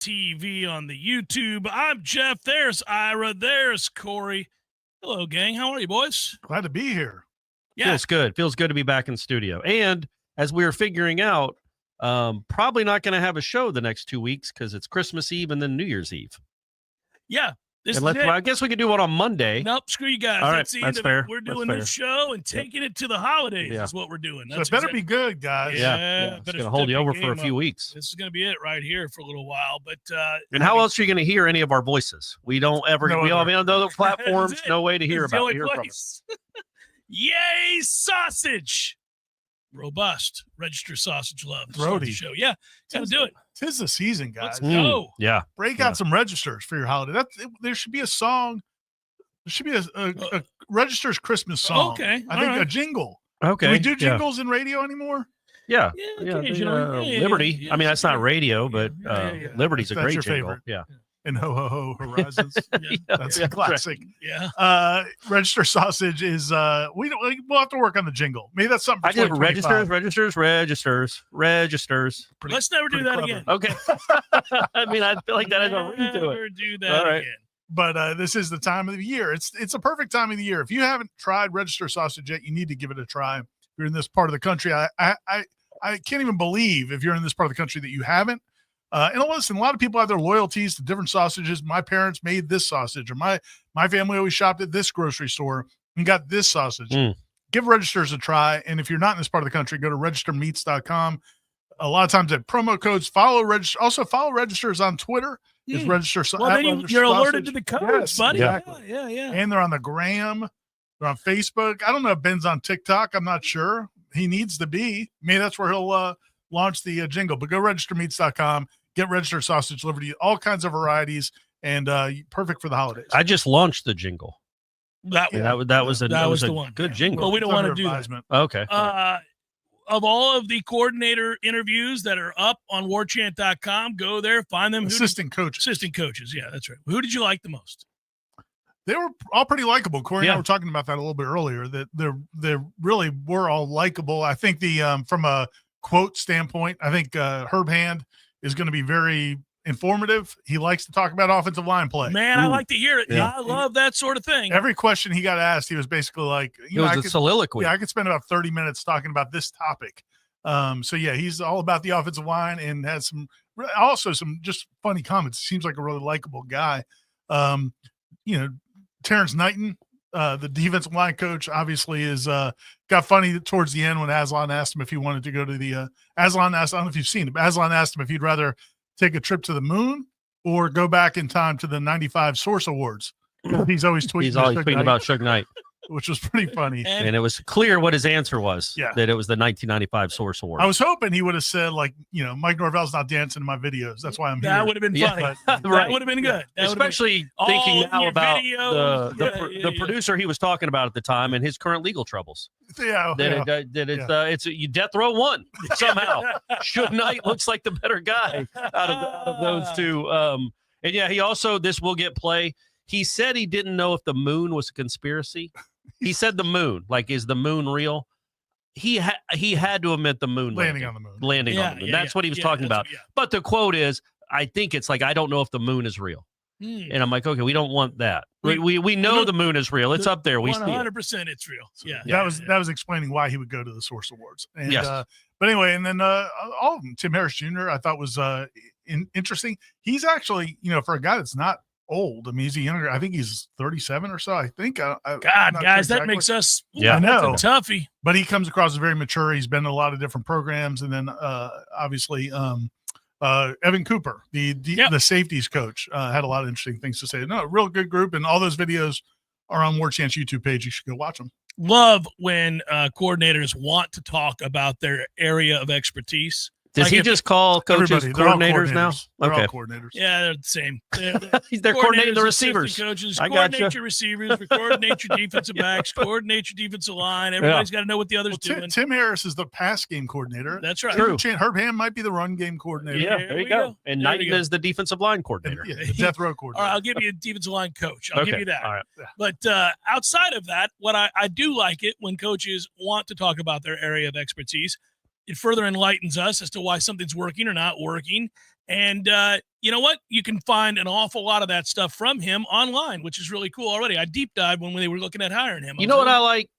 TV on the YouTube. I'm Jeff. There's Ira. There's Corey. Hello, gang. How are you, boys? Glad to be here. Yeah. Feels good. Feels good to be back in studio. And as we were figuring out, probably not going to have a show the next 2 weeks because it's Christmas Eve and then New Year's Eve. Yeah. I guess we could do one on Monday. Nope, screw you guys. All right, that's the end of fair. it. We're That's doing fair. this show and taking it to the holidays is what we're doing. So it better be good, guys. Yeah. It's going to hold you over for a few weeks. This is going to be it right here for a little while. But and how else are you going to hear any of our voices? We don't ever. We all on other platforms. No way to hear from us. Yay, sausage! Robust register sausage love. Throaty Show. Yeah, gotta do it. 'Tis the season, guys. Let's go. Yeah. Break out some registers for your holiday. There should be a song. There should be a registers Christmas song. Okay. I think a jingle. Okay. Do we do jingles in radio anymore? Yeah. Occasionally. Liberty. Yeah, I mean, that's not radio, but That's Liberty's a great your jingle. favorite. Yeah. And Ho Ho Ho Horizons. That's a classic. Yeah. Register sausage is we'll have to work on the jingle. Maybe that's something for I did 2025. registers. Let's never do that clever. again. Okay. I mean, I feel like that has a ring to it. Never do that again. But this is the time of the year. It's a perfect time of the year. If you haven't tried register sausage yet, you need to give it a try. If you're in this part of the country, I can't even believe if you're in this part of the country that you haven't. And listen, a lot of people have their loyalties to different sausages. My parents made this sausage, or my family always shopped at this grocery store and got this sausage. Give registers a try. And if you're not in this part of the country, go to registermeats.com. A lot of times at promo codes, follow registers on Twitter. Is register. Well, then you're alerted to the codes, buddy. Exactly. Yeah. And they're on the gram. They're on Facebook. I don't know if Ben's on TikTok. I'm not sure. He needs to be. Maybe that's where he'll launch the jingle. But go registermeats.com. Get registered sausage delivered to you, all kinds of varieties, and perfect for the holidays. I just launched the jingle. That was the one. Good jingle. Well, we don't want to do that. Okay. Of all of the coordinator interviews that are up on warchant.com, go there, find them. Assistant coaches. Yeah, that's right. Who did you like the most? They were all pretty likable. Corey and I were talking about that a little bit earlier, that they really were all likable. I think from a quote standpoint, I think Herb Hand is going to be very informative. He likes to talk about offensive line play. Man, I like to hear it. Yeah. I love that sort of thing. Every question he got asked, he was basically like, it was a soliloquy. Yeah, I could spend about 30 minutes talking about this topic. So yeah, he's all about the offensive line and has some just funny comments. Seems like a really likable guy. Terrence Knighton, the defensive line coach, obviously is got funny towards the end when Aslan asked him if he wanted to go to the Aslan asked, I don't know if you've seen it, but Aslan asked him if he'd rather take a trip to the moon or go back in time to the 95 Source Awards. He's always tweeting about Suge Knight, which was pretty funny. And it was clear what his answer was, that it was the 1995 Source Award. I was hoping he would have said, like, Mike Norvell's not dancing in my videos. That's why I'm here. That would have been funny. That would have been good. Especially thinking now about the producer he was talking about at the time and his current legal troubles. It's death row one somehow. Suge Knight looks like the better guy out of those two. And yeah, he also, this will get play. He said he didn't know if the moon was a conspiracy. He said the moon, like, is the moon real? He had to admit the moon landing on the moon. Landing on the moon. That's what he was talking about. But the quote is, I think it's like, I don't know if the moon is real. And I'm like, okay, we don't want that. We know the moon is real. It's up there. We 100% it's real. Yeah. That was explaining why he would go to the Source Awards. And, but anyway, and then all of them, Tim Harris Jr. I thought was interesting. He's actually, for a guy that's not old. I mean, he's a younger. I think he's 37 or so. I think. God, guys, that makes us. I know, toughie. But he comes across as very mature. He's been in a lot of different programs, and then obviously, Evan Cooper, the safeties coach, had a lot of interesting things to say. No, real good group, and all those videos are on Warchant's YouTube page. You should go watch them. Love when coordinators want to talk about their area of expertise. Does he just call coaches coordinators now? They're all coordinators. Yeah, they're the same. They're coordinating the receivers. Coaches, coordinate your receivers, coordinate your defensive backs, coordinate your defensive line. Everybody's got to know what the other's doing. Tim Harris is the pass game coordinator. That's right. True. Herb Hand might be the run game coordinator. Yeah, there you go. And Knighton is the defensive line coordinator. The death row coordinator. All right, I'll give you a defensive line coach. I'll give you that. All right. But outside of that, what I do like it when coaches want to talk about their area of expertise. It further enlightens us as to why something's working or not working. And you know what? You can find an awful lot of that stuff from him online, which is really cool already. I deep dived when they were looking at hiring him. You know what I like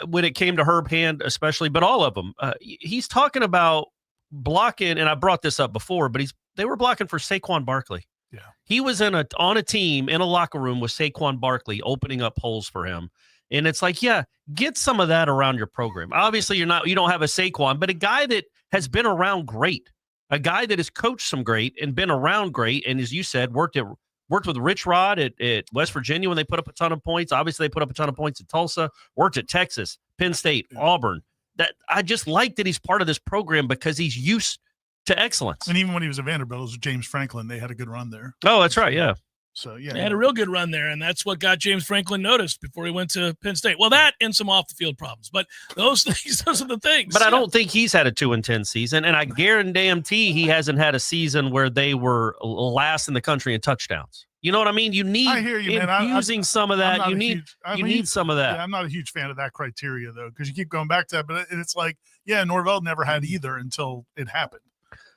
when it came to Herb Hand, especially, but all of them. He's talking about blocking, and I brought this up before, but they were blocking for Saquon Barkley. Yeah, he was on a team in a locker room with Saquon Barkley, opening up holes for him. And it's like, yeah, get some of that around your program. Obviously, you don't have a Saquon, but a guy that has been around great, a guy that has coached some great and been around great, and as you said, worked with Rich Rod at West Virginia when they put up a ton of points. Obviously, they put up a ton of points at Tulsa. Worked at Texas, Penn State, Auburn. That I just like that he's part of this program because he's used to excellence. And even when he was at Vanderbilt, it was James Franklin. They had a good run there. Oh, that's right. Yeah. So, yeah. They had a real good run there, and that's what got James Franklin noticed before he went to Penn State. Well, that and some off-the-field problems. But those things, those are the things. But I don't think he's had a 2-10 season, and I guarantee he hasn't had a season where they were last in the country in touchdowns. You know what I mean? You need infusing some of that. You need some of that. Yeah, I'm not a huge fan of that criteria, though, because you keep going back to that. But it's like, yeah, Norvell never had either until it happened.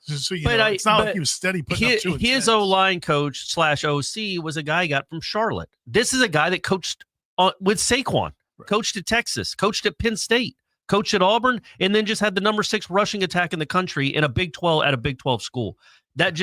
So, it's not like he was steady putting up 2 and his O-line coach / OC was a guy he got from Charlotte. This is a guy that coached with Saquon, coached at Texas, coached at Penn State, coached at Auburn, and then just had the number 6 rushing attack in the country in a Big 12 at a Big 12 school. That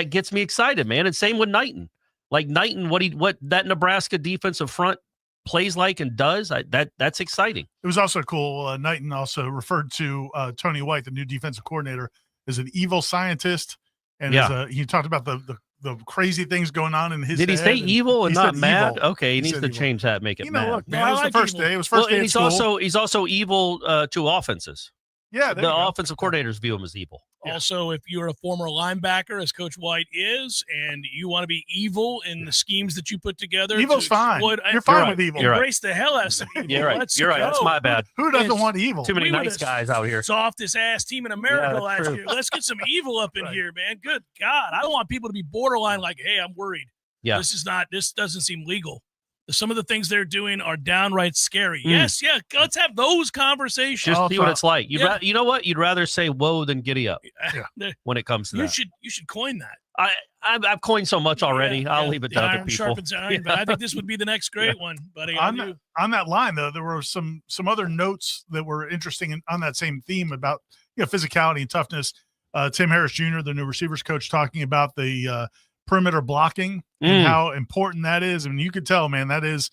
gets me excited, man. And same with Knighton. Like Knighton, what that Nebraska defensive front plays like and does, that's exciting. It was also cool. Knighton also referred to Tony White, the new defensive coordinator, as an evil scientist, and he talked about the crazy things going on in his. Did he say evil and not mad? Evil. Okay, he needs to change that, make it mad. Look, man, it was the first day. It was first day. And he's also evil to offenses. Yeah, the offensive coordinators view him as evil. Also, if you're a former linebacker, as Coach White is, and you want to be evil in the schemes that you put together, evil's fine. You're fine with evil. Embrace the hell out of some evil. You're right. You're right. That's my bad. Who doesn't want evil? Too many nice guys out here. Softest ass team in America last year. Let's get some evil up in here, man. Good God, I don't want people to be borderline like, hey, I'm worried. Yeah, this doesn't seem legal. Some of the things they're doing are downright scary. Yes, let's have those conversations. Just see what it's like. You know what? You'd rather say "whoa" than "giddy up" when it comes to that. You should coin that. I've coined so much already. I'll leave it to other people. Sharpens iron, but I think this would be the next great one, buddy. On that line, though, there were some other notes that were interesting on that same theme about physicality and toughness. Tim Harris Jr., the new receivers coach, talking about the perimeter blocking and how important that is. I mean, you could tell, man, that is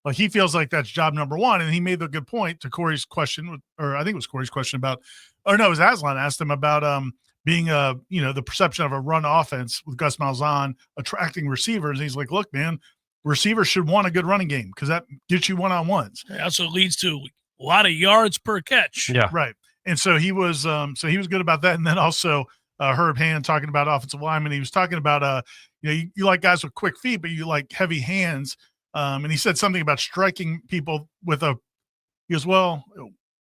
like he feels like that's job number one. And he made the good point to Corey's question, or I think it was Corey's question about, or no, it was Aslan asked him about being the perception of a run offense with Gus Malzahn attracting receivers. And he's like, look, man, receivers should want a good running game because that gets you one-on-ones. It also leads to a lot of yards per catch. Yeah, right. And so he was good about that. And then also Herb Hand talking about offensive linemen. He was talking about you like guys with quick feet, but you like heavy hands. And he said something about striking people with he goes, well,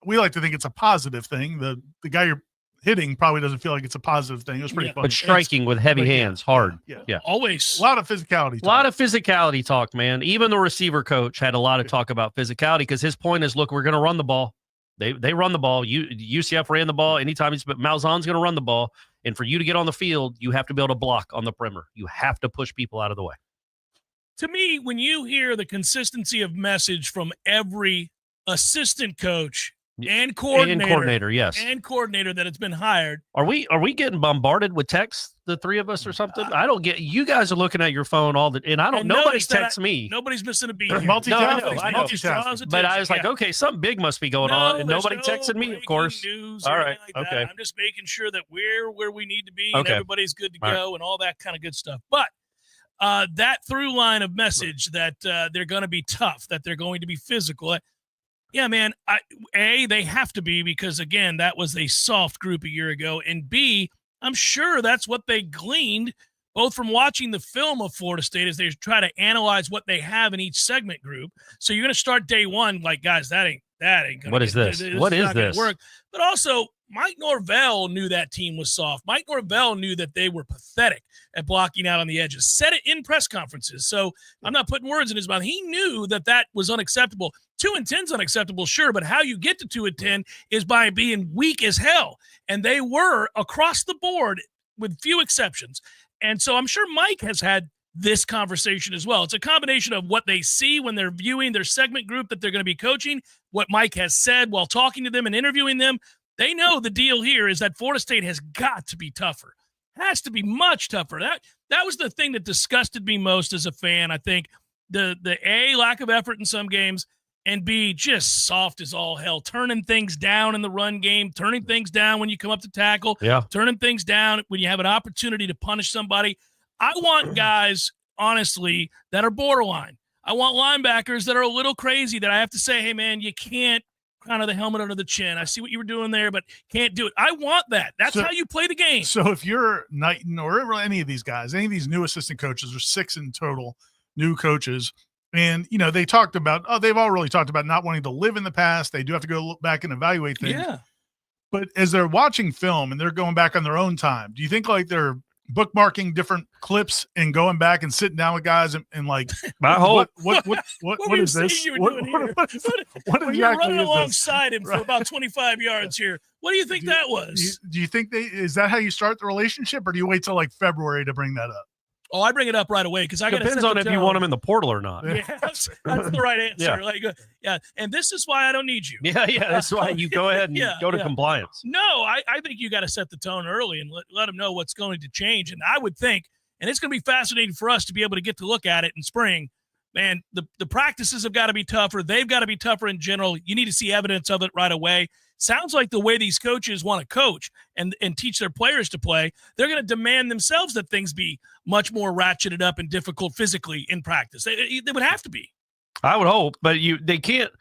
we like to think it's a positive thing. The guy you're hitting probably doesn't feel like it's a positive thing. It was pretty fun. But striking with heavy hands, hard. Yeah. Always. A lot of physicality talk. A lot of physicality talk, man. Even the receiver coach had a lot of talk about physicality because his point is, look, we're going to run the ball. They run the ball. UCF ran the ball anytime Malzahn's going to run the ball. And for you to get on the field, you have to be able to block on the perimeter. You have to push people out of the way. To me, when you hear the consistency of message from every assistant coach and coordinator, yes, and coordinator that has been hired, are we getting bombarded with texts, the three of us or something? I don't get. You guys are looking at your phone and I don't. Nobody texts me. Nobody's missing a beat. Multitasking. I know. But I was like, okay, something big must be going on, and nobody texted me. Of course. All right. Like okay. I'm just making sure that we're where we need to be, and everybody's good to go, and all that kind of good stuff. But that through line of message that they're going to be tough, that they're going to be physical. Yeah, man, they have to be because, again, that was a soft group a year ago. And B, I'm sure that's what they gleaned both from watching the film of Florida State as they try to analyze what they have in each segment group. So you're going to start day one like, guys, that ain't going to What is this? What is this? Work. But also, Mike Norvell knew that team was soft. Mike Norvell knew that they were pathetic at blocking out on the edges. Said it in press conferences. So I'm not putting words in his mouth. He knew that was unacceptable. 2 and 10 is unacceptable, sure, but how you get to 2 and 10 is by being weak as hell. And they were across the board with few exceptions. And so I'm sure Mike has had this conversation as well. It's a combination of what they see when they're viewing their segment group that they're going to be coaching, what Mike has said while talking to them and interviewing them. They know the deal here is that Florida State has got to be tougher. Has to be much tougher. That was the thing that disgusted me most as a fan. I think the A, lack of effort in some games, and B, just soft as all hell, turning things down in the run game, turning things down when you come up to tackle, turning things down when you have an opportunity to punish somebody. I want guys, honestly, that are borderline. I want linebackers that are a little crazy that I have to say, hey, man, you can't kind of the helmet under the chin. I see what you were doing there, but can't do it. I want that. That's how you play the game. So if you're Knighton or any of these guys, any of these new assistant coaches, there's 6 in total new coaches. And, they talked about, they've all really talked about not wanting to live in the past. They do have to go look back and evaluate things. Yeah. But as they're watching film and they're going back on their own time, do you think like they're bookmarking different clips and going back and sitting down with guys and like, I hope what is this? What exactly you're running alongside him for about 25 yards here. What do you think that was? Do you think is that how you start the relationship, or do you wait till like February to bring that up? Oh, I bring it up right away because I got depends on if you want them in the portal or not. Yeah, that's the right answer. And this is why I don't need you. Yeah, that's why you go ahead and go to compliance. No, I think you got to set the tone early and let them know what's going to change. And I would think, and it's going to be fascinating for us to be able to get to look at it in spring. Man, the practices have got to be tougher. They've got to be tougher in general. You need to see evidence of it right away. Sounds like the way these coaches want to coach and teach their players to play, they're going to demand themselves that things be much more ratcheted up and difficult physically in practice. They would have to be. I would hope, but they can't.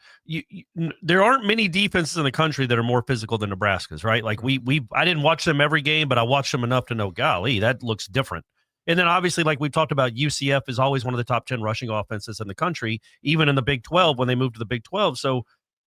There aren't many defenses in the country that are more physical than Nebraska's, right? Like I didn't watch them every game, but I watched them enough to know, golly, that looks different. And then obviously, like we've talked about, UCF is always one of the top 10 rushing offenses in the country, even in the Big 12 when they moved to the Big 12. So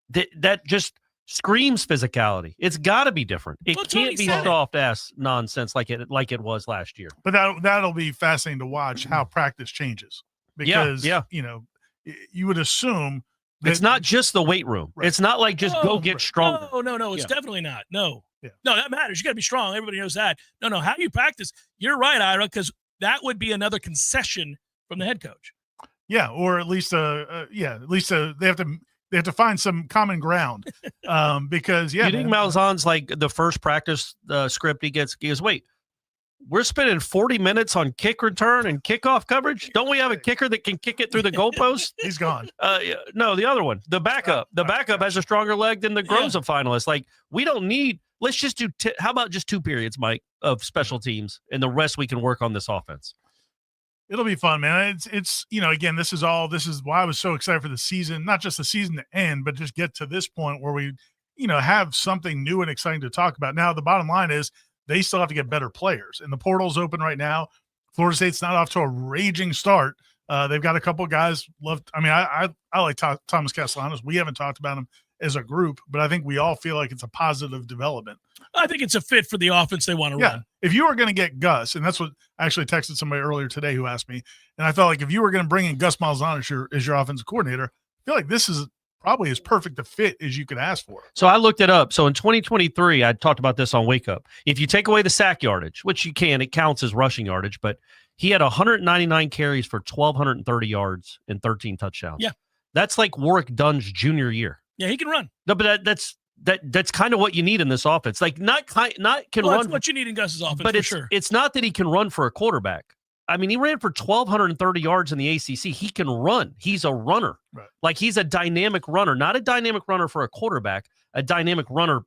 that just screams physicality. It's got to be different. It can't be soft-ass nonsense like it was last year. But that'll be fascinating to watch how practice changes. Because, you would assume that it's not just the weight room. Right. It's not like just go get stronger. No. It's definitely not. No. Yeah. No, that matters. You got to be strong. Everybody knows that. No. How you practice, you're right, Ira, because that would be another concession from the head coach. Yeah, or at least they have to find some common ground because you think Malzahn's like the first practice script he goes, wait, we're spending 40 minutes on kick return and kickoff coverage. Don't we have a kicker that can kick it through the goalpost? He's gone. No, the other one, the backup. The backup has a stronger leg than the Groza finalist. Like we don't need. Let's just do. How about just 2 periods, Mike, of special teams, and the rest we can work on this offense. It'll be fun, man. It's again, this is why I was so excited for the season, not just the season to end, but just get to this point where we, have something new and exciting to talk about. Now, the bottom line is they still have to get better players, and the portal's open right now. Florida State's not off to a raging start. They've got a couple of guys left. I mean, I like Thomas Castanos. We haven't talked about him as a group, but I think we all feel like it's a positive development. I think it's a fit for the offense they want to run. If you were going to get Gus, and that's what I actually texted somebody earlier today who asked me, and I felt like if you were going to bring in Gus Malzahn as your offensive coordinator, I feel like this is probably as perfect a fit as you could ask for. So I looked it up. So in 2023, I talked about this on Wake Up. If you take away the sack yardage, which you can, it counts as rushing yardage, but he had 199 carries for 1,230 yards and 13 touchdowns. Yeah. That's like Warwick Dunn's junior year. Yeah, he can run. No, but that's kind of what you need in this offense. Like not can run. That's what you need in Gus's offense, but it's not that he can run for a quarterback. I mean, he ran for 1,230 yards in the ACC. He can run. He's a runner. Right. Like he's a dynamic runner, not a dynamic runner for a quarterback, a dynamic runner.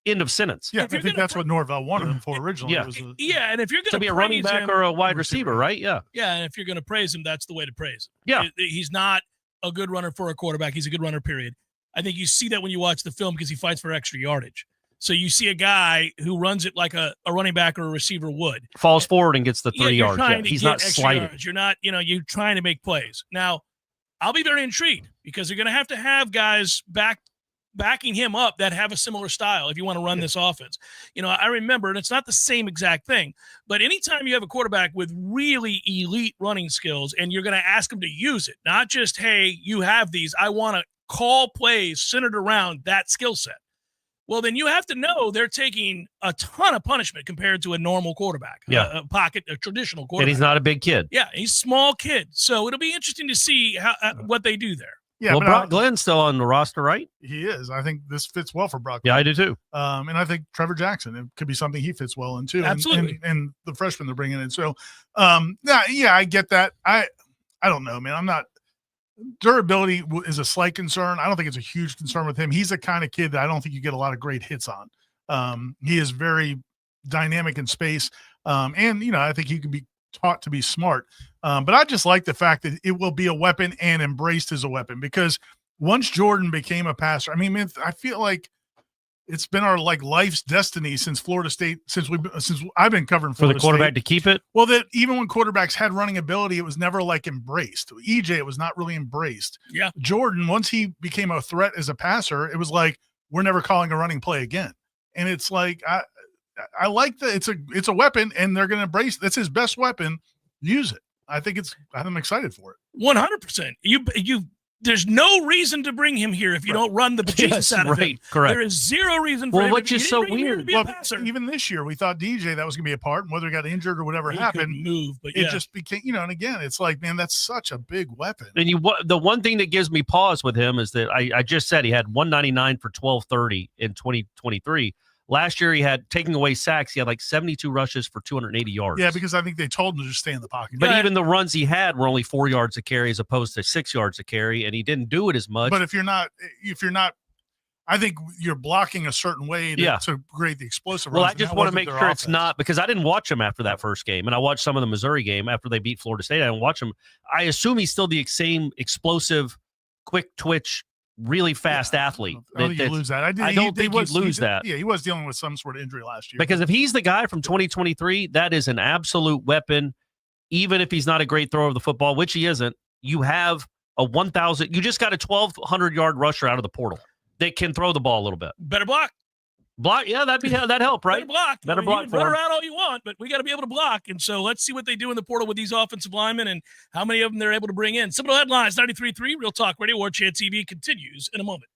End of sentence. Yeah, I think that's what Norvell wanted him for originally. Yeah, and if you're going to be a running back or a wide receiver, right? Yeah. Yeah, and if you're going to praise him, that's the way to praise him. Yeah. He's not a good runner for a quarterback. He's a good runner, period. I think you see that when you watch the film because he fights for extra yardage. So you see a guy who runs it like a running back or a receiver would. Falls forward and gets the 3 yards. Yeah. He's not sliding. Yards. You're not, you're trying to make plays. Now, I'll be very intrigued because you're going to have guys backing him up that have a similar style if you want to run this offense. I remember, and it's not the same exact thing, but anytime you have a quarterback with really elite running skills and you're going to ask him to use it, not just, hey, you have these, I want to call plays centered around that skill set. Well, then you have to know they're taking a ton of punishment compared to a normal quarterback, a traditional quarterback. And he's not a big kid. Yeah, he's a small kid. So it'll be interesting to see what they do there. Yeah, well, Brock Glenn's still on the roster, right? He is. I think this fits well for Brock Glenn. Yeah, I do too. And I think Trevor Jackson, it could be something he fits well in too. Absolutely. And the freshmen they're bringing in. So, I get that. I don't know, man. I'm not. Durability is a slight concern. I don't think it's a huge concern with him. He's the kind of kid that I don't think you get a lot of great hits on. He is very dynamic in space. And, I think he can be taught to be smart. But I just like the fact that it will be a weapon and embraced as a weapon, because once Jordan became a passer, I mean, man, I feel like it's been our life's destiny since Florida State, since I've been covering Florida for the quarterback State, to keep it. Well, that even when quarterbacks had running ability, it was never embraced. EJ, it was not really embraced. Yeah. Jordan, once he became a threat as a passer, it was like, we're never calling a running play again. And it's like, I like that it's a weapon, and they're going to embrace. That's his best weapon. Use it. I'm excited for it. 100%. There's no reason to bring him here if you don't run the bejesus out of him. Correct. There is zero reason for him. Which is so weird. Well, even this year, we thought DJ that was going to be a part, and whether he got injured or whatever happened, it just became, and again, it's like, man, that's such a big weapon. And the one thing that gives me pause with him is that I just said he had 199 for 1230 in 2023. Last year, he had, taking away sacks, he had 72 rushes for 280 yards. Yeah, because I think they told him to just stay in the pocket. But even the runs he had were only 4 yards a carry as opposed to 6 yards a carry, and he didn't do it as much. But if you're not, I think you're blocking a certain way to create the explosive runs. Well, I just want to make sure it's not, because I didn't watch him after that first game, and I watched some of the Missouri game after they beat Florida State. I didn't watch him. I assume he's still the same explosive, quick twitch, really fast athlete. I think you lose that. I don't think you'd lose that. Yeah, he was dealing with some sort of injury last year. Because if he's the guy from 2023, that is an absolute weapon. Even if he's not a great thrower of the football, which he isn't, you have a 1,000. You just got a 1,200-yard rusher out of the portal that can throw the ball a little bit. Better block. Yeah, that'd help, right? Better block. You can run around all you want, but we got to be able to block. And so let's see what they do in the portal with these offensive linemen and how many of them they're able to bring in. Seminole Headlines 93.3 Real Talk Radio. Warchant TV continues in a moment.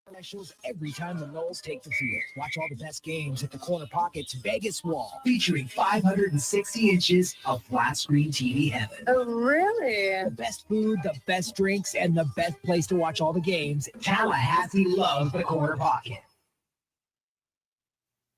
Specials every time the Noles take the field. Watch all the best games at the Corner Pocket's Vegas wall, featuring 560 inches of flat screen TV heaven. Oh, really? The best food, the best drinks, and the best place to watch all the games. Tallahassee loves the Corner Pocket.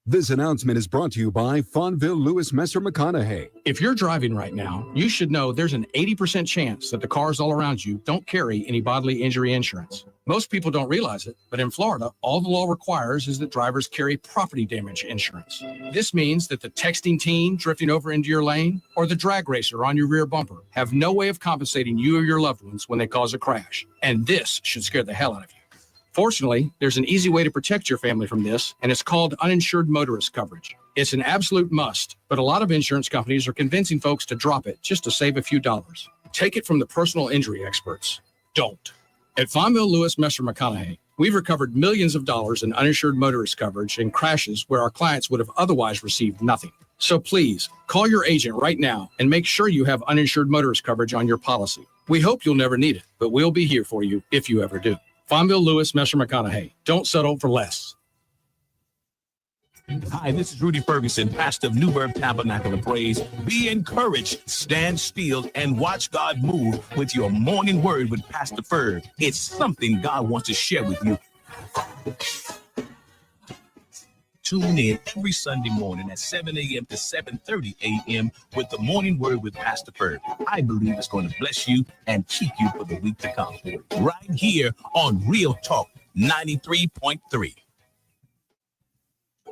This announcement is brought to you by Fonville Lewis Messer McConaughey. If you're driving right now, you should know there's an 80% chance that the cars all around you don't carry any bodily injury insurance. Most people don't realize it, but in Florida, all the law requires is that drivers carry property damage insurance. This means that the texting teen drifting over into your lane or the drag racer on your rear bumper have no way of compensating you or your loved ones when they cause a crash. And this should scare the hell out of you. Fortunately, there's an easy way to protect your family from this, and it's called uninsured motorist coverage. It's an absolute must, but a lot of insurance companies are convincing folks to drop it just to save a few dollars. Take it from the personal injury experts. Don't. At Fonville Lewis Messer McConaughey, we've recovered millions of dollars in uninsured motorist coverage in crashes where our clients would have otherwise received nothing. So please, call your agent right now and make sure you have uninsured motorist coverage on your policy. We hope you'll never need it, but we'll be here for you if you ever do. Fonville Lewis Messer McConaughey. Don't settle for less. Hi, this is Rudy Ferguson, pastor of Newburgh Tabernacle of Praise. Be encouraged, stand still, and watch God move with your morning word with Pastor Ferg. It's something God wants to share with you. Tune in every Sunday morning at 7 a.m. to 7:30 a.m. with the morning word with Pastor Ferg. I believe it's going to bless you and keep you for the week to come. Right here on Real Talk 93.3.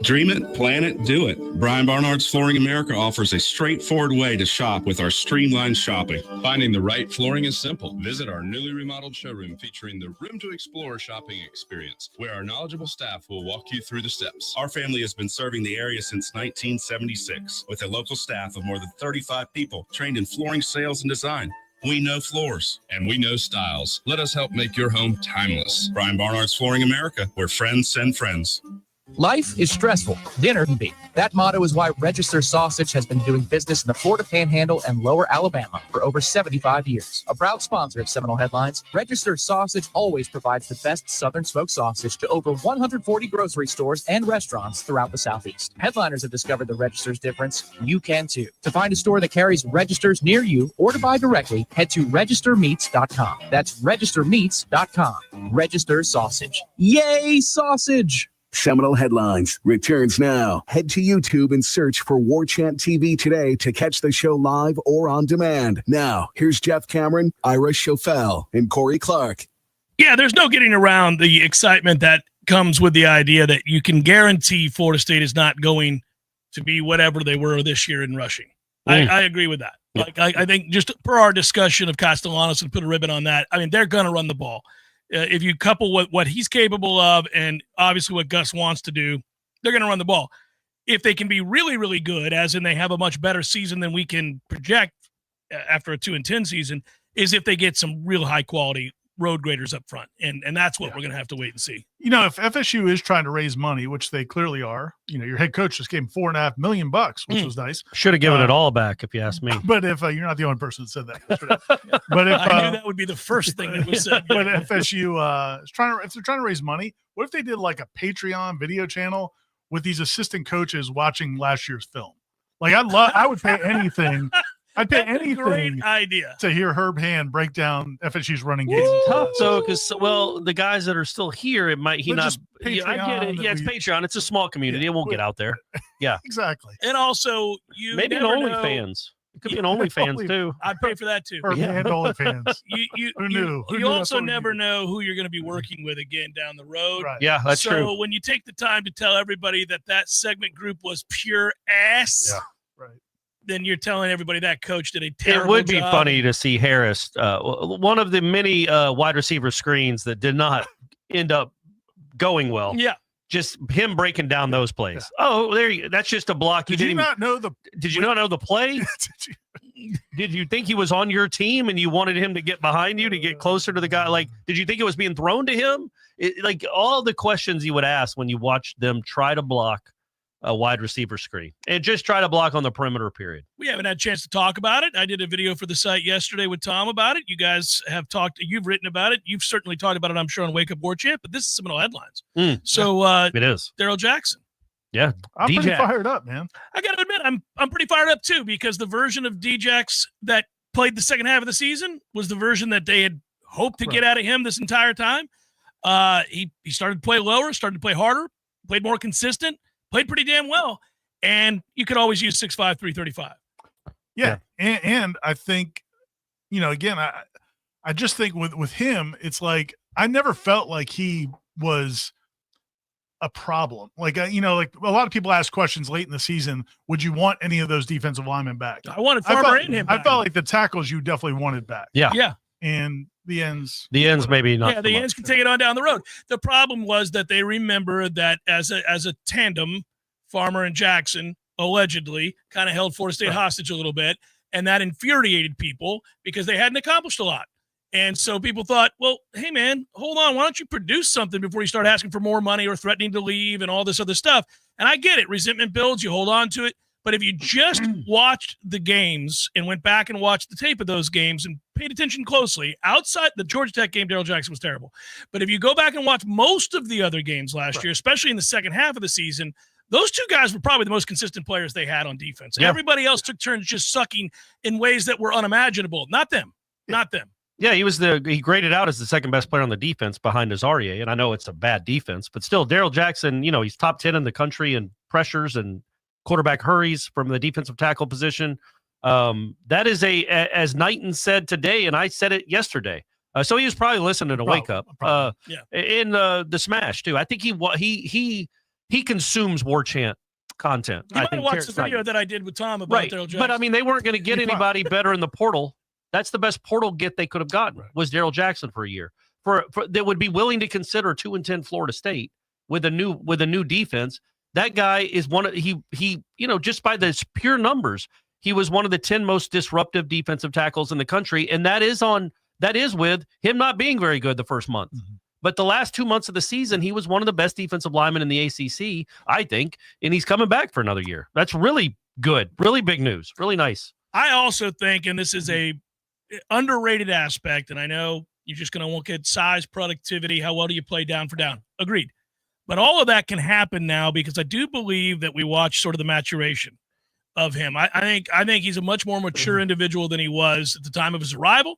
Dream it, plan it, do it. Brian Barnard's Flooring America offers a straightforward way to shop with our streamlined shopping. Finding the right flooring is simple. Visit our newly remodeled showroom featuring the Room to Explore shopping experience, where our knowledgeable staff will walk you through the steps. Our family has been serving the area since 1976 with a local staff of more than 35 people trained in flooring sales and design. We know floors. And we know styles. Let us help make your home timeless. Brian Barnard's Flooring America, where friends send friends. Life is stressful. Dinner can be. That motto is why Register Sausage has been doing business in the Florida Panhandle and Lower Alabama for over 75 years. A proud sponsor of Seminole Headlines, Register Sausage always provides the best Southern smoked sausage to over 140 grocery stores and restaurants throughout the Southeast. Headliners have discovered the Register's difference. You can too. To find a store that carries Registers near you or to buy directly, head to registermeats.com. That's registermeats.com. Register Sausage. Yay, sausage! Seminole Headlines returns now. Head to YouTube and search for Warchant TV today to catch the show live or on demand. Now, here's Jeff Cameron, Ira Schofel, and Corey Clark. Yeah, there's no getting around the excitement that comes with the idea that you can guarantee Florida State is not going to be whatever they were this year in rushing. I agree with that. Like I think just per our discussion of Castanos and put a ribbon on that, I mean, they're going to run the ball. If you couple what he's capable of and obviously what Gus wants to do, they're going to run the ball. If they can be really, really good, as in they have a much better season than we can project after a 2-10 season, is if they get some real high-quality road graders up front. And that's what we're going to have to wait and see. You know, if FSU is trying to raise money, which they clearly are, you know, your head coach just gave him $4.5 million, which was nice. Should have given it all back, if you ask me. But if you're not the only person that said that, but if I knew that would be the first thing that was said. But FSU is if they're trying to raise money, what if they did like a Patreon video channel with these assistant coaches watching last year's film? Like I would pay anything. I'd pay anything. Great idea to hear Herb Hand break down FSU's running game. Tough though, because the guys that are still here, I get it. Yeah, it's Patreon. It's a small community. It won't get out there. Yeah, exactly. And also, maybe an OnlyFans. It could be an OnlyFans too. I'd pay for that too. Herb Hand OnlyFans. Who knew? You also never know who you're going to be working with again down the road. Right. Yeah, that's true. So when you take the time to tell everybody that segment group was pure ass. Yeah. Right. Then you're telling everybody that coach did a terrible job. It would be funny to see Harris, one of the many wide receiver screens that did not end up going well. Yeah. Just him breaking down those plays. Yeah. Oh, there you go. That's just a block. Did you not know the play? Did you think he was on your team and you wanted him to get behind you to get closer to the guy? Like, did you think it was being thrown to him? Like all the questions you would ask when you watch them try to block a wide receiver screen and just try to block on the perimeter period. We haven't had a chance to talk about it. I did a video for the site yesterday with Tom about it. You guys have talked, you've written about it. You've certainly talked about it, I'm sure, on Wake Up Warchant, but this is Seminole Headlines. So it is Daryl Jackson. Yeah. I'm pretty fired up, man. I got to admit, I'm pretty fired up too, because the version of DJax that played the second half of the season was the version that they had hoped to get out of him this entire time. He started to play lower, started to play harder, played more consistent, played pretty damn well, and you could always use 6'5", 335. Yeah. And I think, you know, again, I just think with him, it's like I never felt like he was a problem. Like, you know, like a lot of people ask questions late in the season, would you want any of those defensive linemen back? I wanted Farmer in him back. I felt like the tackles you definitely wanted back. Yeah. Yeah. And the ends maybe not. Yeah, the ends can take it on down the road. The problem was that they remembered that as a tandem, Farmer and Jackson allegedly kind of held Florida State hostage a little bit, and that infuriated people because they hadn't accomplished a lot. And so people thought, well, hey, man, hold on. Why don't you produce something before you start asking for more money or threatening to leave and all this other stuff? And I get it. Resentment builds. You hold on to it. But if you just watched the games and went back and watched the tape of those games and paid attention closely, outside the Georgia Tech game, Daryl Jackson was terrible. But if you go back and watch most of the other games last year, especially in the second half of the season, Those two guys were probably the most consistent players they had on defense. Yeah. Everybody else took turns just sucking in ways that were unimaginable. Not them. Not them. Yeah, he graded out as the second best player on the defense behind Azaria, and I know it's a bad defense, but still, Daryl Jackson, he's top 10 in the country in pressures and quarterback hurries from the defensive tackle position. That is as Knighton said today, and I said it yesterday. So he was probably listening to Wake Up. In the Smash too. I think he consumes Warchant content. You might have watched the video that I did with Tom about Daryl Jackson. But I mean, they weren't going to get anybody better in the portal. That's the best portal get they could have gotten was Daryl Jackson for a year. For that would be willing to consider 2-10 Florida State with a new defense. That guy is one of he just by the pure numbers, he was one of the 10 most disruptive defensive tackles in the country, and that is with him not being very good the first month. Mm-hmm. But the last 2 months of the season, he was one of the best defensive linemen in the ACC, I think, and he's coming back for another year. That's really good, really big news, really nice. I also think, and this is a underrated aspect, and I know you're just going to look at size, productivity, how well do you play down for down. Agreed. But all of that can happen now because I do believe that we watch sort of the maturation of him. I think he's a much more mature individual than he was at the time of his arrival.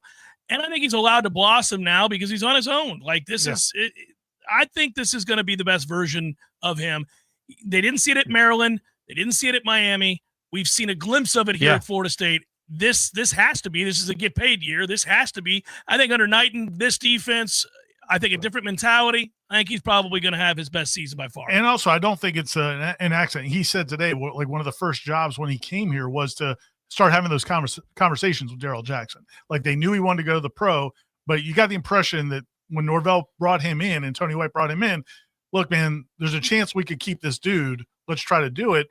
And I think he's allowed to blossom now because he's on his own. Like I think this is going to be the best version of him. They didn't see it at Maryland. They didn't see it at Miami. We've seen a glimpse of it here at Florida State. This has to be. This is a get paid year. This has to be. I think under Knighton, this defense, I think a different mentality. I think he's probably going to have his best season by far. And also, I don't think it's an accident. He said today, like one of the first jobs when he came here was to start having those conversations with Daryl Jackson. Like they knew he wanted to go to the pro, but you got the impression that when Norvell brought him in and Tony White brought him in, look, man, there's a chance we could keep this dude. Let's try to do it.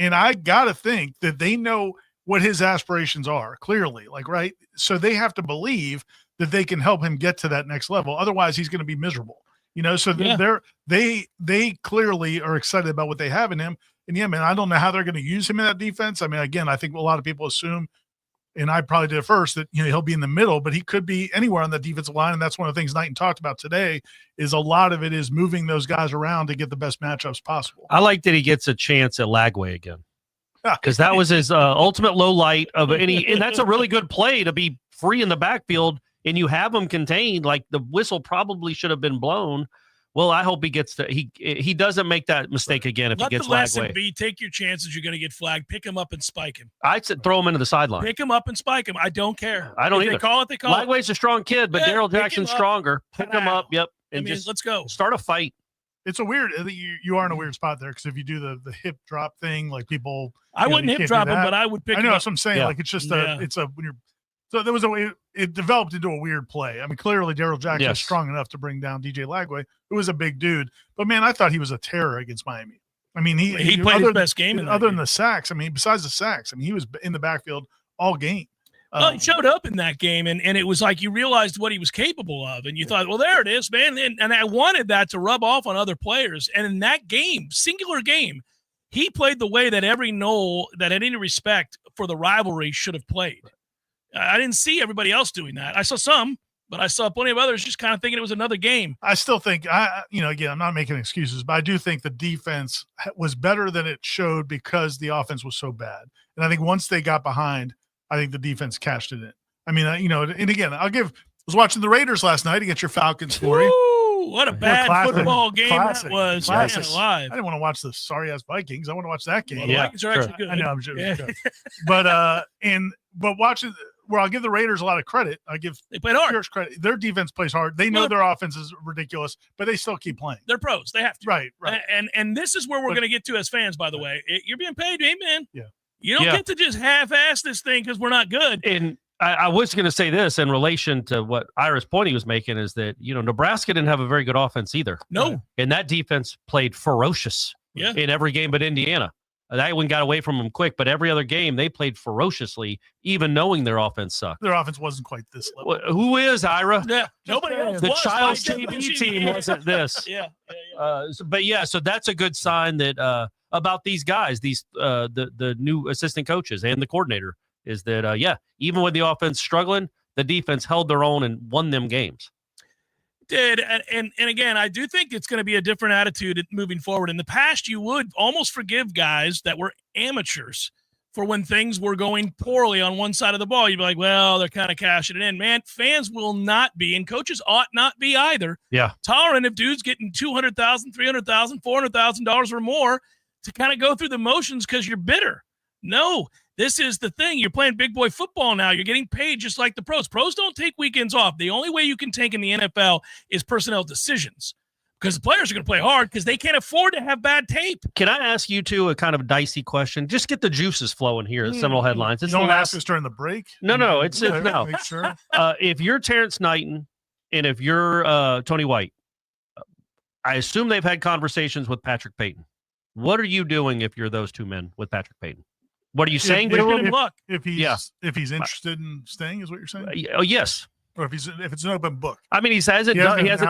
And I got to think that they know what his aspirations are clearly, right? So they have to believe that they can help him get to that next level. Otherwise he's going to be miserable, so they clearly are excited about what they have in him. And yeah, man, I don't know how they're going to use him in that defense. I mean, again, I think a lot of people assume, and I probably did it first, that he'll be in the middle, but he could be anywhere on the defensive line. And that's one of the things Knighton talked about today is a lot of it is moving those guys around to get the best matchups possible. I like that he gets a chance at Lagway again. Because that was his ultimate low light of any, and that's a really good play to be free in the backfield, and you have him contained. Like the whistle probably should have been blown. Well, I hope he gets to he doesn't make that mistake again if he gets Lagway. Let the lesson be: take your chances. You're going to get flagged. Pick him up and spike him. I'd say throw him into the sideline. Pick him up and spike him. I don't care. I don't either. They call it. They call Lagway's a strong kid, but Daryl Jackson's stronger. Pick him up. Yep. And just let's go. Start a fight. It's a weird. You are in a weird spot there because if you do the hip drop thing, like people, I wouldn't hip drop him, but I would pick. I know him that's what I'm saying. Like it's just when you're. So there was it developed into a weird play. I mean, clearly Daryl Jackson was strong enough to bring down DJ Lagway, who was a big dude. But man, I thought he was a terror against Miami. I mean, he played his best game other than the sacks. I mean, besides the sacks, I mean, he was in the backfield all game. Well, he showed up in that game, and it was like you realized what he was capable of, and you thought, well, there it is, man. And I wanted that to rub off on other players. And in that game, singular game, he played the way that every Nole that had any respect for the rivalry should have played. I didn't see everybody else doing that. I saw some, but I saw plenty of others just kind of thinking it was another game. I still think, again, I'm not making excuses, but I do think the defense was better than it showed because the offense was so bad. And I think once they got behind, I think the defense cashed it in. I mean, and again, I was watching the Raiders last night against your Falcons, Corey. Ooh, what a bad football game that was. Classic. I didn't want to watch the sorry-ass Vikings. I want to watch that game. Well, the Vikings are actually good. I know, I'm sure. Yeah. But watching where I'll give the Raiders a lot of credit. They played hard. Credit. Their defense plays hard. They know their offense is ridiculous, but they still keep playing. They're pros. They have to. Right. And this is where we're going to get to as fans, by the way. You're being paid, man. Yeah. You don't get to just half-ass this thing because we're not good. And I was going to say this in relation to what Ira's point he was making is that, Nebraska didn't have a very good offense either. No. And that defense played ferocious in every game but Indiana. That one got away from them quick, but every other game they played ferociously, even knowing their offense sucked. Their offense wasn't quite this level. Who is, Ira? Yeah, nobody else. The Child's TV team wasn't this. Yeah. So that's a good sign that about these guys, the new assistant coaches and the coordinator, is that even with the offense struggling, the defense held their own and won them games. did. And again, I do think it's going to be a different attitude moving forward. In the past, you would almost forgive guys that were amateurs for when things were going poorly on one side of the ball. You'd be like, well, they're kind of cashing it in. Man, fans will not be, and coaches ought not be either, tolerant of dudes getting $200,000, $300,000, $400,000 or more to kind of go through the motions because you're bitter. No, this is the thing. You're playing big boy football now. You're getting paid just like the pros. Pros don't take weekends off. The only way you can tank in the NFL is personnel decisions, because the players are going to play hard because they can't afford to have bad tape. Can I ask you two a kind of dicey question? Just get the juices flowing here at Seminole Headlines. It's don't ask us during the break. No. It's no. Make sure. If you're Terrence Knighton and if you're Tony White, I assume they've had conversations with Patrick Payton. What are you doing if you're those two men with Patrick Payton? What are you saying to him? If he's interested in staying, is what you're saying? Oh, yes. Or if it's an open book. I mean, he hasn't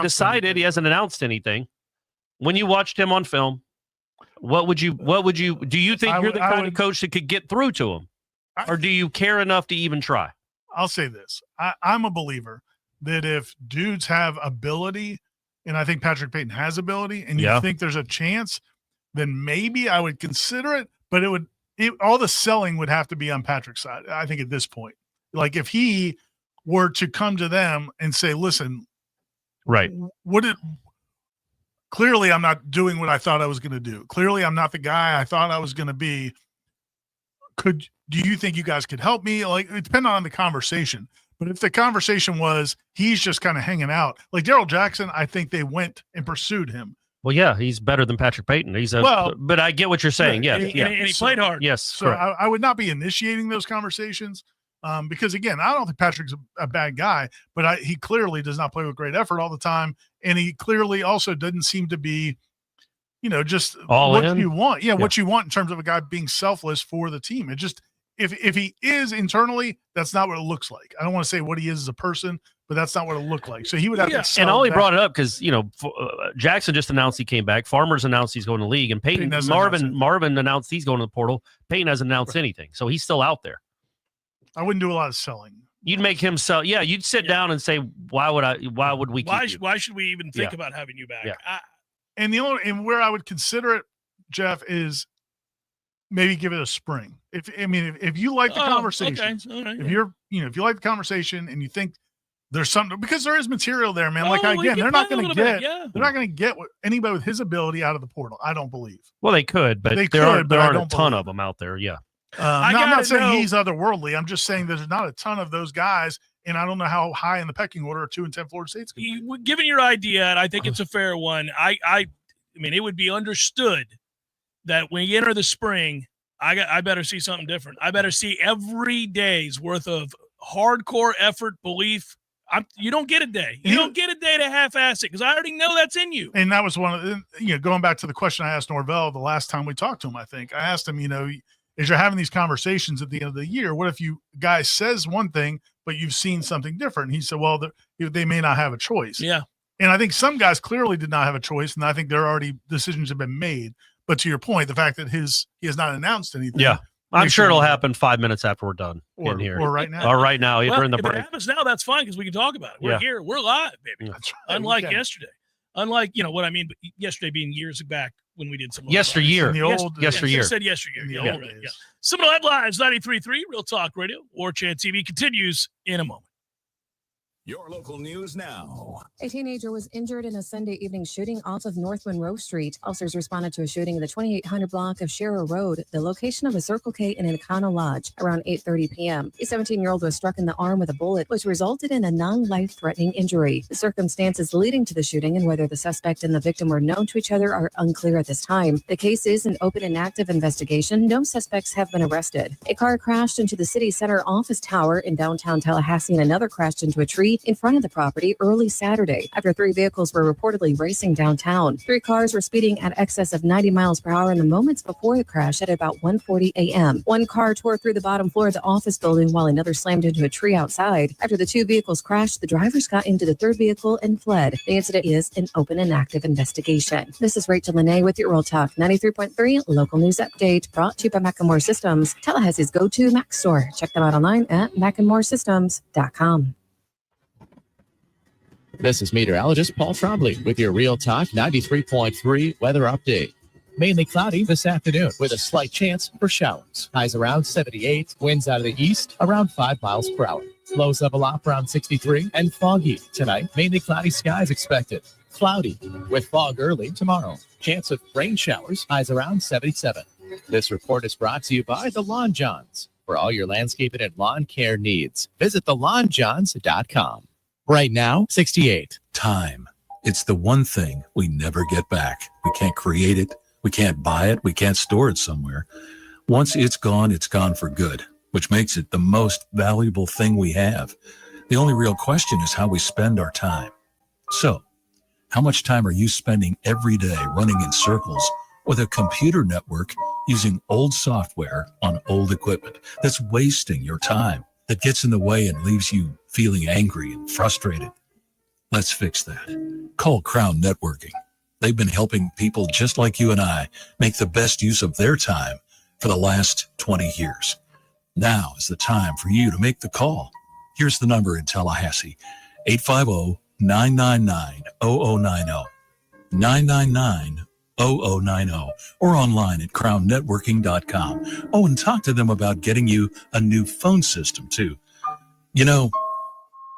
decided. Anything. He hasn't announced anything. When you watched him on film, what would you do? You think you're the kind of coach that could get through to him, or do you care enough to even try? I'll say this: I'm a believer that if dudes have ability, and I think Patrick Payton has ability, and you think there's a chance, then maybe I would consider it. But all the selling would have to be on Patrick's side. I think at this point, like if he were to come to them and say, listen, clearly I'm not doing what I thought I was going to do. Clearly I'm not the guy I thought I was going to be. Do you think you guys could help me? Like, it depends on the conversation. But if the conversation was he's just kind of hanging out, like Daryl Jackson, I think they went and pursued him. Well, yeah, he's better than Patrick Payton. But I get what you're saying. And he played hard. Yes. So I would not be initiating those conversations because, again, I don't think Patrick's a bad guy, but he clearly does not play with great effort all the time. And he clearly also doesn't seem to be, just all what in. You want. Yeah, what you want in terms of a guy being selfless for the team. It just, if he is internally, that's not what it looks like. I don't want to say what he is as a person, but that's not what it looked like. So he would have to sell. And Ollie brought it up because, Jackson just announced he came back. Farmers announced he's going to league. And Payton Marvin announced he's going to the portal. Payton hasn't announced anything. So he's still out there. I wouldn't do a lot of selling. You'd make him sell. Yeah, you'd sit down and say, why would we keep you? Why should we even think about having you back? Yeah. And where I would consider it, Jeff, is maybe give it a spring. If you like the conversation, if you like the conversation and you think there's something, because there is material there, man. They're not going to get anybody with his ability out of the portal. I don't believe. Well, they could, but there aren't a ton of them out there. Yeah. I'm not saying he's otherworldly. I'm just saying there's not a ton of those guys, and I don't know how high in the pecking order 2 and 10 Florida State's going to be. Given your idea, and I think it's a fair one, I mean, it would be understood that when you enter the spring, I better see something different. I better see every day's worth of hardcore effort, belief. You don't get a day. You don't get a day to half-ass it because I already know that's in you. And that was one of the, going back to the question I asked Norvell the last time we talked to him, I think. I asked him, as you're having these conversations at the end of the year, what if you guy says one thing, but you've seen something different? And he said, well, they may not have a choice. Yeah. And I think some guys clearly did not have a choice, and I think there already decisions have been made. But to your point, the fact that he has not announced anything. Yeah. I'm sure it'll happen 5 minutes after we're done in here. Or right now. Or right now, during the break. If it happens now, that's fine because we can talk about it. We're here. We're live, baby. That's right. Unlike yesterday. Unlike, what I mean, but yesterday being years back when we did some. Yesteryear. Yesteryear. I said yesteryear. The old days. Yeah. Seminole Headlines, 93.3, Real Talk Radio. Warchant TV continues in a moment. Your local news now. A teenager was injured in a Sunday evening shooting off of North Monroe Street. Officers responded to a shooting in the 2800 block of Sherrill Road, the location of a Circle K in Econo Lodge, around 8:30 p.m. A 17-year-old was struck in the arm with a bullet, which resulted in a non-life-threatening injury. The circumstances leading to the shooting and whether the suspect and the victim were known to each other are unclear at this time. The case is an open and active investigation. No suspects have been arrested. A car crashed into the city center office tower in downtown Tallahassee, and another crashed into a tree in front of the property early Saturday after 3 vehicles were reportedly racing downtown. 3 cars were speeding at excess of 90 miles per hour in the moments before the crash at about 1:40 a.m. One car tore through the bottom floor of the office building while another slammed into a tree outside. After the 2 vehicles crashed, the drivers got into the 3rd vehicle and fled. The incident is an open and active investigation. This is Rachel Lene with your Real Talk 93.3 local news update, brought to you by Macklemore Systems, Tallahassee's go-to Mac store. Check them out online at macklemoresystems.com. This is meteorologist Paul Trombley with your Real Talk 93.3 weather update. Mainly cloudy this afternoon with a slight chance for showers. Highs around 78, winds out of the east around 5 miles per hour. Lows level off around 63 and foggy tonight. Mainly cloudy skies expected. Cloudy with fog early tomorrow. Chance of rain showers. Highs around 77. This report is brought to you by the Lawn Johns. For all your landscaping and lawn care needs, visit thelawnjohns.com. Right now, 68. Time. It's the one thing we never get back. We can't create it. We can't buy it. We can't store it somewhere. Once it's gone for good, which makes it the most valuable thing we have. The only real question is how we spend our time. So, how much time are you spending every day running in circles with a computer network using old software on old equipment that's wasting your time, that gets in the way and leaves you feeling angry and frustrated? Let's fix that. Call Crown Networking. They've been helping people just like you and I make the best use of their time for the last 20 years. Now is the time for you to make the call. Here's the number in Tallahassee, 850-999-0090, 999-0090, or online at crownnetworking.com. Oh, and talk to them about getting you a new phone system, too. You know,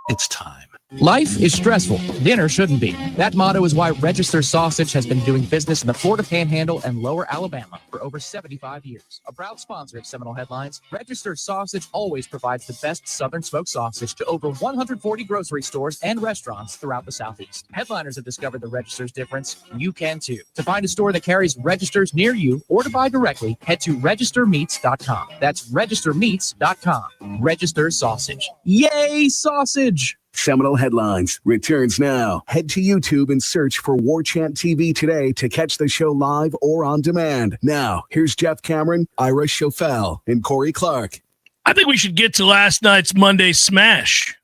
it's time. Life is stressful. Dinner shouldn't be. That motto is why Register Sausage has been doing business in the Florida Panhandle and Lower Alabama for over 75 years. A proud sponsor of Seminole Headlines, Register Sausage always provides the best Southern smoked sausage to over 140 grocery stores and restaurants throughout the Southeast. Headliners have discovered the Register's difference. You can too. To find a store that carries Registers near you or to buy directly, head to registermeats.com. That's registermeats.com. Register Sausage. Yay, sausage! Seminole Headlines returns now. Head to YouTube and search for Warchant TV today to catch the show live or on demand. Now, here's Jeff Cameron, Ira Schofel, and Corey Clark. I think we should get to last night's Monday Smash.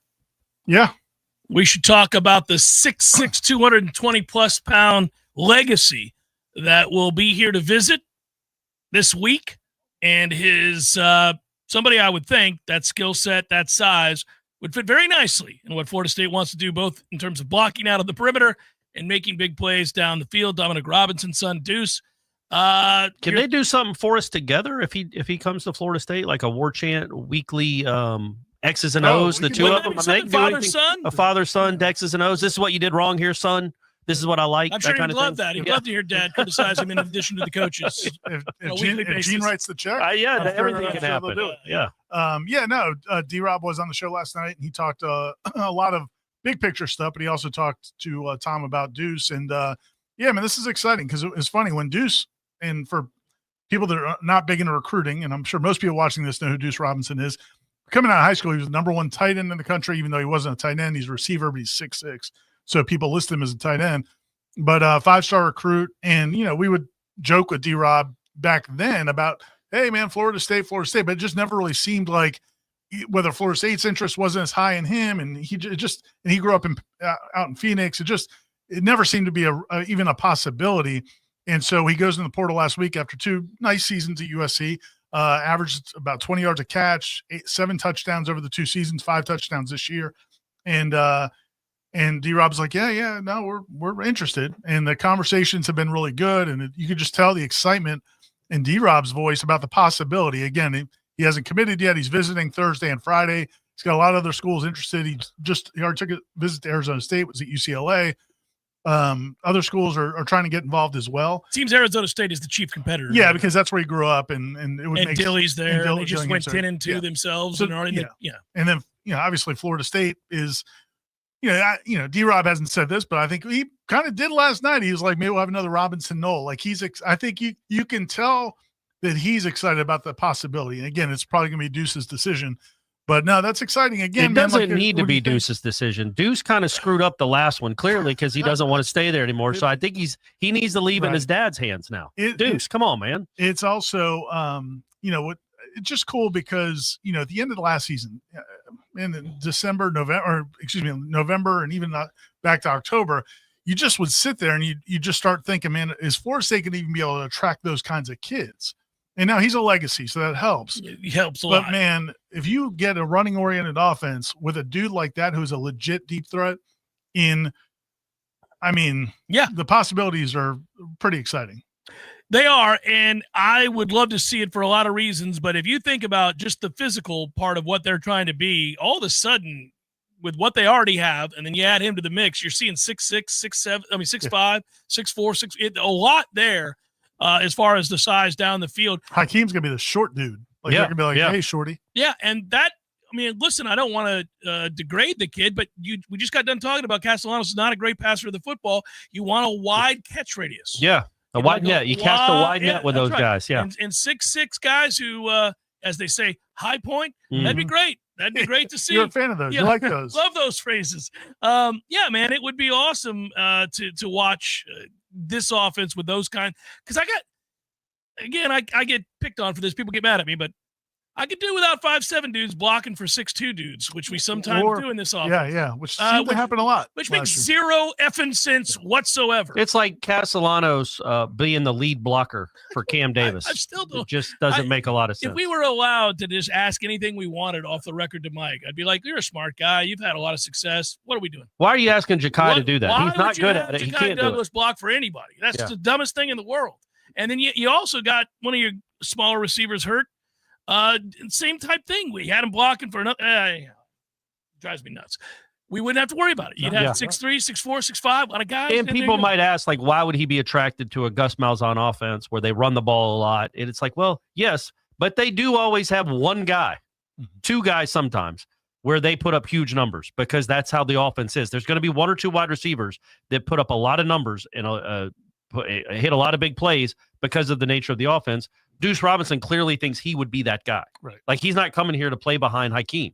Yeah. We should talk about the 6'6", 220-plus pound legacy that will be here to visit this week. And his somebody I would think that skill set, that size, would fit very nicely in what Florida State wants to do, both in terms of blocking out of the perimeter and making big plays down the field. Dominic Robinson's son, Deuce. Can they do something for us together if he comes to Florida State, like a Warchant weekly X's and O's, the two of them? A father-son, X's and O's. This is what you did wrong here, son. This is what I like. I'm sure he'd love that. He'd love to hear Dad criticize him in addition to the coaches. If Gene writes the check, everything can happen. D-Rob was on the show last night, and he talked a lot of big picture stuff, but he also talked to Tom about Deuce. And, this is exciting because it's funny when Deuce, and for people that are not big into recruiting, and I'm sure most people watching this know who Deuce Robinson is, coming out of high school, he was the number one tight end in the country, even though he wasn't a tight end. He's a receiver, but he's 6'6". So people list him as a tight end, but 5-star recruit. And, we would joke with D-Rob back then about, hey, man, Florida State, but it just never really seemed like whether Florida State's interest wasn't as high in him. And he grew up out in Phoenix. It never seemed to be even a possibility. And so he goes in the portal last week after 2 nice seasons at USC, averaged about 20 yards a catch, 7 touchdowns over the 2 seasons, 5 touchdowns this year. And D-Rob's like, no, we're interested. And the conversations have been really good. And you could just tell the excitement in D-Rob's voice about the possibility. Again, he hasn't committed yet. He's visiting Thursday and Friday. He's got a lot of other schools interested. He already took a visit to Arizona State, was at UCLA. Other schools are trying to get involved as well. Seems Arizona State is the chief competitor. Yeah, because that's where he grew up. And it would make Dilly's there. And they just went 10-2 themselves. So, and And then, obviously Florida State is – D-Rob hasn't said this, but I think he kind of did last night. He was like, maybe we'll have another Robinson Nole. Like I think you can tell that he's excited about the possibility. And again, it's probably going to be Deuce's decision, but no, that's exciting. Again, it doesn't need to be Deuce's decision. Deuce kind of screwed up the last one clearly because he doesn't want to stay there anymore. So I think he needs to leave in his dad's hands now. Deuce, come on, man. It's also, it's just cool because, at the end of the last season, in November, and even back to October, you just would sit there and you just start thinking, man, is Florida State going to even be able to attract those kinds of kids? And now he's a legacy, so that helps. It helps a lot. But, man, if you get a running-oriented offense with a dude like that who's a legit deep threat, in. I mean, the possibilities are pretty exciting. They are, and I would love to see it for a lot of reasons. But if you think about just the physical part of what they're trying to be, all of a sudden, with what they already have, and then you add him to the mix, you're seeing 6'6", 6'7", 6'5", 6'4", 6. A lot there as far as the size down the field. Hakeem's gonna be the short dude. Like they're gonna be like, hey, shorty. Yeah, and that. I mean, listen, I don't want to degrade the kid, but we just got done talking about Castanos is not a great passer of the football. You want a wide catch radius. Yeah. A wide net. You cast a wide net with those guys. Yeah. And 6'6" guys who, as they say, high point, that'd be great. That'd be great to see. You're a fan of those. You like those. Love those phrases. Yeah, man, it would be awesome to watch this offense with those kind. Because I get picked on for this. People get mad at me, but I could do without 5'7" dudes blocking for 6'2" dudes, which we sometimes do in this offense. Yeah, which seems to happen a lot. Which makes zero effing sense whatsoever. It's like Castellanos being the lead blocker for Cam Davis. I still don't. It just doesn't make a lot of sense. If we were allowed to just ask anything we wanted off the record to Mike, I'd be like, you're a smart guy. You've had a lot of success. What are we doing? Why are you asking Ja'Kai to do that? He's not good at it. He can't Douglas block for anybody. That's the dumbest thing in the world. And then you also got one of your smaller receivers hurt. Same type thing. We had him blocking for another. Drives me nuts. We wouldn't have to worry about it. You'd have 6'3", 6'4", 6'5", a lot of guys. And people might ask, like, why would he be attracted to a Gus Malzahn offense where they run the ball a lot? And it's like, well, yes, but they do always have one guy, two guys sometimes, where they put up huge numbers because that's how the offense is. There's going to be one or two wide receivers that put up a lot of numbers and hit a lot of big plays because of the nature of the offense. Deuce Robinson clearly thinks he would be that guy. Right. Like, he's not coming here to play behind Hakeem.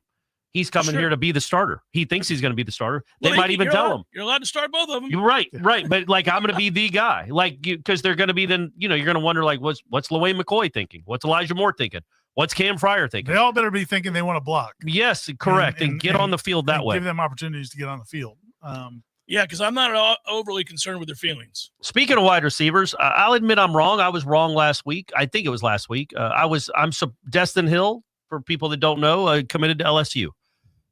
He's coming here to be the starter. He thinks he's going to be the starter. They might even tell him. You're allowed to start both of them. You're right. But, like, I'm going to be the guy. Like, because they're going to be then, you're going to wonder, like, what's LaWayne McCoy thinking? What's Elijah Moore thinking? What's Cam Fryer thinking? They all better be thinking they want to block. Yes, correct. And get on the field that way. Give them opportunities to get on the field. Yeah, because I'm not overly concerned with their feelings. Speaking of wide receivers, I'll admit I'm wrong. I was wrong last week. I think it was last week. Destin Hill, for people that don't know, committed to LSU.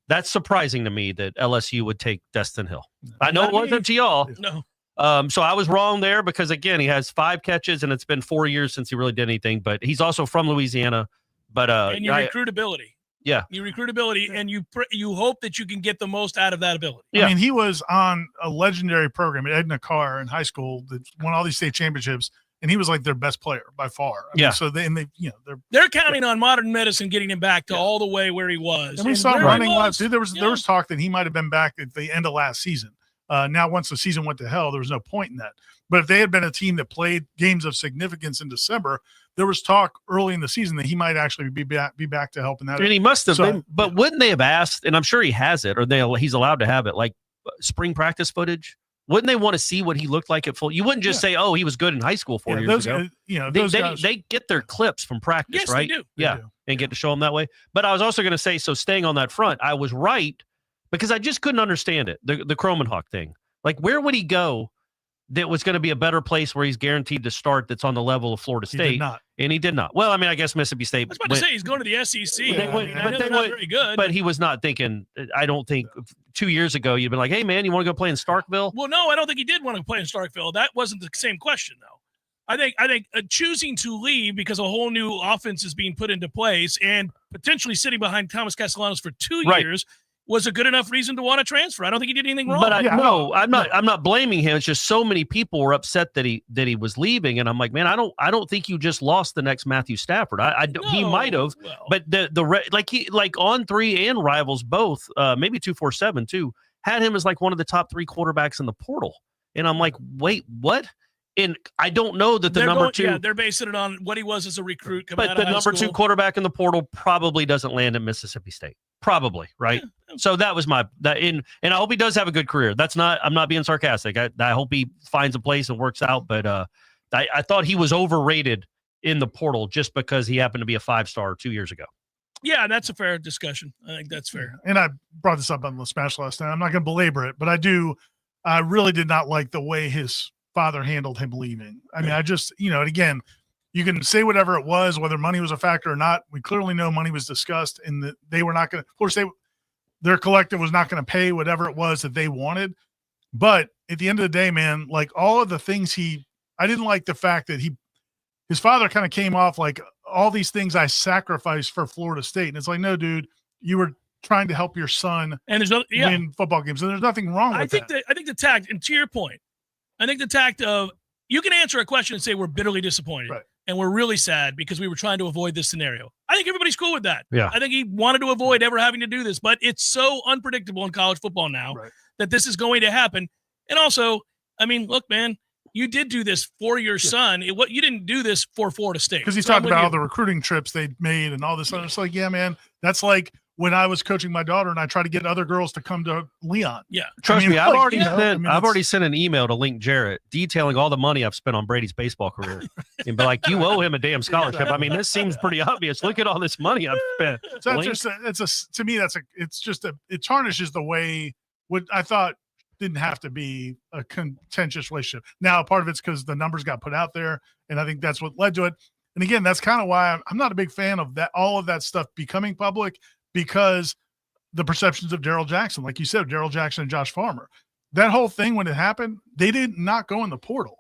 That's surprising to me that LSU would take Destin Hill. I know it wasn't to y'all. No. So I was wrong there because, again, he has 5 catches, and it's been 4 years since he really did anything. But he's also from Louisiana. But and your recruitability. Yeah. Your recruitability, and you hope that you can get the most out of that ability. Yeah. I mean, he was on a legendary program at Edna Carr in high school that won all these state championships, and he was like their best player by far. I mean, so they're counting on modern medicine getting him back to all the way where he was. And we saw him running last. There was talk that he might have been back at the end of last season. Now, once the season went to hell, there was no point in that. But if they had been a team that played games of significance in December, there was talk early in the season that he might actually be back to help in that. And he must have been, but wouldn't they have asked, and I'm sure he has it, or he's allowed to have it, like spring practice footage? Wouldn't they want to see what he looked like at full? You wouldn't just say, oh, he was good in high school 4 years ago. They get their clips from practice, right? They do. Yeah, and get to show them that way. But I was also going to say, so staying on that front, I was right because I just couldn't understand it, the Kromenhoek thing. Like, where would he go that was going to be a better place where he's guaranteed to start that's on the level of Florida State? He did not. And he did not. Well, I mean, I guess Mississippi State. I was about to say he's going to the SEC. They're not very good. But he was not thinking, I don't think 2 years ago you'd been like, hey, man, you want to go play in Starkville? Well, no, I don't think he did want to play in Starkville. That wasn't the same question, though. I think choosing to leave because a whole new offense is being put into place and potentially sitting behind Thomas Castellanos for 2 years was a good enough reason to want to transfer. I don't think he did anything wrong. But I'm not blaming him. It's just so many people were upset that he was leaving, and I'm like, man, I don't think you just lost the next Matthew Stafford. He might have, but the On3 and Rivals both, maybe 247 too, had him as like one of the top 3 quarterbacks in the portal, and I'm like, wait, what? And I don't know that the number 2. Yeah, they're basing it on what he was as a recruit. But the number 2 quarterback in the portal probably doesn't land at Mississippi State. Probably, right? Yeah. So that was and I hope he does have a good career. I'm not being sarcastic. I hope he finds a place and works out. But I thought he was overrated in the portal just because he happened to be a 5-star 2 years ago. Yeah, that's a fair discussion. I think that's fair. And I brought this up on the Smash last night. I'm not going to belabor it, but I really did not like the way his father handled him leaving. I mean, I just, and again, you can say whatever it was, whether money was a factor or not. We clearly know money was discussed and that they were not going to, of course, their collective was not going to pay whatever it was that they wanted. But at the end of the day, man, like all of the things I didn't like the fact that his father kind of came off like all these things I sacrificed for Florida State. And it's like, no, dude, you were trying to help your son win football games. And there's nothing wrong with that. I think the tact, and to your point, I think the tact of, you can answer a question and say we're bitterly disappointed. Right. And we're really sad because we were trying to avoid this scenario. I think everybody's cool with that. Yeah. I think he wanted to avoid ever having to do this, but it's so unpredictable in college football now that this is going to happen. And also, I mean, look, man, you did do this for your son. You didn't do this for Florida State. Because he talked about all the recruiting trips they made and all this other. It's like, yeah, man, that's like when I was coaching my daughter and I tried to get other girls to come to Leon. Yeah. Trust me, I've already sent an email to Link Jarrett detailing all the money I've spent on Brady's baseball career. And be like, you owe him a damn scholarship. I mean, this seems pretty obvious. Look at all this money I've spent. So to me, it tarnishes the way what I thought didn't have to be a contentious relationship. Now, part of it's because the numbers got put out there, and I think that's what led to it. And again, that's kind of why I'm not a big fan of that, all of that stuff becoming public, because the perceptions of Daryl Jackson, like you said, Daryl Jackson and Josh Farmer, that whole thing when it happened, they did not go in the portal.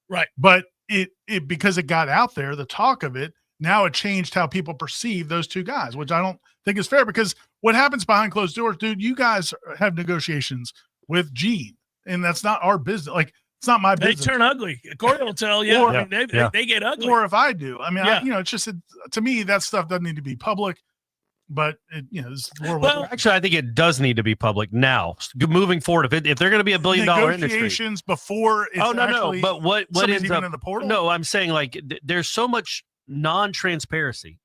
Right. But it because it got out there, the talk of it, now it changed how people perceive those two guys, which I don't think is fair, because what happens behind closed doors, dude, you guys have negotiations with Gene, and that's not our business. Like, it's not my business. They turn ugly. Corey will tell you. They get ugly. Or if I do. I mean, it's just, to me, that stuff doesn't need to be public. But actually, I think it does need to be public now. Moving forward, if they're going to be $1 billion industry, negotiations before. It's no. But what ends up in the portal? No, I'm saying like there's so much transparency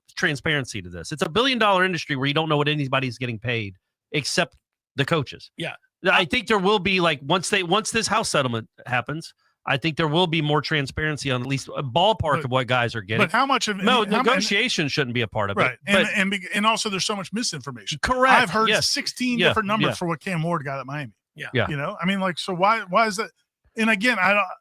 to this. It's $1 billion industry where you don't know what anybody's getting paid except the coaches. Yeah, I think there will be, like, once this house settlement happens, I think there will be more transparency on at least a ballpark of what guys are getting. But how much of negotiation shouldn't be a part of it. Right. And also there's so much misinformation. Correct. I've heard 16 different numbers for what Cam Ward got at Miami. Yeah. You know, I mean, like, so why is that? And again,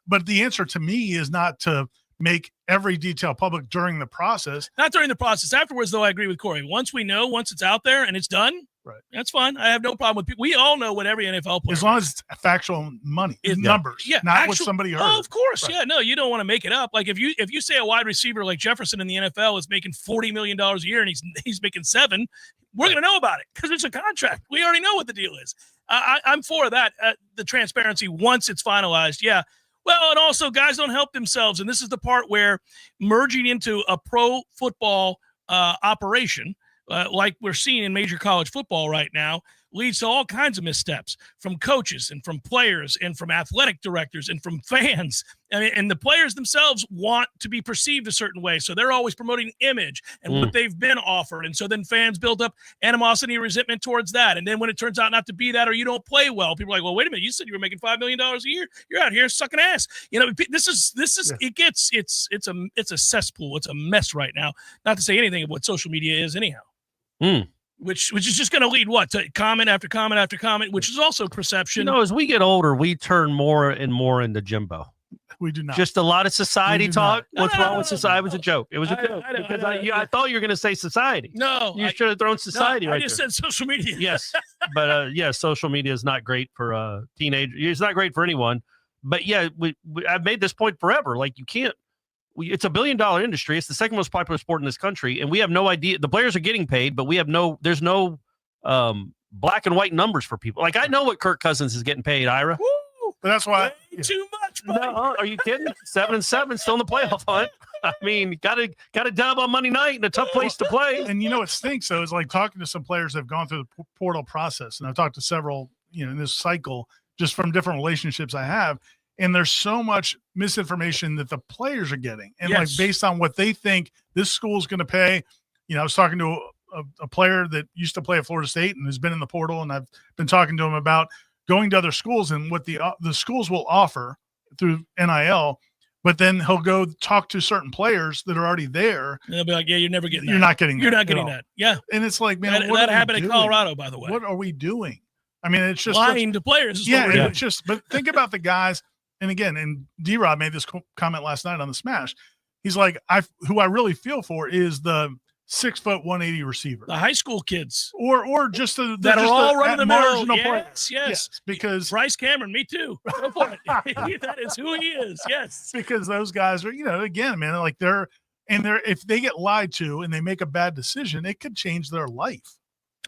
but the answer to me is not to make every detail public during the process. Not during the process. Afterwards, though, I agree with Corey. Once it's out there and it's done, right, that's fine. I have no problem with people. We all know what every NFL player, as long as it's factual money, numbers, not what somebody heard. Oh, of course, right. Yeah. No, you don't want to make it up. Like if you say a wide receiver like Jefferson in the NFL is making $40 million a year and he's making $7 million, we're going to know about it because it's a contract. We already know what the deal is. I'm for that. The transparency once it's finalized. Yeah. Well, and also guys don't help themselves. And this is the part where merging into a pro football operation, like we're seeing in major college football right now, leads to all kinds of missteps from coaches and from players and from athletic directors and from fans. And the players themselves want to be perceived a certain way. So they're always promoting image and what they've been offered. And so then fans build up animosity and resentment towards that. And then when it turns out not to be that, or you don't play well, people are like, well, wait a minute, you said you were making $5 million a year. You're out here sucking ass. You know, it's a cesspool. It's a mess right now. Not to say anything of what social media is anyhow. Which is just going to lead to comment after comment after comment, which is also perception. You know, as we get older, we turn more and more into Jimbo. We do not. Just a lot of society talk. What's wrong with society? It was a joke. It was a joke. I thought you were going to say society. No. You should have thrown society I just said social media. Yes. But, social media is not great for teenagers. It's not great for anyone. But, yeah, I've made this point forever. Like, you can't. It's $1 billion industry. It's the second most popular sport in this country, and we have no idea. The players are getting paid, but there's no black and white numbers for people. Like, I know what Kirk Cousins is getting paid, Ira. Woo! But that's why too much. Buddy. No, are you kidding? 7-7, still in the playoff hunt. I mean, got a dub on Monday night in a tough place to play. And you know what stinks though is like talking to some players that have gone through the portal process, and I've talked to several, in this cycle, just from different relationships I have. And there's so much misinformation that the players are getting. And like based on what they think this school's going to pay. I was talking to a player that used to play at Florida State and has been in the portal. And I've been talking to him about going to other schools and what the schools will offer through NIL. But then he'll go talk to certain players that are already there. And they'll be like, yeah, you're never getting that. You're not getting that. You're not getting that. Yeah. And it's like, man, that happened in Colorado, by the way. What are we doing? I mean, it's just lying to players. It's just, but think about the guys. And again, and D-Rod made this comment last night on the Smash. He's like, who I really feel for is the 6 foot 180 receiver. The high school kids. Or just that are all running the middle. Yes. Because Bryce Cameron, me too. Go for it. That is who he is. Yes. Because those guys are, again, man, like if they get lied to and they make a bad decision, it could change their life.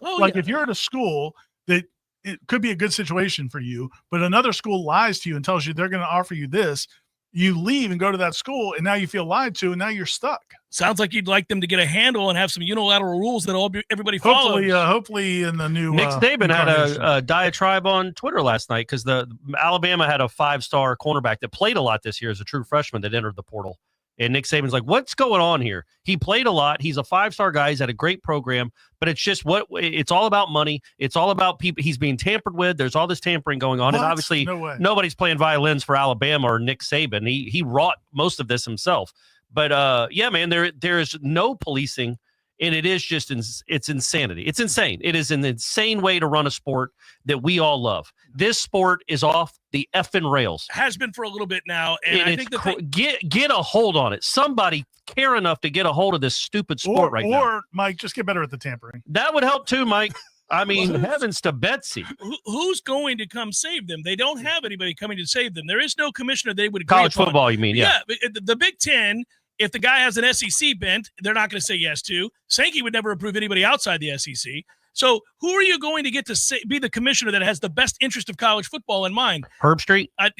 If you're at a school that it could be a good situation for you, but another school lies to you and tells you they're going to offer you this, you leave and go to that school, and now you feel lied to, and now you're stuck. Sounds like you'd like them to get a handle and have some unilateral rules that everybody follows. Hopefully in the new Nick Saban had a diatribe on Twitter last night because the Alabama had a 5-star cornerback that played a lot this year as a true freshman that entered the portal. And Nick Saban's like, what's going on here? He played a lot. He's a 5-star guy. He's had a great program, but it's just it's all about money. It's all about people. He's being tampered with. There's all this tampering going on. And obviously nobody's playing violins for Alabama or Nick Saban. He wrought most of this himself. But man, there is no policing. And it is just, it's insanity. It's insane. It is an insane way to run a sport that we all love. This sport is off the effing rails. Has been for a little bit now. And I think get a hold on it. Somebody care enough to get a hold of this stupid sport right now. Or, Mike, just get better at the tampering. That would help too, Mike. I mean, heavens to Betsy. Who's going to come save them? They don't have anybody coming to save them. There is no commissioner they would agree College upon. Football, you mean? Yeah. The Big Ten, if the guy has an SEC bent, they're not going to say yes to. Sankey would never approve anybody outside the SEC. So who are you going to get to be the commissioner that has the best interest of college football in mind? Herb Street? I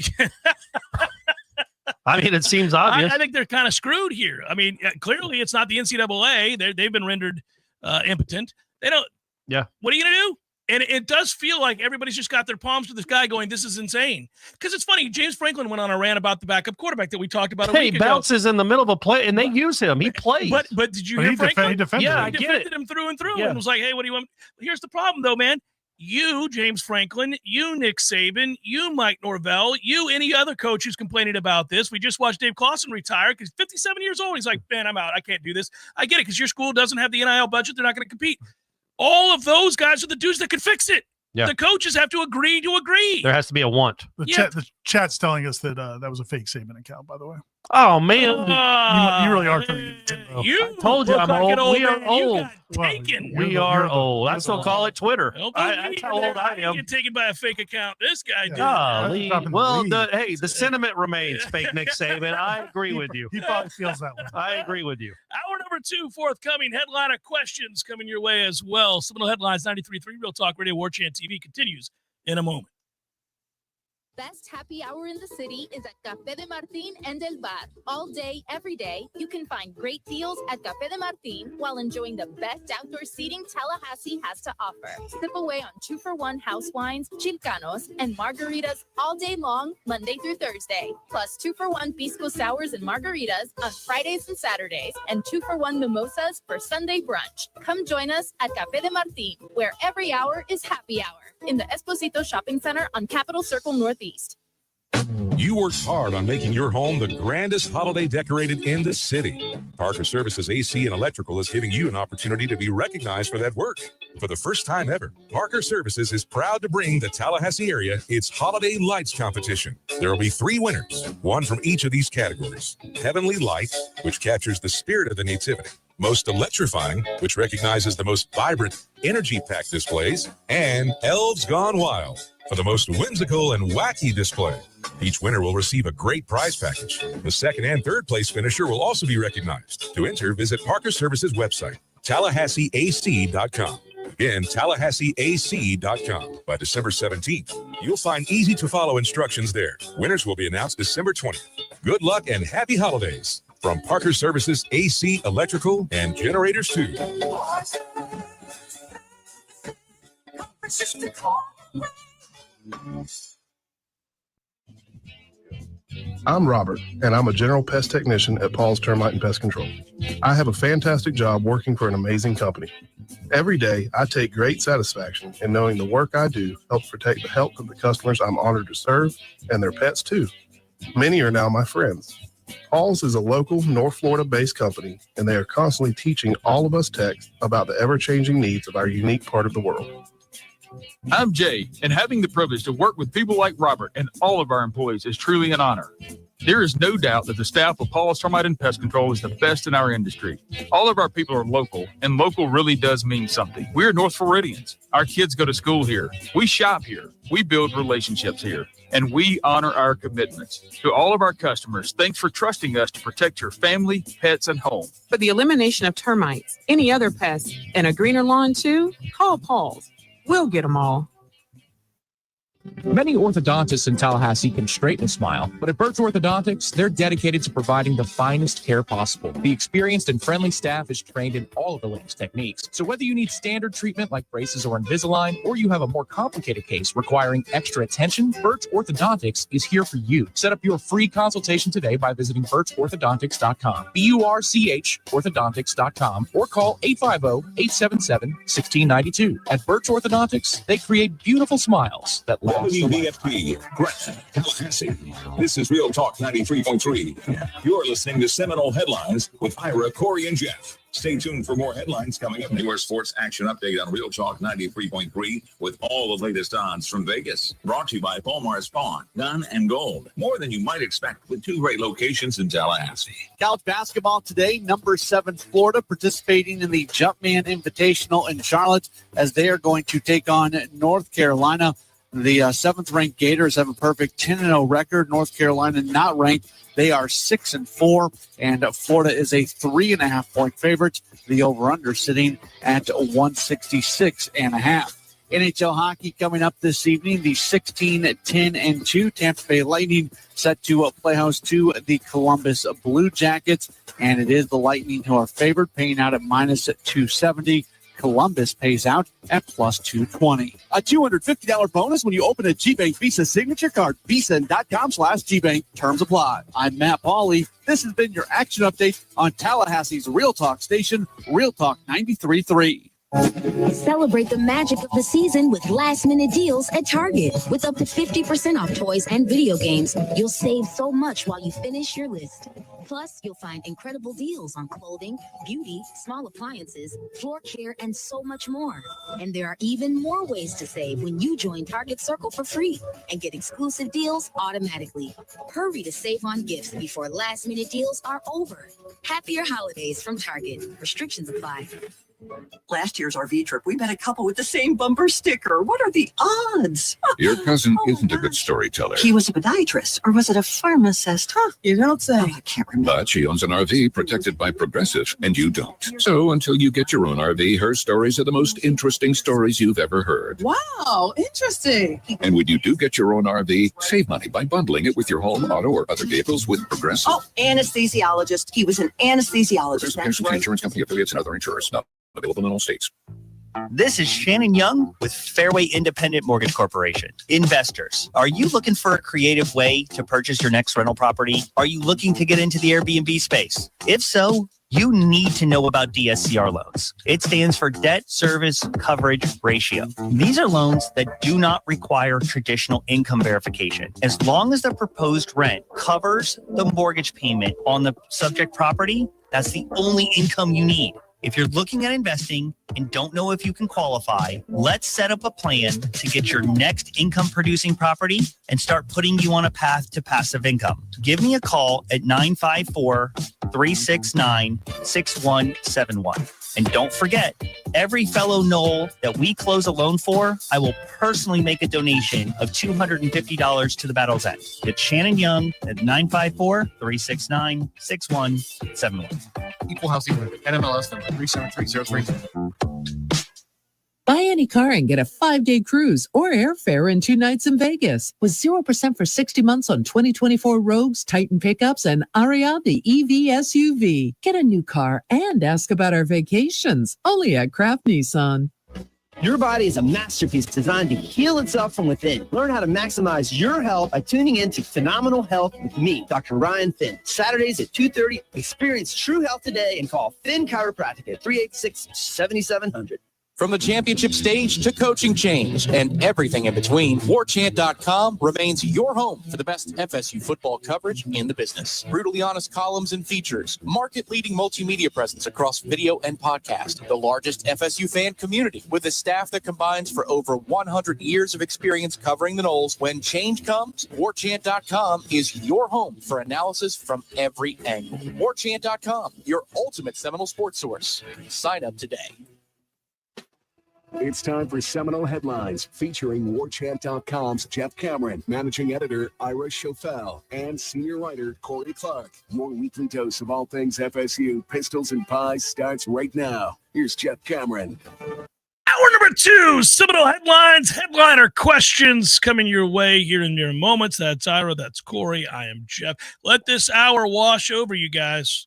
mean, it seems obvious. I think they're kind of screwed here. I mean, clearly it's not the NCAA. They've been rendered impotent. They don't. Yeah. What are you going to do? And it does feel like everybody's just got their palms to this guy going, this is insane. Because it's funny, James Franklin went on a rant about the backup quarterback that we talked about a week ago. He bounces in the middle of a play, and they use him. He plays. But did you hear Franklin? He defended him through and through and was like, hey, what do you want? Here's the problem, though, man. You, James Franklin, you, Nick Saban, you, Mike Norvell, you, any other coach who's complaining about this. We just watched Dave Clawson retire because he's 57 years old. He's like, man, I'm out. I can't do this. I get it because your school doesn't have the NIL budget. They're not going to compete. All of those guys are the dudes that could fix it. Yeah. The coaches have to agree to agree. There has to be a want. The chat's telling us that that was a fake Saban account, by the way. Oh, man. You really are trying to get You told you I'm old. We are old. We are old. I still call it Twitter. That's how old I am. Get taken by a fake account. This guy did. Well, the sentiment remains, fake Nick Saban. I agree with you. He probably feels that way. I agree with you. Hour number 2 forthcoming. Headliner questions coming your way as well. Seminole Headlines 93.3 Real Talk Radio. Warchant TV continues in a moment. Best happy hour in the city is at Café de Martín and El Bar. All day, every day, you can find great deals at Café de Martín while enjoying the best outdoor seating Tallahassee has to offer. Sip away on 2-for-1 house wines, Castanos, and margaritas all day long, Monday through Thursday. Plus 2-for-1 pisco sours and margaritas on Fridays and Saturdays, and 2-for-1 mimosas for Sunday brunch. Come join us at Café de Martín, where every hour is happy hour, in the Esposito Shopping Center on Capitol Circle Northeast. You worked hard on making your home the grandest holiday decorated in the city. Parker Services AC and Electrical is giving you an opportunity to be recognized for that work. For the first time ever, Parker Services is proud to bring the Tallahassee area its Holiday Lights competition. There will be 3 winners, one from each of these categories. Heavenly Light, which captures the spirit of the Nativity. Most Electrifying, which recognizes the most vibrant, energy-packed displays. And Elves Gone Wild, for the most whimsical and wacky display. Each winner will receive a great prize package. The second and third place finisher will also be recognized. To enter, visit Parker Services website, TallahasseeAC.com. Again, TallahasseeAC.com. By December 17th, you'll find easy-to-follow instructions there. Winners will be announced December 20th. Good luck and happy holidays from Parker Services, AC, Electrical, and Generators 2. I'm Robert, and I'm a general pest technician at Paul's Termite and Pest Control. I have a fantastic job working for an amazing company. Every day, I take great satisfaction in knowing the work I do helps protect the health of the customers I'm honored to serve, and their pets too. Many are now my friends. Paul's is a local North Florida-based company, and they are constantly teaching all of us techs about the ever-changing needs of our unique part of the world. I'm Jay, and having the privilege to work with people like Robert and all of our employees is truly an honor. There is no doubt that the staff of Paul's Termite and Pest Control is the best in our industry. All of our people are local, and local really does mean something. We're North Floridians. Our kids go to school here. We shop here. We build relationships here. And we honor our commitments. To all of our customers, thanks for trusting us to protect your family, pets, and home. For the elimination of termites, any other pests, and a greener lawn too, call Paul's. We'll get them all. Many orthodontists in Tallahassee can straighten a smile, but at Birch Orthodontics, they're dedicated to providing the finest care possible. The experienced and friendly staff is trained in all of the latest techniques. So whether you need standard treatment like braces or Invisalign, or you have a more complicated case requiring extra attention, Birch Orthodontics is here for you. Set up your free consultation today by visiting birchorthodontics.com, BURCH orthodontics.com, or call 850-877-1692. At Birch Orthodontics, they create beautiful smiles that last. WVFP, Gresham, Tallahassee. This is Real Talk 93.3. You're listening to Seminole Headlines with Ira, Corey, and Jeff. Stay tuned for more headlines coming up. Your sports action update on Real Talk 93.3 with all the latest odds from Vegas. Brought to you by Palmar's Pawn, Gun and Gold. More than you might expect with two great locations in Tallahassee. College basketball today, number 7 Florida participating in the Jumpman Invitational in Charlotte as they are going to take on North Carolina. The 7th-ranked Gators have a perfect 10-0 record. North Carolina not ranked. They are 6-4, and Florida is a 3.5-point favorite. The over/under sitting at 166.5. NHL hockey coming up this evening. The 16-10-2 Tampa Bay Lightning set to play host to the Columbus Blue Jackets, and it is the Lightning who are favored, paying out at -270. Columbus pays out at +220. A $250 bonus when you open a GBank Visa signature card. Visa.com/GBank. Terms apply. I'm Matt Pauley. This has been your action update on Tallahassee's Real Talk station, Real Talk 93.3. Celebrate the magic of the season with last-minute deals at Target. With up to 50% off toys and video games, you'll save so much while you finish your list. Plus, you'll find incredible deals on clothing, beauty, small appliances, floor care, and so much more. And there are even more ways to save when you join Target Circle for free and get exclusive deals automatically. Hurry to save on gifts before last-minute deals are over. Happier holidays from Target. Restrictions apply. Last year's RV trip, we met a couple with the same bumper sticker. What are the odds? Your cousin isn't a good storyteller. He was a podiatrist, or was it a pharmacist? Huh? You don't say. I can't remember. But she owns an RV protected by Progressive, and you don't. So until you get your own RV, her stories are the most interesting stories you've ever heard. Wow, interesting. And when you do get your own RV, save money by bundling it with your home, auto, or other vehicles with Progressive. Oh, anesthesiologist. He was an anesthesiologist. Progressive Insurance Company affiliates and other insurers. Not available in all states. This is Shannon Young with Fairway Independent Mortgage Corporation. Investors, are you looking for a creative way to purchase your next rental property? Are you looking to get into the Airbnb space? If so, you need to know about DSCR loans. It stands for Debt Service Coverage Ratio. These are loans that do not require traditional income verification. As long as the proposed rent covers the mortgage payment on the subject property, that's the only income you need. If you're looking at investing and don't know if you can qualify, let's set up a plan to get your next income-producing property and start putting you on a path to passive income. Give me a call at 954-369-6171. And don't forget, every fellow Nole that we close a loan for, I will personally make a donation of $250 to the Battle's End. It's Shannon Young at 954-369-6171. Equal housing limit. NMLS number 373030. Buy any car and get a 5-day cruise or airfare and 2 nights in Vegas with 0% for 60 months on 2024 Rogues, Titan pickups, and Aria, the EV SUV. Get a new car and ask about our vacations. Only at Kraft Nissan. Your body is a masterpiece designed to heal itself from within. Learn how to maximize your health by tuning in to Phenomenal Health with me, Dr. Ryan Finn. Saturdays at 2:30. Experience true health today and call Finn Chiropractic at 386-7700. From the championship stage to coaching change and everything in between, Warchant.com remains your home for the best FSU football coverage in the business. Brutally honest columns and features, market-leading multimedia presence across video and podcast, the largest FSU fan community with a staff that combines for over 100 years of experience covering the Noles. When change comes, Warchant.com is your home for analysis from every angle. Warchant.com, your ultimate Seminole sports source. Sign up today. It's time for Seminole Headlines, featuring Warchant.com's Jeff Cameron, managing editor Ira Schofel, and senior writer Corey Clark. Your weekly dose of all things FSU, pistols, and pies starts right now. Here's Jeff Cameron. Hour number 2, Seminole Headlines, headliner questions coming your way here in mere moments. That's Ira, that's Corey, I am Jeff. Let this hour wash over you guys.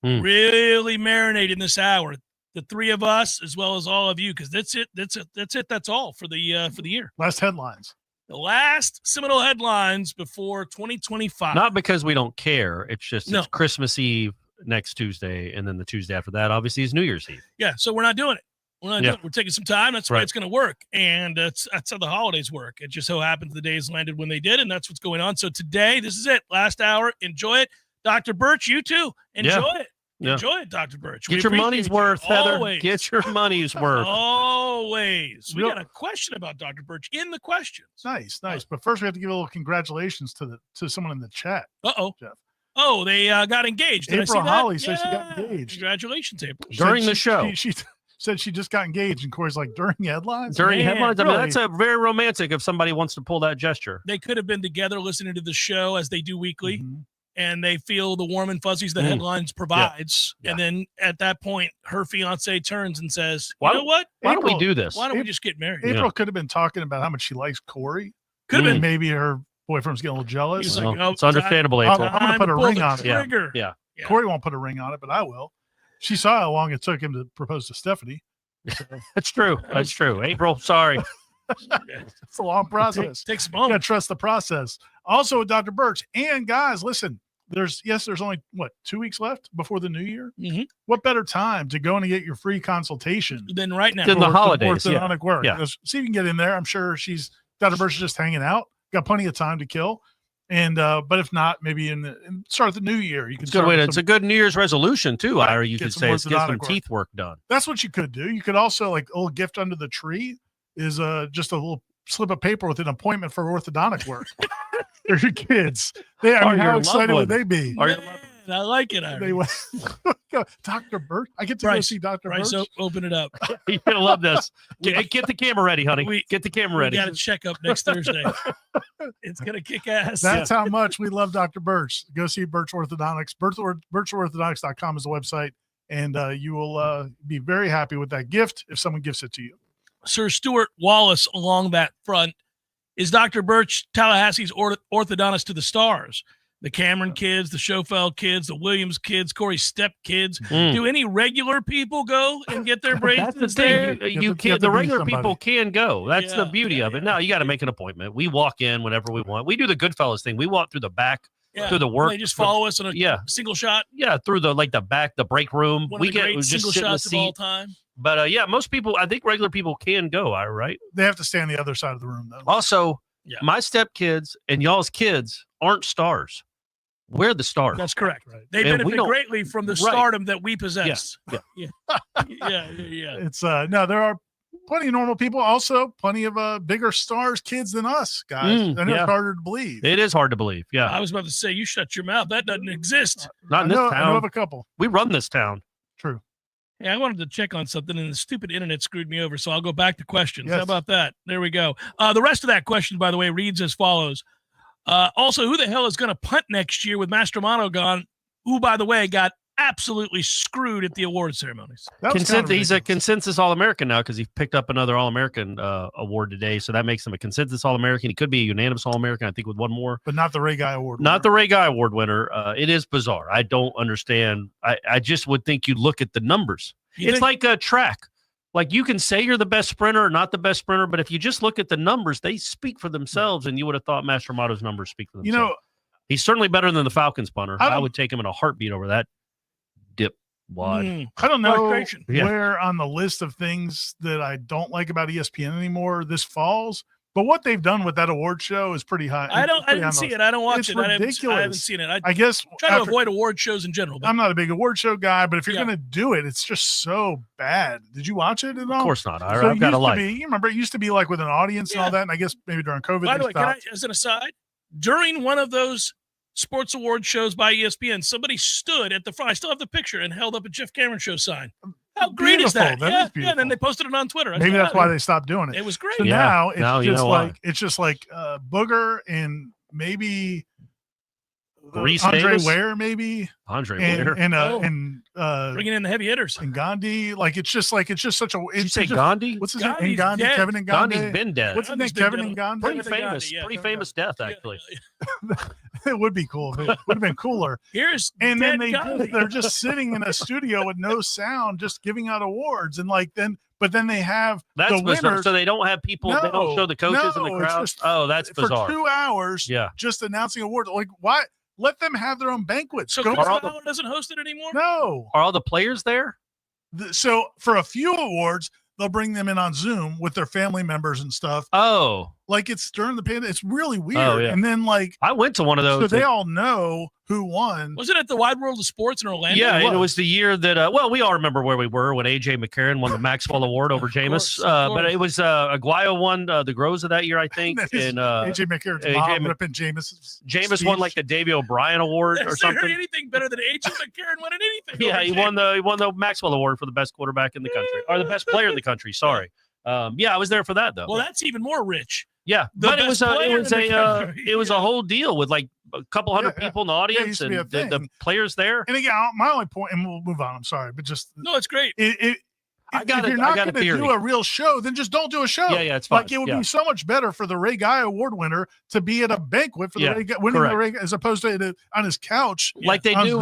Really marinate in this hour. The three of us, as well as all of you, because that's it. That's all for the year. Last headlines. The last Seminole Headlines before 2025. Not because we don't care. It's just No. it's Christmas Eve next Tuesday, and then the Tuesday after that, obviously, is New Year's Eve. Yeah, so we're not doing it. We're taking some time. That's why it's going to work, and that's how the holidays work. It just so happens the days landed when they did, and that's what's going on. So today, this is it. Last hour. Enjoy it, Dr. Birch. You too. Enjoy it. Yeah. Enjoy it, Dr. Birch. Get your money's worth, Heather. Get your money's worth. Always. We got a question about Dr. Birch in the questions. Nice. But first, we have to give a little congratulations to someone in the chat. Jeff. Oh, they got engaged. Did April I see that? Holly says she got engaged. Congratulations, April. During the show. She said she just got engaged, and Corey's like, during headlines? During headlines? I mean, Really? that's a very romantic if somebody wants to pull that gesture. They could have been together listening to the show as they do weekly. And they feel the warm and fuzzies that headlines provides. Yeah. And then at that point, her fiance turns and says, you know what? Why don't we do this? Why don't we just get married? April could have been talking about how much she likes Corey. Could have been. Maybe her boyfriend's getting a little jealous. He's like, it's understandable, April. I'm going to put a ring on it. Yeah. Corey won't put a ring on it, but I will. She saw how long it took him to propose to Stephanie. So. That's true. That's true. April, sorry. It's a long process. Takes a moment. You got to trust the process. Also with Dr. Birch. And guys, listen. There's only 2 weeks left before the new year. What better time to go and get your free consultation than right now? In the holidays, orthodontic work. Yeah. See if you can get in there. I'm sure Dr. Birch is just hanging out. Got plenty of time to kill. And but if not, maybe start the new year. You can. It's a good New Year's resolution too, Ira. You could say get some teeth work done. That's what you could do. You could also a little gift under the tree is just a little slip of paper with an appointment for orthodontic work. For your kids. How excited would they be? I like it. They went, Dr. Birch. I get to go see Dr. Birch. So open it up. You're gonna love this. Get the camera ready, honey. Get the camera ready. We got a checkup next Thursday. It's gonna kick ass. That's how much we love Dr. Birch. Go see Birch Orthodontics. BirchOrthodontics.com is the website, and you will be very happy with that gift if someone gifts it to you. Sir Stuart Wallace along that front. Is Dr. Birch Tallahassee's orthodontist to the stars? The Cameron kids, the Schofel kids, the Williams kids, Corey Stepp kids. Do any regular people go and get their braces? That's the thing. The regular people can go. That's the beauty of it. Now you got to make an appointment. We walk in whenever we want. We do the Goodfellas thing. We walk through the back, through the work. They just follow us on a single shot. Yeah, through the back, the break room. One of the great single shots of all time. But most people, I think regular people can go. Right? They have to stay on the other side of the room though. Also, my stepkids and y'all's kids aren't stars. We're the stars. That's correct. Right. They benefit greatly from the stardom that we possess. Yeah. It's no, there are plenty of normal people. Also, plenty of bigger stars, kids than us, guys. I know it's harder to believe. It is hard to believe. Yeah. I was about to say, you shut your mouth. That doesn't exist. Not in this town. I know of a couple. We run this town. True. Yeah, I wanted to check on something, and the stupid internet screwed me over, so I'll go back to questions. How about that? There we go. The rest of that question, by the way, reads as follows. Also, who the hell is going to punt next year with Mastromanno gone, who, by the way, got absolutely screwed at the award ceremonies? He's a consensus All-American now because he picked up another All-American award today, so that makes him a consensus All-American. He could be a unanimous All-American, I think, with one more. But not the Ray Guy Award winner. Not the Ray Guy Award winner. It is bizarre. I don't understand. I just would think you'd look at the numbers. It's like a track. Like you can say you're the best sprinter or not the best sprinter, but if you just look at the numbers, they speak for themselves, and you would have thought Mastromanno's numbers speak for themselves. He's certainly better than the Falcons punter. I would take him in a heartbeat over that dip. What? I don't know Frustration. where on the list of things that I don't like about ESPN anymore this falls, but what they've done with that award show is pretty high. I didn't see it. I don't watch it. Ridiculous. I haven't seen it. I guess try to avoid award shows in general. But I'm not a big award show guy, but if you're going to do it, it's just so bad. Did you watch it at all? Of course not. I've got a life. You remember it used to be like with an audience and all that, and I guess maybe during COVID. By the way, as an aside, during one of those sports award shows by ESPN, somebody stood at the front. I still have the picture and held up a Jeff Cameron Show sign. How great is that? That is yeah, and then they posted it on Twitter. Maybe that's why they stopped doing it. It was great. So Yeah. now It's just like Booger and maybe Reese Andre Davis? Ware, maybe Andre and, Ware. and bringing in the heavy hitters and Gandhi. Like it's just such a. Did you say Gandhi? What's his name? Gandhi's Gandhi, dead. Kevin and Gandhi. Gandhi's been dead. What's his name? Gandhi's been Kevin dead. and Gandhi. Pretty Kevin and famous. Gandhi, yeah. Pretty famous death, actually. It would be cool. It would have been cooler. Here's And then Gandhi. they're just sitting in a studio with no sound, just giving out awards, and but then they have That's the bizarre. winners. So they don't have people. They don't show the coaches in the No, it's crowd. just That's bizarre. For 2 hours, Yeah. just announcing awards. Like, why? Let them have their own banquets. So Go- Chris Allen doesn't host it anymore? no. Are all the players there? So for a few awards, they'll bring them in on Zoom with their family members and stuff. Oh, Like it's during the pandemic. It's really weird. Oh, yeah. And then I went to one of those. so they all know who won. Was it at the Wide World of Sports in Orlando? Yeah, and it was the year that, we all remember where we were when A.J. McCarron won the Maxwell Award over Jameis. But it was Aguayo won the Groza that year, I think. And AJ McCarron's mom ripping Jameis won like the Davey O'Brien Award or Has something. there anything better than A.J. McCarron winning anything? Yeah, he won the Maxwell Award for the best quarterback in the country, or the best player in the country. Sorry. I was there for that though. Well, that's even more rich. Yeah, The but it was best player in the country. it was a whole deal with like a couple hundred people in the audience used to be and a the thing. players there. And again, my only point, and we'll move on. I'm sorry, but just No, it's great. if you're not going to do a real show, then just don't do a show. Yeah, it's fine. Like it would Yeah. be so much better for the Ray Guy Award winner to be at a banquet for the Ray Guy, winning the Ray Guy, as opposed to on his couch, Like they on do Zoom.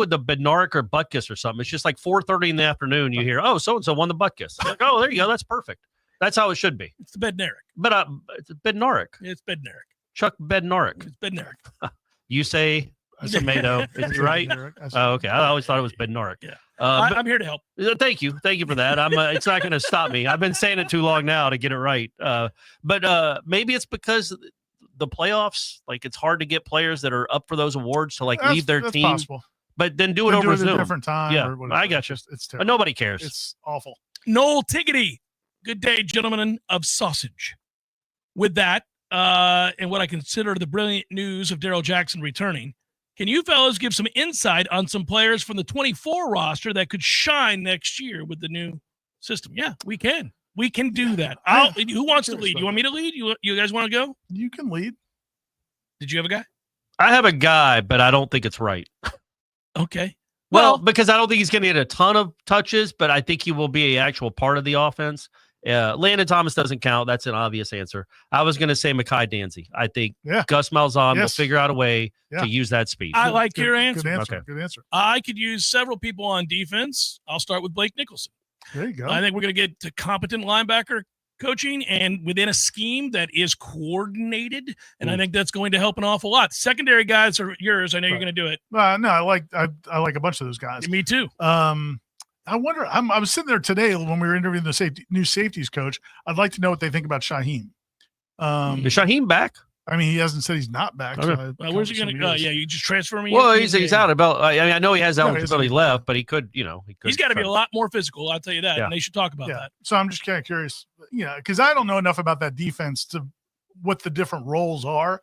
with the Bednarik or Butkus or something. It's just like 4:30 in the afternoon. You hear, oh, so and so won the Butkus. Like, oh, there you go. That's perfect. That's how it should be. It's the Bednarik. But it's Bednarik. It's Bednarik. Chuck Bednarik. It's Bednarik. You say tomato. Is he right? Oh, okay. I always thought it was Bednarik. Yeah. But I'm here to help. Thank you for that. It's not going to stop me. I've been saying it too long now to get it right. But maybe it's because the playoffs, like it's hard to get players that are up for those awards to leave their that's team. possible. But then do it Then over at Zoom. a different time. Yeah, or whatever. I got you. It's But terrible. nobody cares. It's awful. Noel Tiggety. Good day, gentlemen of sausage. With that, and what I consider the brilliant news of Daryl Jackson returning, can you fellas give some insight on some players from the 24 roster that could shine next year with the new system? Yeah, we can. We can do that. Who wants to lead? You want me to lead? You guys want to go? You can lead. Did you have a guy? I have a guy, but I don't think it's right. Okay. Well, because I don't think he's going to get a ton of touches, but I think he will be an actual part of the offense. Landon Thomas doesn't count. That's an obvious answer. I was going to say Mekhi Danzy. I think Gus Malzahn will figure out a way to use that speed. I like your answer. Good answer. Okay. Good answer. I could use several people on defense. I'll start with Blake Nicholson. There you go. I think we're going to get to competent linebacker coaching and within a scheme that is coordinated, and I think that's going to help an awful lot. Secondary guys are yours. I know you're going to do it. No, I like a bunch of those guys. Me too. I wonder. I was sitting there today when we were interviewing the new safeties coach. I'd like to know what they think about Shaheem. Is Shaheem back? I mean, he hasn't said he's not back. Okay. So where's he going to go? Yeah, you just transfer him. Well, he's out about. I mean, I know he has eligibility left, but he could. He's got to be a lot more physical. I'll tell you that. Yeah. And they should talk about that. So I'm just kind of curious, because I don't know enough about that defense to what the different roles are.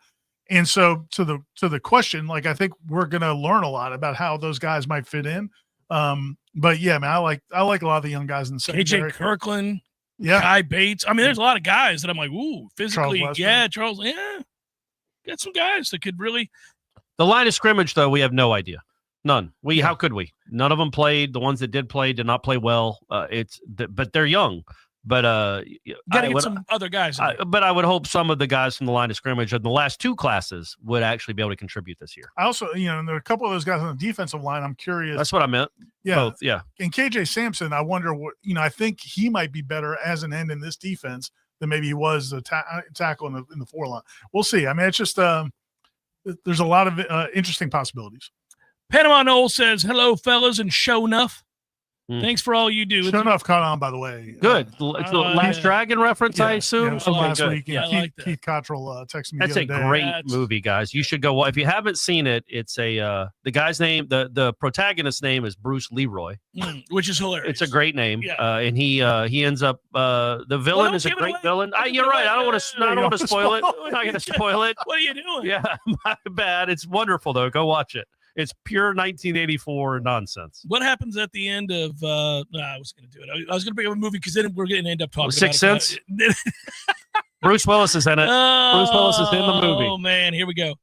And so to the question, like I think we're going to learn a lot about how those guys might fit in. But yeah, man, I like a lot of the young guys in the secondary. KJ Kirkland, Yeah. Kai Bates. I mean, there's a lot of guys that I'm like, ooh, physically, Charles, got some guys that could really. The line of scrimmage, though, we have no idea. None. How could we? None of them played. The ones that did play did not play well. But they're young. But got to get some other guys. But I would hope some of the guys from the line of scrimmage in the last two classes would actually be able to contribute this year. I also, and there are a couple of those guys on the defensive line. I'm curious. That's what I meant. Yeah. Both. Yeah. And KJ Sampson, I wonder what, I think he might be better as an end in this defense than maybe he was a tackle in the four line. We'll see. I mean, it's just, there's a lot of interesting possibilities. Panama Noles says, hello, fellas, and show enough. Thanks for all you do. Show enough caught on, by the way. Good. It's the Last Dragon reference, I assume. From last week. Yeah, Keith Cottrell texted me That's the a other day. great movie, guys. You should go. If you haven't seen it, it's the guy's name, the protagonist's name is Bruce Leroy, which is hilarious. It's a great name. Yeah. And he ends up the villain is a great villain. You're right. I don't want to spoil it. We're not going to spoil it. What are you doing? Yeah, my bad. It's wonderful though. Go watch it. It's pure 1984 nonsense. What happens at the end of? I was going to do it. I was going to bring up a movie because then we're going to end up talking. Sixth about Sense. Bruce Willis is in it. Bruce Willis is in the movie. Oh man, here we go.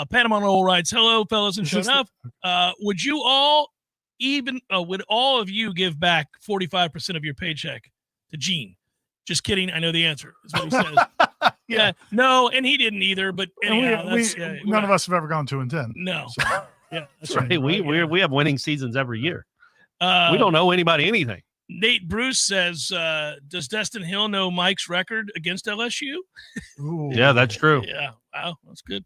Panama Noel writes, "Hello, fellas, and show enough. Would you all would all of you give back 45% of your paycheck to Gene? Just kidding. I know the answer. Is what he says. Yeah. No, and he didn't either. But anyhow, none of us have ever gone 2-10. No. So. Yeah, that's right. We have winning seasons every year. We don't owe anybody anything. Nate Bruce says, does Destin Hill know Mike's record against LSU? Yeah, that's true. Yeah. Wow, that's good.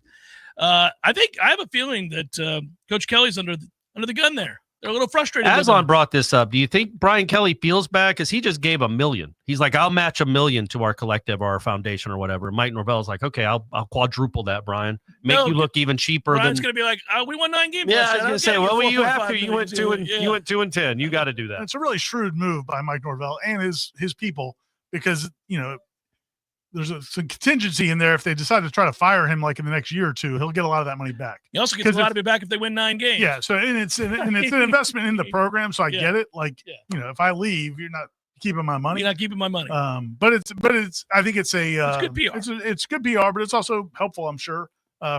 I think I have a feeling that Coach Kelly's under the gun there. They're a little frustrated. Aslan brought this up. Do you think Brian Kelly feels bad? Because he just gave $1 million. He's like, I'll match $1 million to our collective or our foundation or whatever. Mike Norvell's like, okay, I'll quadruple that, Brian. Make you look even cheaper. Brian's going to be like, we won 9 games. Yeah, I was going to say, well, you have to. You went 2-10. You got to do that. It's a really shrewd move by Mike Norvell and his people because there's some contingency in there. If they decide to try to fire him like in the next year or two, he'll get a lot of that money back. He also gets a lot of it back if they win 9 games. Yeah. So it's an investment in the program. So I get it. Like, if I leave, you're not keeping my money. You're not keeping my money. But it's I think it's it's good PR. It's good PR, but it's also helpful, I'm sure,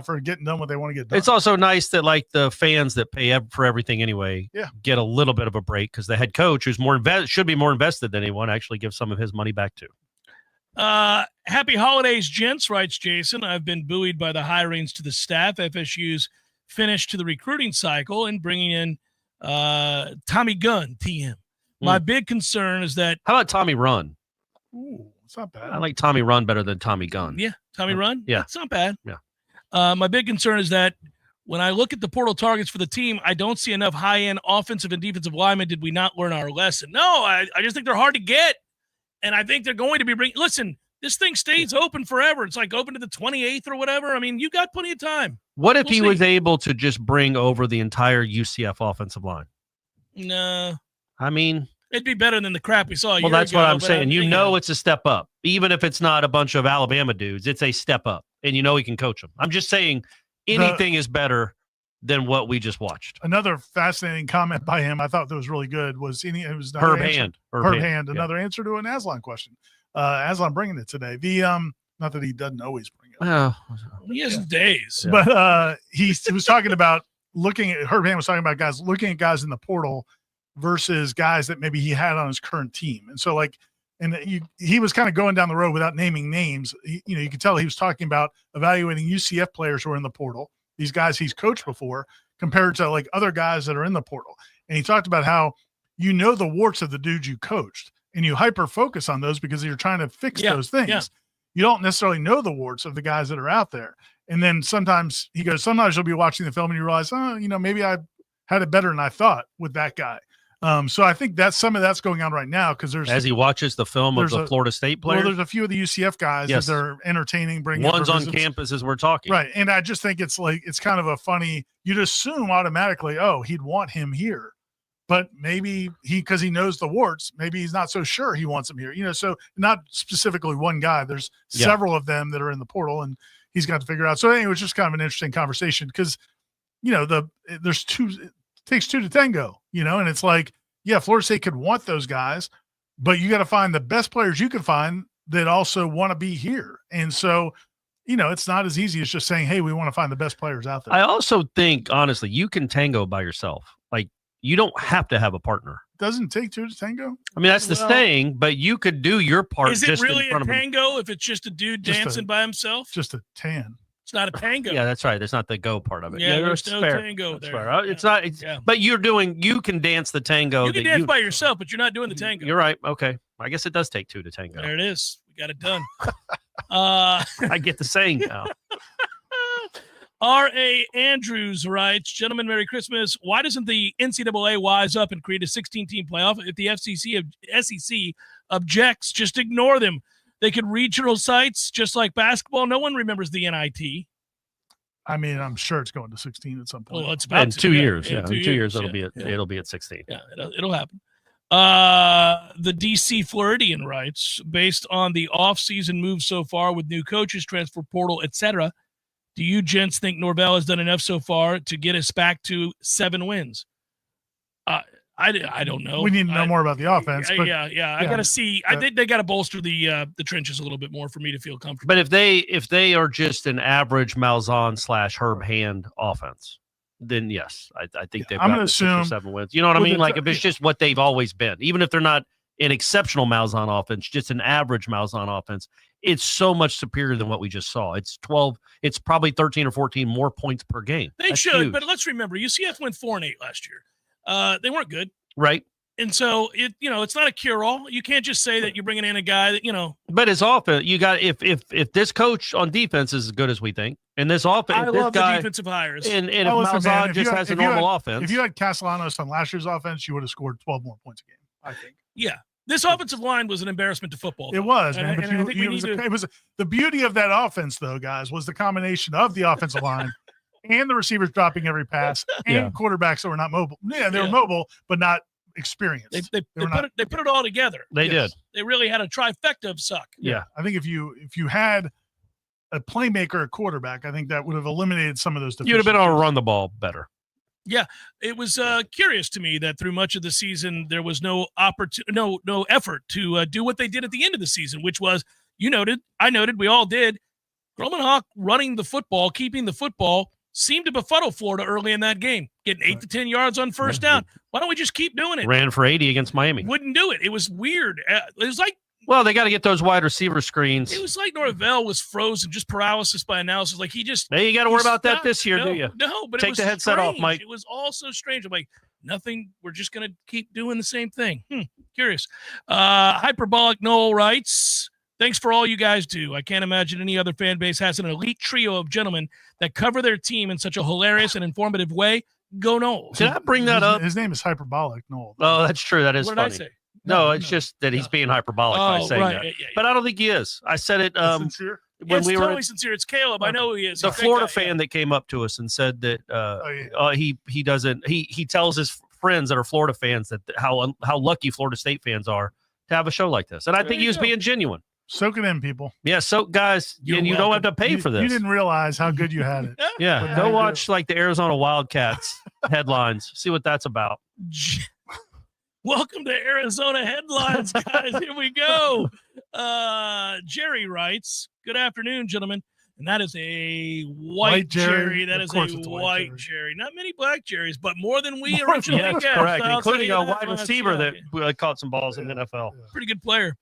for getting done what they want to get done. It's also nice that like the fans that pay for everything anyway get a little bit of a break because the head coach who's should be more invested than anyone actually gives some of his money back too. Happy holidays, gents, writes Jason. I've been buoyed by the hirings to the staff. FSU's finished to the recruiting cycle and bringing in Tommy Gunn, TM. My big concern is that. How about Tommy Run? Ooh, it's not bad. I like Tommy Run better than Tommy Gunn. Yeah, Tommy Run? Yeah. It's not bad. Yeah. My big concern is that when I look at the portal targets for the team, I don't see enough high-end offensive and defensive linemen. Did we not learn our lesson? No, I just think they're hard to get. And I think they're going to be bringing – listen, this thing stays open forever. It's like open to the 28th or whatever. I mean, you got plenty of time. What if he was able to just bring over the entire UCF offensive line? No. I mean – it'd be better than the crap we saw a year ago. Well, that's what I'm saying. It's a step up. Even if it's not a bunch of Alabama dudes, it's a step up. And he can coach them. I'm just saying anything is better than what we just watched. Another fascinating comment by him I thought that was really good was Herb Hand. Another answer to an Aslan question. Aslan bringing it today. Not that he doesn't always bring it. Well, he has days. But he was talking about Herb Hand was talking about looking at guys in the portal versus guys that maybe he had on his current team. And so he was kind of going down the road without naming names. You could tell he was talking about evaluating UCF players who are in the portal, these guys he's coached before, compared to like other guys that are in the portal. And he talked about how the warts of the dudes you coached and you hyper focus on those because you're trying to fix those things. Yeah. You don't necessarily know the warts of the guys that are out there. And then sometimes you'll be watching the film and you realize, maybe I had it better than I thought with that guy. So I think some of that's going on right now because as he watches the film of the Florida State players. Well, there's a few of the UCF guys that they're entertaining, bringing ones on campus as we're talking, right? And I just think it's kind of a funny. You'd assume automatically, he'd want him here, but maybe because he knows the warts, maybe he's not so sure he wants him here. So not specifically one guy. There's several of them that are in the portal, and he's got to figure out. So anyway, it's just kind of an interesting conversation because there's two. It takes two to tango, and it's like, Florida State could want those guys, but you got to find the best players you can find that also want to be here. And so, it's not as easy as just saying, hey, we want to find the best players out there. I also think, honestly, you can tango by yourself. Like, you don't have to have a partner. Doesn't take two to tango. I mean, that's the saying, but you could do your part. Is it really a tango if it's just a dude dancing by himself? Just a tan. It's not a tango. Yeah, that's right. There's not the go part of it. Yeah, there's no tango there. Fair. It's not. But you can dance the tango. You can dance by yourself, but you're not doing the tango. You're right. Okay. I guess it does take two to tango. There it is. We got it done. I get the saying now. R.A. Andrews writes, gentlemen, Merry Christmas. Why doesn't the NCAA wise up and create a 16-team playoff? If the SEC objects, just ignore them. They could regional sites just like basketball. No one remembers the NIT. I mean, I'm sure it's going to 16 at some point. Well, it's about in 2 years. Yeah, in 2 years it'll be at 16. Yeah, it'll happen. The DC Floridian writes, based on the off-season moves so far with new coaches, transfer portal, etc., do you gents think Norvell has done enough so far to get us back to 7 wins? I don't know. We need to know more about the offense. But yeah. I got to see. I think they got to bolster the trenches a little bit more for me to feel comfortable. But if they are just an average Malzahn / Herb Hand offense, then yes, I think they've got 6 or 7 wins. You know what I mean? Like if it's just what they've always been, even if they're not an exceptional Malzahn offense, just an average Malzahn offense, it's so much superior than what we just saw. It's probably 13 or 14 more points per game. They should, huge. But let's remember, UCF went 4-8 last year. They weren't good. Right. And so it's not a cure-all. You can't just say that you're bringing in a guy that, But his offense, you got if this coach on defense is as good as we think, and this offense, I love the defensive hires. And if Malzahn just has a normal offense. If you had Castanos on last year's offense, you would have scored 12 more points a game, I think. Yeah. This offensive line was an embarrassment to football. It was, man. But it was the beauty of that offense, though, guys, was the combination of the offensive line and the receivers dropping every pass and quarterbacks that were not mobile. Yeah, they were mobile, but not experienced. They put it all together. They did. They really had a trifecta of suck. Yeah. I think if you had a playmaker at quarterback, I think that would have eliminated some of those deficiencies. You'd have been able to run the ball better. Yeah, it was curious to me that through much of the season there was no effort to do what they did at the end of the season, which was I noted, we all did. Roman Hawk running the football, keeping the football, seemed to befuddle Florida early in that game, getting 8 to 10 yards on first down. Why don't we just keep doing it? Ran for 80 against Miami. Wouldn't do it. It was weird. It was like. Well, they got to get those wide receiver screens. It was like Norvell was frozen, just paralysis by analysis. Like he just. Hey, you got to worry about that this year, do you? No, but take it was the headset strange. off, Mike. It was all so strange. I'm like, nothing. We're just going to keep doing the same thing. Curious. Hyperbolic Noel writes, thanks for all you guys do. I can't imagine any other fan base has an elite trio of gentlemen that cover their team in such a hilarious and informative way. Go Noles. Did I bring that up? His name is Hyperbolic Noel. Oh, that's true. That is what funny. Did I say? No, it's just that he's being hyperbolic by saying that. Yeah. But I don't think he is. I said it sincere? when it's we totally were sincere. It's Caleb. I know who he is. The Florida fan that came up to us and said that he doesn't. He tells his friends that are Florida fans that how lucky Florida State fans are to have a show like this. And I think he was being genuine. Soak it in, people. Yeah, so guys, and you don't have to pay for this. You didn't realize how good you had it. Yeah, go watch like the Arizona Wildcats headlines. See what that's about. Welcome to Arizona Headlines, guys. Here we go. Jerry writes, good afternoon, gentlemen. And that is a white Jerry. That is a white Jerry. Not many black Jerrys, but more than we originally guessed. Correct, including a wide receiver that caught some balls in the NFL. Pretty good player.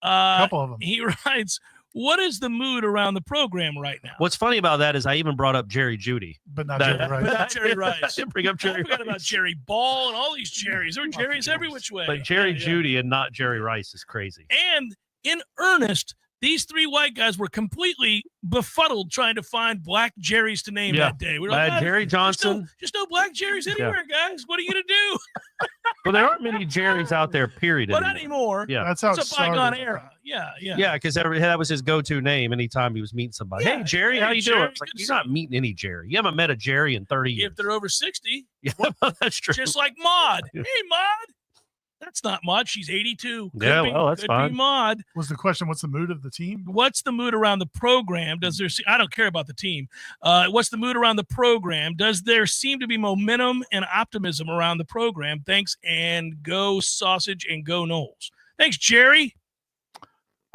A couple of them. He writes, what is the mood around the program right now? What's funny about that is I even brought up Jerry Judy. But not Jerry Rice. Not Jerry Rice. I didn't bring up Jerry I forgot about Jerry Ball and all these Jerrys. There were Jerrys every which way. But Jerry Judy and not Jerry Rice is crazy. And in earnest, these three white guys were completely befuddled trying to find black Jerrys to name that day. We were like, Jerry Johnson. Just no black Jerrys anywhere, guys. What are you going to do? Well, there aren't many Jerrys out there, period. But not anymore. Yeah. That's how it's a bygone era. Yeah. Yeah, because that was his go-to name anytime he was meeting somebody. Yeah. Hey, Jerry, how you doing? It's like, you're not meeting any Jerry. You haven't met a Jerry in 30 years. If they're over 60. Yeah, that's true. Just like Maud. Hey, Maud. That's not Maud. She's 82. Could that's fine. Be Maud. Was the question, what's the mood of the team? What's the mood around the program? I don't care about the team. What's the mood around the program? Does there seem to be momentum and optimism around the program? Thanks, and go Sausage and go Noles. Thanks, Jerry.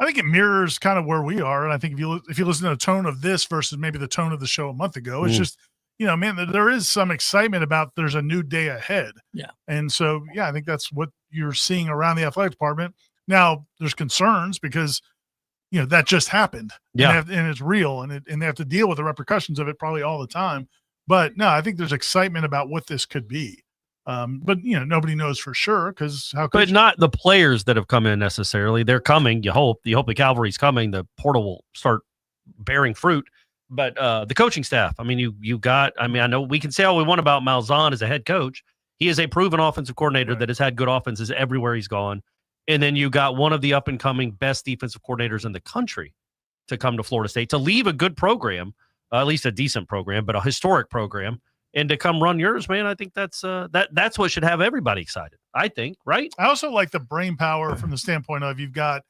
I think it mirrors kind of where we are. And I think if you listen to the tone of this versus maybe the tone of the show a month ago, it's just, man, there is some excitement about there's a new day ahead. Yeah. And so, I think that's what you're seeing around the athletic department. Now, there's concerns because, that just happened. Yeah. And it's real, and they have to deal with the repercussions of it probably all the time. But no, I think there's excitement about what this could be. But nobody knows for sure because how could not the players that have come in necessarily. They're coming. You hope the cavalry's coming. The portal will start bearing fruit. But the coaching staff, I mean, you got, I mean, I know we can say all we want about Malzahn as a head coach. He is a proven offensive coordinator that has had good offenses everywhere he's gone. And then you got one of the up-and-coming best defensive coordinators in the country to come to Florida State, to leave a good program, at least a decent program, but a historic program, and to come run yours, man. I think that's what should have everybody excited, I think, right? I also like the brain power from the standpoint of you've got,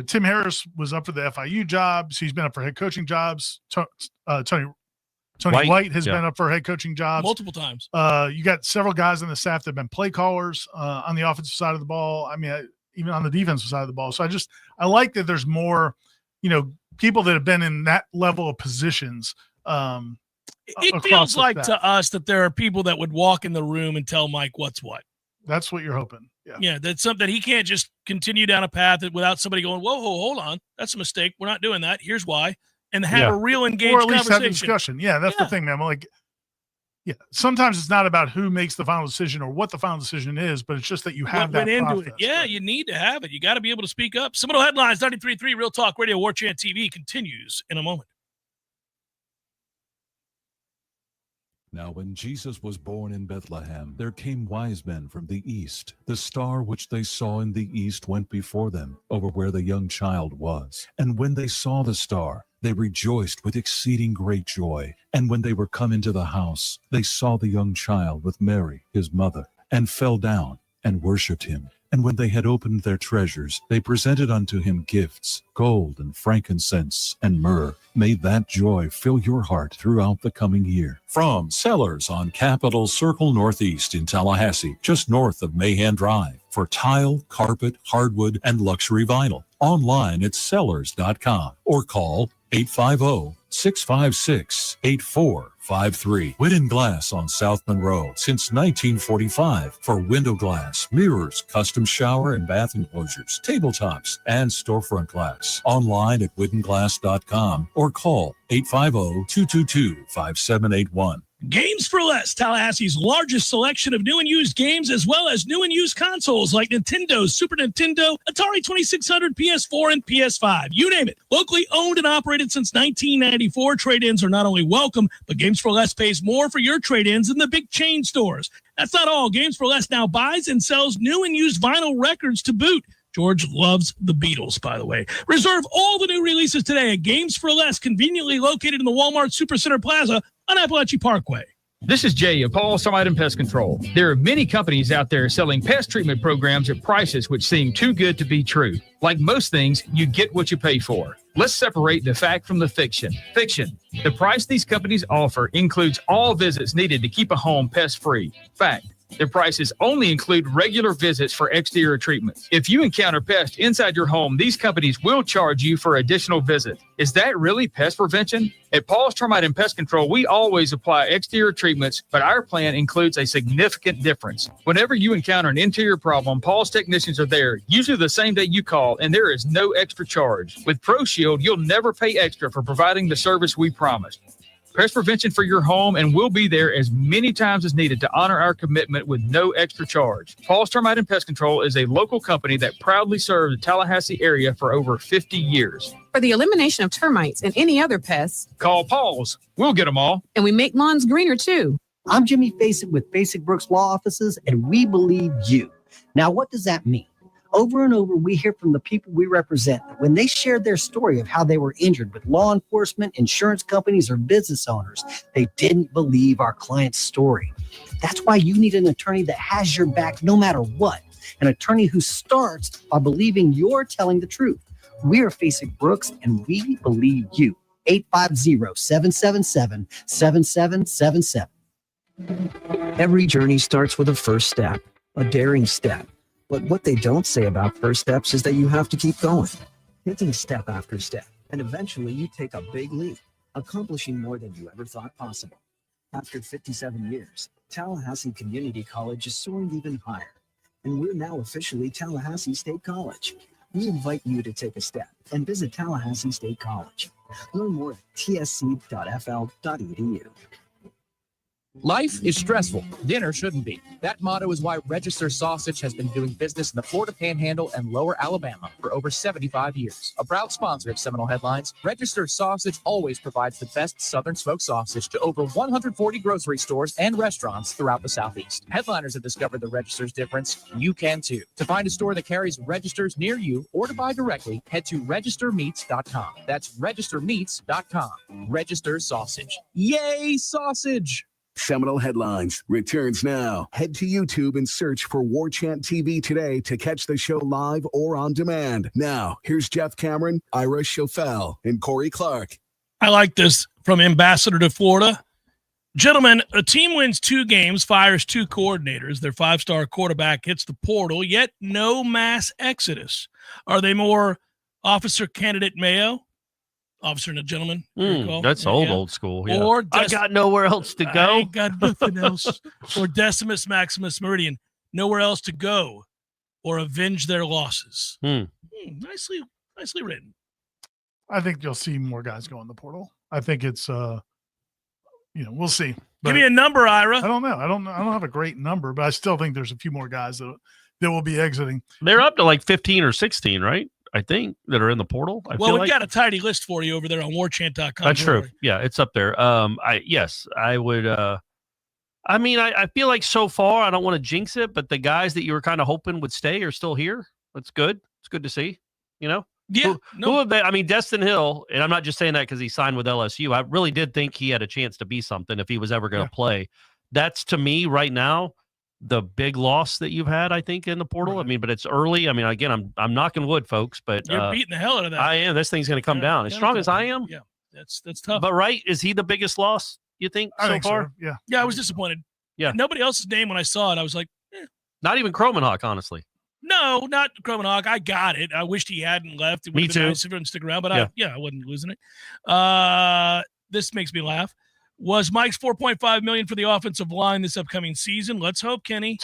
Tim Harris was up for the FIU jobs. He's been up for head coaching jobs. Tony White has been up for head coaching jobs multiple times. You got several guys on the staff that have been play callers on the offensive side of the ball. I mean, even on the defensive side of the ball. So I like that there's more, people that have been in that level of positions. It feels like to us that there are people that would walk in the room and tell Mike what's what. That's what you're hoping. Yeah, that's something that he can't just continue down a path without somebody going, whoa, hold on. That's a mistake. We're not doing that. Here's why. And have a real engaged or at least conversation. Have a discussion. Yeah, that's the thing, man. Sometimes it's not about who makes the final decision or what the final decision is, but it's just that you have that process. Into it. Yeah, you need to have it. You got to be able to speak up. Seminole Headlines, 93.3 Real Talk Radio, Warchant TV continues in a moment. Now when Jesus was born in Bethlehem, there came wise men from the east. The star which they saw in the east went before them over where the young child was. And when they saw the star, they rejoiced with exceeding great joy. And when they were come into the house, they saw the young child with Mary, his mother, and fell down and worshipped him. And when they had opened their treasures, they presented unto him gifts, gold and frankincense and myrrh. May that joy fill your heart throughout the coming year. From Sellers on Capitol Circle Northeast in Tallahassee, just north of Mahan Drive, for tile, carpet, hardwood, and luxury vinyl. Online at sellers.com or call 850-656-8453. Whitten Glass on South Monroe since 1945 for window glass, mirrors, custom shower and bath enclosures, tabletops, and storefront glass. Online at whittenglass.com or call 850-222-5781. Games for Less, Tallahassee's largest selection of new and used games, as well as new and used consoles like Nintendo, Super Nintendo, Atari 2600, PS4, and PS5. You name it. Locally owned and operated since 1994, trade-ins are not only welcome, but Games for Less pays more for your trade-ins than the big chain stores. That's not all. Games for Less now buys and sells new and used vinyl records to boot. George loves the Beatles, by the way. Reserve all the new releases today at Games for Less, conveniently located in the Walmart Supercenter Plaza on Appalachian Parkway. This is Jay of Paul's Termite and Pest Control. There are many companies out there selling pest treatment programs at prices which seem too good to be true. Like most things, you get what you pay for. Let's separate the fact from the fiction. Fiction. The price these companies offer includes all visits needed to keep a home pest-free. Fact. Their prices only include regular visits for exterior treatments. If you encounter pests inside your home, these companies will charge you for additional visits. Is that really pest prevention? At Paul's Termite and Pest Control, we always apply exterior treatments, but our plan includes a significant difference. Whenever you encounter an interior problem, Paul's technicians are there, usually the same day you call, and there is no extra charge. With ProShield, you'll never pay extra for providing the service we promised. Pest prevention for your home, and we'll be there as many times as needed to honor our commitment with no extra charge. Paul's Termite and Pest Control is a local company that proudly serves the Tallahassee area for over 50 years. For the elimination of termites and any other pests, call Paul's. We'll get them all. And we make lawns greener, too. I'm Jimmy Facet with Basic Brooks Law Offices, and we believe you. Now, what does that mean? Over and over, we hear from the people we represent that when they shared their story of how they were injured with law enforcement, insurance companies, or business owners, they didn't believe our client's story. That's why you need an attorney that has your back no matter what. An attorney who starts by believing you're telling the truth. We are Facet Brooks, and we believe you. 850-777-7777. Every journey starts with a first step, a daring step. But what they don't say about first steps is that you have to keep going, taking step after step, and eventually you take a big leap, accomplishing more than you ever thought possible. After 57 years, Tallahassee Community College is soaring even higher, and we're now officially Tallahassee State College. We invite you to take a step and visit Tallahassee State College. Learn more at tsc.fl.edu. Life is stressful. Dinner shouldn't be. That motto is why Register Sausage has been doing business in the Florida Panhandle and Lower Alabama for over 75 years. A proud sponsor of Seminole Headlines, Register Sausage always provides the best Southern smoked sausage to over 140 grocery stores and restaurants throughout the Southeast. Headliners have discovered the Register's difference. You can too. To find a store that carries Registers near you or to buy directly, head to registermeats.com. That's registermeats.com. Register Sausage. Yay, sausage! Seminole Headlines returns now. Head to YouTube and search for Warchant TV today to catch the show live or on demand. Now, here's Jeff Cameron, Ira Schofel, and Corey Clark. I like this from Ambassador to Florida. Gentlemen, a team wins 2 games, fires 2 coordinators. Their 5-star quarterback hits the portal, yet no mass exodus. Are they more Officer Candidate Mayo? Officer and a gentleman. That's old school. Yeah. Or I got nowhere else to go. I ain't got nothing else. Or Decimus Maximus Meridian, nowhere else to go, or avenge their losses. Nicely written. I think you'll see more guys go in the portal. I think it's, we'll see. Give me a number, Ira. I don't know. I don't have a great number, but I still think there's a few more guys that will be exiting. They're up to like 15 or 16, right? I think that are in the portal. We've got a tidy list for you over there on warchant.com. That's true. Yeah, it's up there. I would. I feel like so far, I don't want to jinx it, but the guys that you were kind of hoping would stay are still here. That's good. It's good to see. Yeah. Who have they? I mean, Destin Hill, and I'm not just saying that because he signed with LSU. I really did think he had a chance to be something if he was ever going to play. That's to me right now the big loss that you've had, I think, in the portal. Right. I mean, but it's early. I mean, again, I'm knocking wood, folks, but you're beating the hell out of that. I am. This thing's going to come down. As strong as I am. Yeah, that's tough. But is he the biggest loss, you think, I think far? So. Yeah, I was disappointed. Yeah. Nobody else's name when I saw it. I was like, Not even Cromanhawk, honestly. No, not Cromanhawk. I got it. I wished he hadn't left. It would have been nice if he didn't stick around, but I wasn't losing it. This makes me laugh. Was Mike's $4.5 million for the offensive line this upcoming season? Let's hope, Kenny.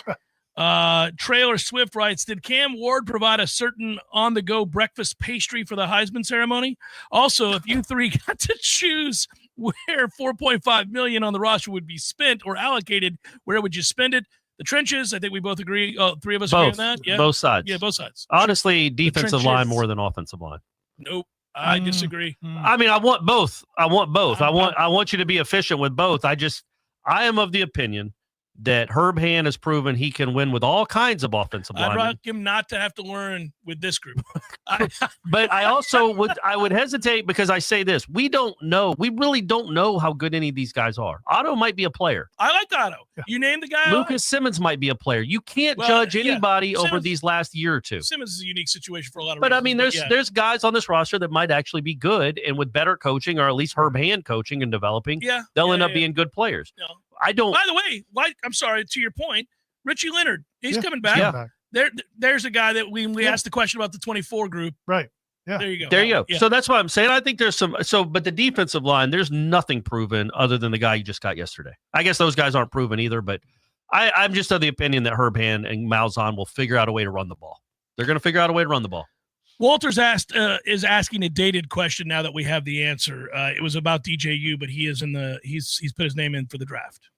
Trailer Swift writes, did Cam Ward provide a certain on-the-go breakfast pastry for the Heisman ceremony? Also, if you three got to choose where $4.5 million on the roster would be spent or allocated, where would you spend it? The trenches, I think we both agree. 3 of us agree on that. Yeah, both sides. Yeah, both sides. Honestly, defensive line more than offensive line. Nope. I disagree. I mean, I want both. I want you to be efficient with both. I am of the opinion that Herb Hand has proven he can win with all kinds of offensive linemen. I'd like him not to have to learn with this group. But I also would hesitate because I say this. We really don't know how good any of these guys are. Otto might be a player. I like Otto. Yeah. You name the guy. Lucas Simmons might be a player. You can't judge anybody over these last year or two. Simmons is a unique situation for a lot of reasons. But I mean, there's guys on this roster that might actually be good, and with better coaching or at least Herb Hand coaching and developing, they'll end up being good players. No. I don't. By the way, I'm sorry, to your point, Richie Leonard, he's coming back. Yeah. There's a guy that we asked the question about the 24 group. Right. Yeah. There you go. There you go. Yeah. So that's what I'm saying. I think there's some. But the defensive line, there's nothing proven other than the guy you just got yesterday. I guess those guys aren't proven either. But I'm just of the opinion that Herb Hand and Malzahn will figure out a way to run the ball. They're going to figure out a way to run the ball. Walter's is asking a dated question now that we have the answer. It was about DJU, but he is he's put his name in for the draft.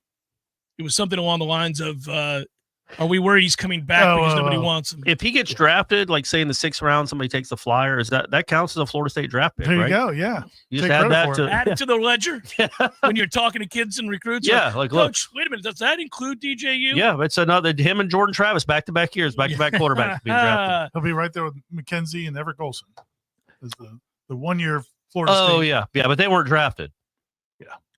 It was something along the lines of, are we worried he's coming back because nobody wants him? If he gets drafted, like say in the 6th round, somebody takes the flyer, that counts as a Florida State draft pick, there you right? go, yeah. You just add that add it to the ledger when you're talking to kids and recruits. Yeah, like look, Coach, wait a minute, does that include DJU? Yeah, it's another him and Jordan Travis back-to-back years, back-to-back quarterbacks being drafted. He'll be right there with McKenzie and Everett Golson as the 1 year Florida State. Oh yeah, but they weren't drafted.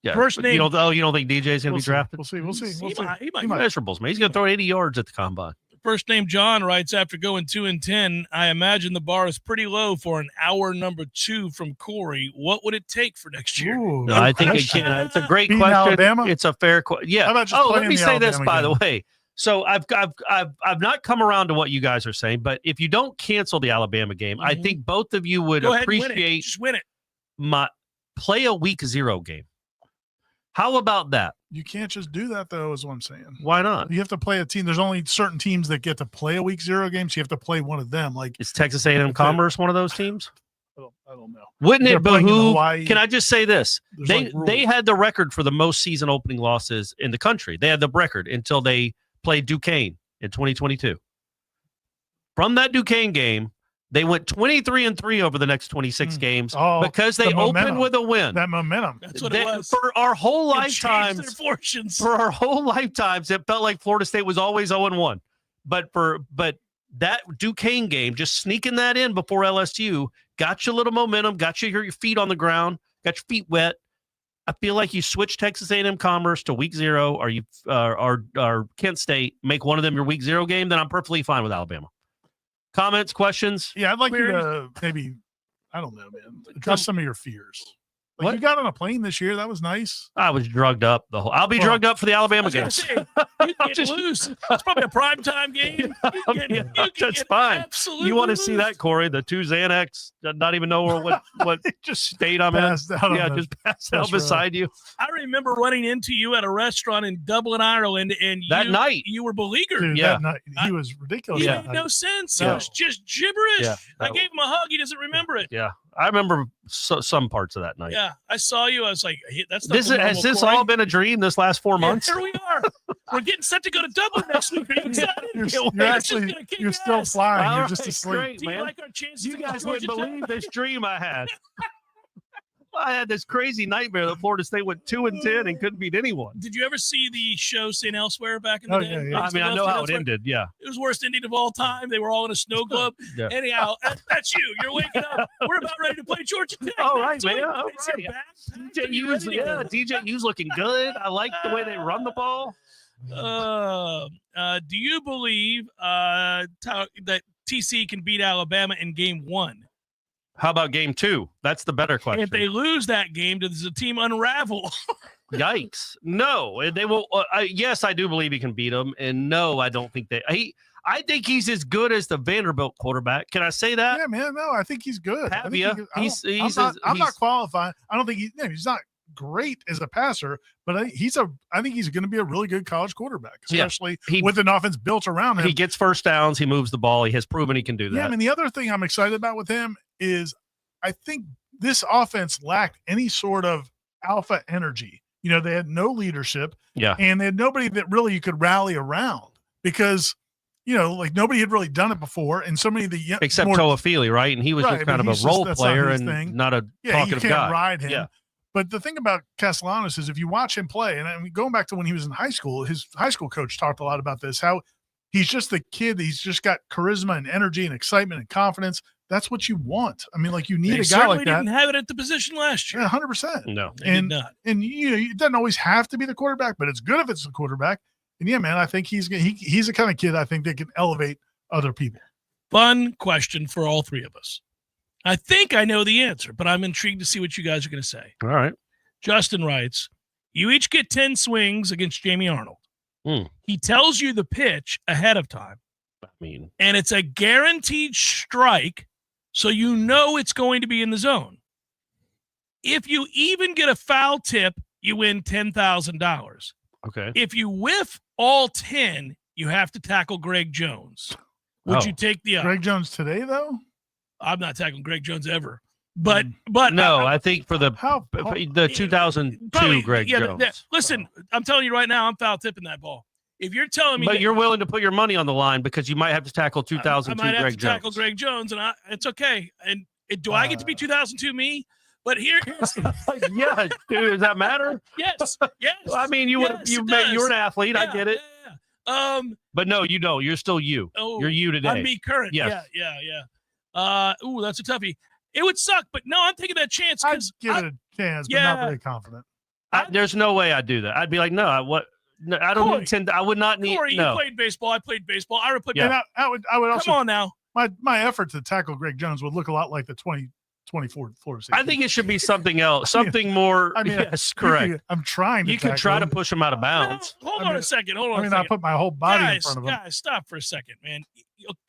Yeah. First name. You don't think DJ's going to be drafted? We'll see. He might. Measurables, man. He's going to throw 80 yards at the combine. First name John writes, after going 2-10, I imagine the bar is pretty low for an hour number 2 from Corey. What would it take for next year? Ooh, no, I think it can. It's a great question. Alabama? It's a fair question. Yeah. Let me say this, by the way. So I've not come around to what you guys are saying, but if you don't cancel the Alabama game, I think both of you would appreciate just win it. Play a week 0 game. How about that? You can't just do that, though, is what I'm saying. Why not? You have to play a team. There's only certain teams that get to play a week 0 game, so you have to play one of them. Like, is Texas A&M Commerce one of those teams? I don't know. Wouldn't They're it playing in behoove? Hawaii. Can I just say this? There's They had the record for the most season opening losses in the country. They had the record until they played Duquesne in 2022. From that Duquesne game, they went 23-3 over the next 26 games because they opened with a win. That momentum. That's what it was. For our whole It changed lifetimes, their fortunes. for our whole lifetimes, it felt like Florida State was always 0-1. But that Duquesne game, just sneaking that in before LSU, got you a little momentum, got you your feet on the ground, got your feet wet. I feel like you switch Texas A&M Commerce to week 0, or you or Kent State, make one of them your week 0 game, then I'm perfectly fine with Alabama. Comments, questions? Yeah, I'd like you to maybe, I don't know, man, address some of your fears. Like you got on a plane this year. That was nice. I was drugged up the whole. I'll be drugged up for the Alabama game. You get loose. It's probably a primetime game. That's fine. Absolutely. You want to see that, Corey? The 2 Xanax, not even know what just state I'm in. passed out on Yeah, the just passed out bus row. beside you. I remember running into you at a restaurant in Dublin, Ireland, and That night. you were beleaguered. Dude, that night, he was ridiculous. It that made night. no sense. Yeah. It was just gibberish. Yeah. I gave him a hug. He doesn't remember it. Yeah, I remember some parts of that night. Yeah, I saw you. I was like, hey, that's not Has this all been a dream this last 4 months? Here we are. We're getting set to go to Dublin next week. Are you excited? You're still flying. All You're just right, asleep. great, Do you man. like our chances? You to guys go to wouldn't Georgia believe this dream I had. I had this crazy nightmare that Florida State went 2-10 and couldn't beat anyone. Did you ever see the show St. Elsewhere back in the day? I mean, I know how it ended. Yeah. It was the worst ending of all time. They were all in a snow globe. Yeah. Anyhow, that's you. You're waking up. We're about ready to play Georgia Tech. All right, That's man. what- All it's your right. back. DJ U's, DJ U's looking good. I like the way they run the ball. Do you believe that TC can beat Alabama in game 1? How about game 2? That's the better question. If they lose that game, does the team unravel? Yikes. No, they will. Yes, I do believe he can beat them. And no, I don't think I think he's as good as the Vanderbilt quarterback. Can I say that? Yeah, man. No, I think he's good. I think Pavia. I'm not qualified. I don't think he's not great as a passer, but I think he's going to be a really good college quarterback, especially with an offense built around him. He gets first downs. He moves the ball. He has proven he can do that. Yeah, I mean, the other thing I'm excited about with him is I think this offense lacked any sort of alpha energy. You know, they had no leadership. Yeah. And they had nobody that really you could rally around because, you know, like nobody had really done it before. And so many of the except Toafili, right? And he was just kind of a role player and not a talkative you can't guy. ride him. Yeah. But the thing about Castanos is if you watch him play, and I mean, going back to when he was in high school, his high school coach talked a lot about this, how he's just the kid. He's just got charisma and energy and excitement and confidence. That's what you want. I mean, like you need a guy like that. Didn't have it at the position last year. Yeah, 100%. No, they did not. And you know, it doesn't always have to be the quarterback, but it's good if it's the quarterback. And yeah, man, I think he's the kind of kid I think that can elevate other people. Fun question for all three of us. I think I know the answer, but I'm intrigued to see what you guys are going to say. All right. Justin writes, you each get 10 swings against Jamie Arnold. He tells you the pitch ahead of time. I mean, and it's a guaranteed strike, so you know it's going to be in the zone. If you even get a foul tip, you win $10,000. Okay. If you whiff all 10, you have to tackle Greg Jones. Would you take the Greg Jones today, though? I'm not tackling Greg Jones ever. But no, I think for the 2002 Greg Jones. Listen, I'm telling you right now, I'm foul tipping that ball. If you're telling me, but you're willing to put your money on the line because you might have to tackle 2002 I might have Greg to Jones. tackle Greg Jones, and it's okay. And do I get to be 2002 me? But here's yeah, dude, does that matter? Yes. I mean, you're an athlete. I get it. Yeah. But no, you don't. You're still you. Oh, you're you today. I'm me current. Yes. Yeah. Ooh, that's a toughie. It would suck, but no, I'm taking that chance. I'd give it a chance, but not very confident. There's no way I'd do that. I'd be like, no, I don't need 10. I would not need. Corey, no. you played baseball. I played baseball. I would put. Yeah. I would also. Come on now. My effort to tackle Greg Jones would look a lot like the 2024 Florida State. I think it should be something else, something more. I mean, yes, correct. I'm trying to. You could try to push him out of bounds. Hold on a second. Hold on. I put my whole body in front of him. Guys, stop for a second, man.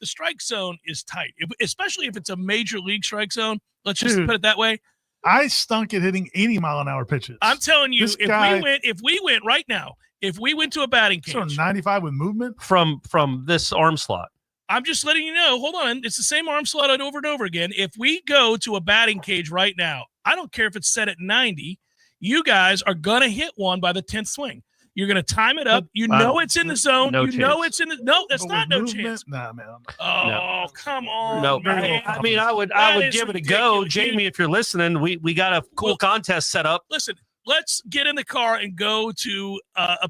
The strike zone is tight, especially if it's a major league strike zone. Let's just put it that way. I stunk at hitting 80-mile-an-hour pitches. I'm telling you, if we went right now, if we went to a batting cage, so 95 with movement from this arm slot. I'm just letting you know. Hold on. It's the same arm slot over and over again. If we go to a batting cage right now, I don't care if it's set at 90. You guys are going to hit one by the 10th swing. You're going to time it up. You know it's in the zone. No you chance. know it's in the – no, that's not no movement, chance. Nah, man. Oh, come on. No, man. I mean, I would give it a go. Jamie, if you're listening, we got a cool contest set up. Listen, let's get in the car and go to a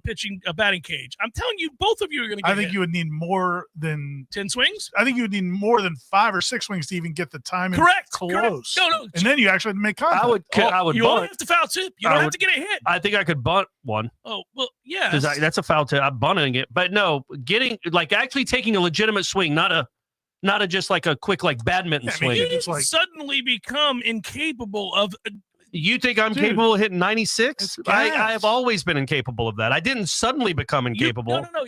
batting cage. I'm telling you, both of you are going to get I think hit. you would need more than 10 swings? I think you would need more than 5 or 6 swings to even get the timing close. Correct. No. And then you actually have to make contact. I would You bunt. only have to foul tip. You don't have to get a hit. I think I could bunt one. Oh, well, yeah. Because that's a foul tip. I'm bunting it. But no, actually taking a legitimate swing, not a just like a quick badminton swing. You suddenly become incapable of You think I'm capable of hitting 96? I have always been incapable of that. I didn't suddenly become incapable. No.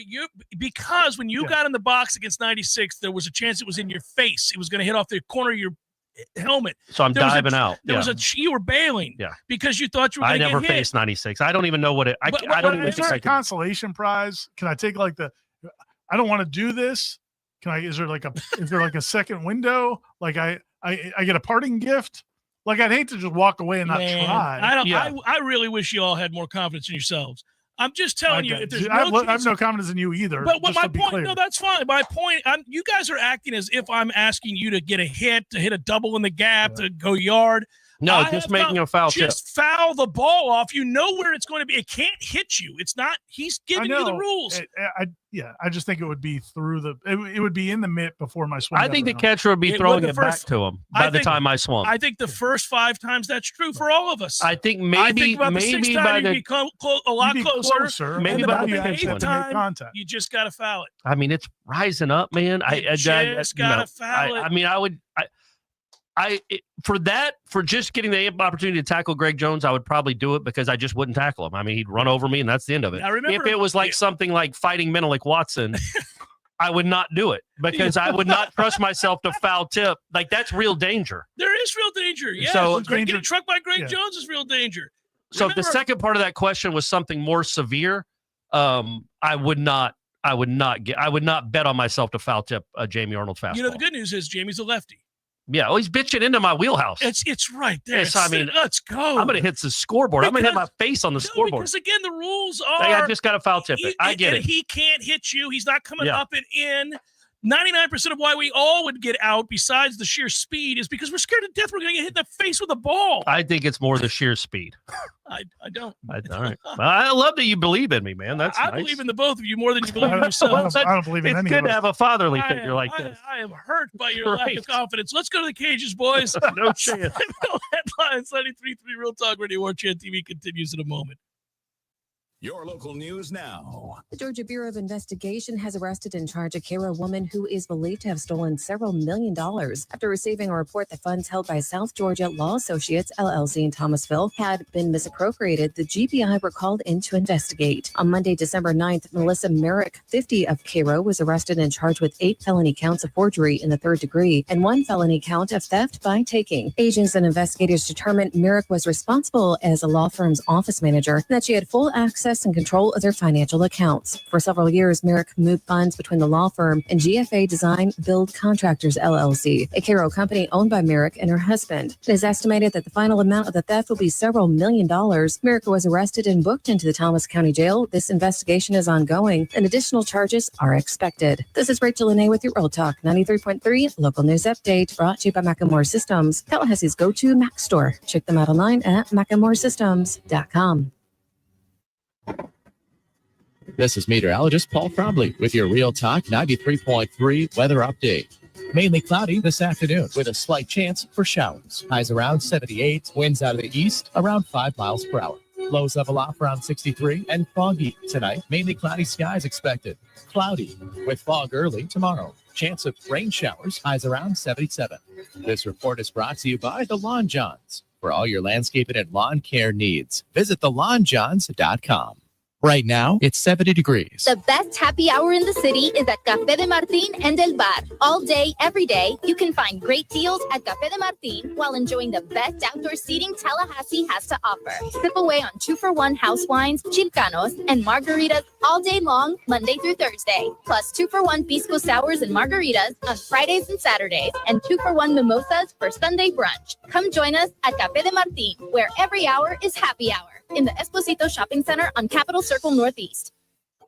Because when you got in the box against 96, there was a chance it was in your face. It was going to hit off the corner of your helmet. So I'm diving out. You were bailing. Yeah. Because you thought you were I going to get hit. never faced 96. I don't even know what it. I don't even Is think there I a can. consolation prize? Can I take I don't want to do this. Is there a second window? I get a parting gift? I'd hate to just walk away and not try. I really wish you all had more confidence in yourselves. I'm just telling you, if there's I have no confidence in you either. But my point, no, that's fine. My point, you guys are acting as if I'm asking you to get a hit, to hit a double in the gap, to go yard. No, just making a foul tip. Just foul the ball off. You know where it's going to be. It can't hit you. It's not. He's giving you the rules. I just think it would be it would be in the mitt before my swing. I think the catcher would be throwing it back to him by the time I swung. I think the first 5 times that's true for all of us. I think maybe by the become a lot closer. Maybe by the 8th time, you just got to foul it. I mean, it's rising up, man. I just got to foul it. I mean, for just getting the opportunity to tackle Greg Jones, I would probably do it because I just wouldn't tackle him. I mean, he'd run over me, and that's the end of it. If it was something like fighting Menelik Watson, I would not do it because I would not trust myself to foul tip. That's real danger. There is real danger. Yeah. So getting trucked by Greg Jones is real danger. So if the second part of that question was something more severe, I would not bet on myself to foul tip a Jamie Arnold fastball. The good news is Jamie's a lefty. Yeah, he's bitching into my wheelhouse. It's right there. Yes, let's go. I'm going to hit the scoreboard. I'm going to hit my face on the scoreboard. Because again, the rules are. I just got to foul tip it. I get it. He can't hit you. He's not coming up and in. 99% of why we all would get out, besides the sheer speed, is because we're scared to death we're going to get hit in the face with a ball. I think it's more the sheer speed. I don't. All right. Well, I love that you believe in me, man. That's I nice. believe in the both of you more than you believe in yourself. I don't believe in any of It's good to have a fatherly figure like this. I am hurt by your lack of confidence. Let's go to the cages, boys. No chance. Headlines 93.3 Real Talk Radio Warchant TV continues in a moment. Your local news now. The Georgia Bureau of Investigation has arrested and charged a Cairo woman who is believed to have stolen several $1 million after receiving a report that funds held by South Georgia Law Associates, LLC in Thomasville, had been misappropriated. The GBI were called in to investigate. On Monday, December 9th, Melissa Merrick, 50 of Cairo, was arrested and charged with 8 felony counts of forgery in the 3rd degree and 1 felony count of theft by taking. Agents and investigators determined Merrick was responsible as a law firm's office manager and that she had full access and control of their financial accounts. For several years, Merrick moved funds between the law firm and GFA Design Build Contractors, LLC, a Cairo company owned by Merrick and her husband. It is estimated that the final amount of the theft will be several $1 million. Merrick was arrested and booked into the Thomas County Jail. This investigation is ongoing and additional charges are expected. This is Rachel Lene with your Real Talk 93.3 local news update, brought to you by Macklemore Systems, Tallahassee's go-to Mac store. Check them out online at MacklemoreSystems.com. This is meteorologist Paul Frobley with your Real Talk 93.3 weather update. Mainly cloudy this afternoon with a slight chance for showers. Highs around 78, winds out of the east around 5 miles per hour. Lows level off around 63 and foggy tonight. Mainly cloudy skies expected. Cloudy with fog early tomorrow. Chance of rain showers. Highs around 77. This report is brought to you by the Lawn Johns. For all your landscaping and lawn care needs, visit thelawnjohns.com. Right now, it's 70 degrees. The best happy hour in the city is at Café de Martín and El Bar. All day, every day, you can find great deals at Café de Martín while enjoying the best outdoor seating Tallahassee has to offer. Sip away on 2-for-1 house wines, Castanos, and margaritas all day long, Monday through Thursday. Plus 2-for-1 pisco sours and margaritas on Fridays and Saturdays, and 2-for-1 mimosas for Sunday brunch. Come join us at Café de Martín, where every hour is happy hour, in the Esposito Shopping Center on Capitol Circle Northeast.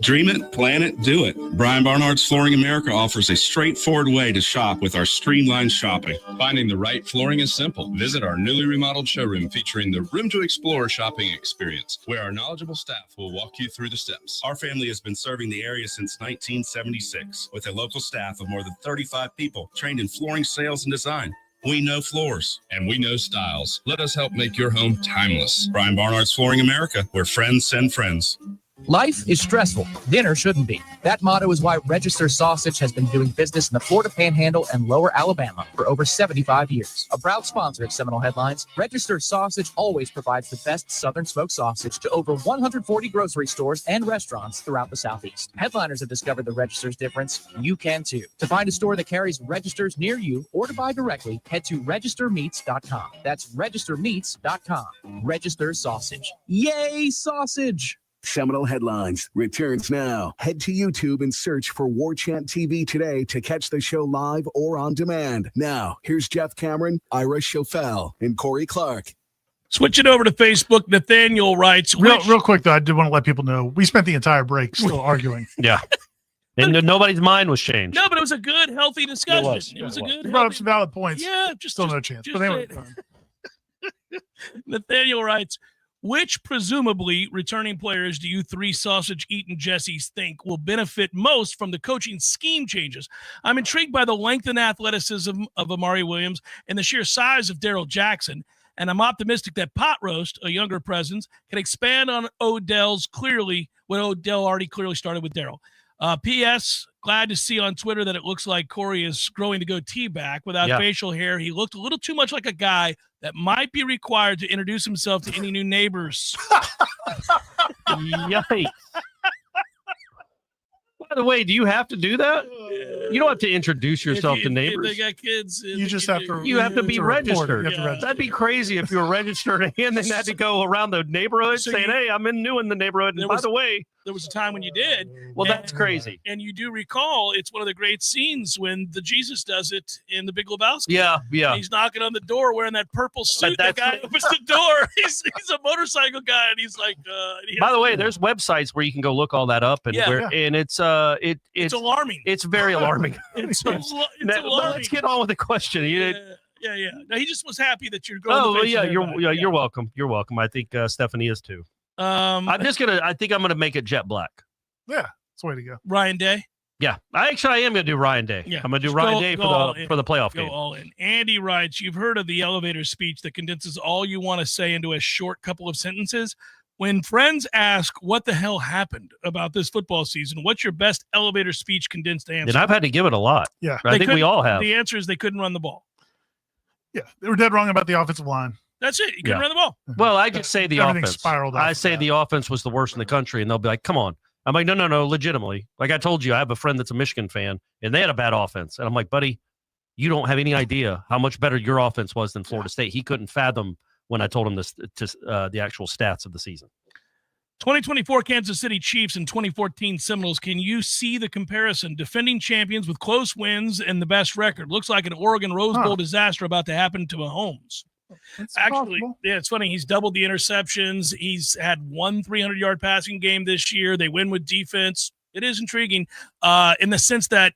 Dream it, plan it, do it. Brian Barnard's Flooring America offers a straightforward way to shop with our streamlined shopping. Finding the right flooring is simple. Visit our newly remodeled showroom featuring the Room to Explore shopping experience, where our knowledgeable staff will walk you through the steps. Our family has been serving the area since 1976 with a local staff of more than 35 people trained in flooring sales and design. We know floors and we know styles. Let us help make your home timeless. Brian Barnard's Flooring America, where friends send friends. Life is stressful. Dinner shouldn't be. That motto is why Register Sausage has been doing business in the Florida Panhandle and Lower Alabama for over 75 years. A proud sponsor of Seminole Headlines, Register Sausage always provides the best Southern smoked sausage to over 140 grocery stores and restaurants throughout the Southeast. Headliners have discovered the Register's difference. You can too. To find a store that carries Registers near you or to buy directly, head to registermeats.com. That's registermeats.com. Register Sausage. Yay, sausage! Seminole Headlines returns now. Head to YouTube and search for Warchant TV today to catch the show live or on demand. Now, here's Jeff Cameron, Ira Schofel, and Corey Clark. Switching over to Facebook, Nathaniel writes... Real quick, though, I did want to let people know, we spent the entire break still arguing. Yeah. And nobody's mind was changed. No, but it was a good, healthy discussion. It was a good... You brought up some valid points. Yeah, still no chance. But anyway. Nathaniel writes... Which presumably returning players do you three sausage-eating Jessies think will benefit most from the coaching scheme changes? I'm intrigued by the length and athleticism of Amari Williams and the sheer size of Daryl Jackson, and I'm optimistic that Pot Roast, a younger presence, can expand on what Odell already clearly started with Daryl. P.S. Glad to see on Twitter that it looks like Corey is growing the goatee back without facial hair. He looked a little too much like a guy that might be required to introduce himself to any new neighbors. Yikes. By the way, do you have to do that? You don't have to introduce yourself to neighbors. If they got kids. You just have to. You have to be registered. Yeah. That'd be crazy if you were registered and then had to go around the neighborhood saying, "Hey, I'm new in the neighborhood." And by the way, there was a time when you did. Well, that's crazy. And you do recall, it's one of the great scenes when the Jesus does it in the Big Lebowski. Yeah. And he's knocking on the door wearing that purple suit. The guy opens the door. He's a motorcycle guy, and he's like. By the way, there's websites where you can go look all that up, and and it's alarming. It's very alarming. It's alarming. Let's get on with the question. Yeah. No, he just was happy that you're going. You're welcome. You're welcome. I think Stephanie is too. I think I'm gonna make it jet black. Yeah, that's the way to go. Ryan Day. Yeah, I am gonna do Ryan Day. Yeah, I'm gonna do Ryan Day for the playoff game. Go all in. Andy writes, you've heard of the elevator speech that condenses all you want to say into a short couple of sentences. When friends ask what the hell happened about this football season, what's your best elevator speech condensed answer? And I've had to give it a lot. Yeah, I think we all have. The answer is they couldn't run the ball. Yeah, they were dead wrong about the offensive line. That's it. You couldn't run the ball. Well, I just say the Everything offense. spiraled I say the offense was the worst in the country, and they'll be like, "Come on." I'm like, no, legitimately. Like I told you, I have a friend that's a Michigan fan, and they had a bad offense, and I'm like, buddy, you don't have any idea how much better your offense was than Florida State. He couldn't fathom when I told him the actual stats of the season. 2024 Kansas City Chiefs and 2014 Seminoles. Can you see the comparison? Defending champions with close wins and the best record. Looks like an Oregon Rose Bowl disaster about to happen to Mahomes. Actually, yeah, it's funny. He's doubled the interceptions. He's had one 300-yard passing game this year. They win with defense. It is intriguing in the sense that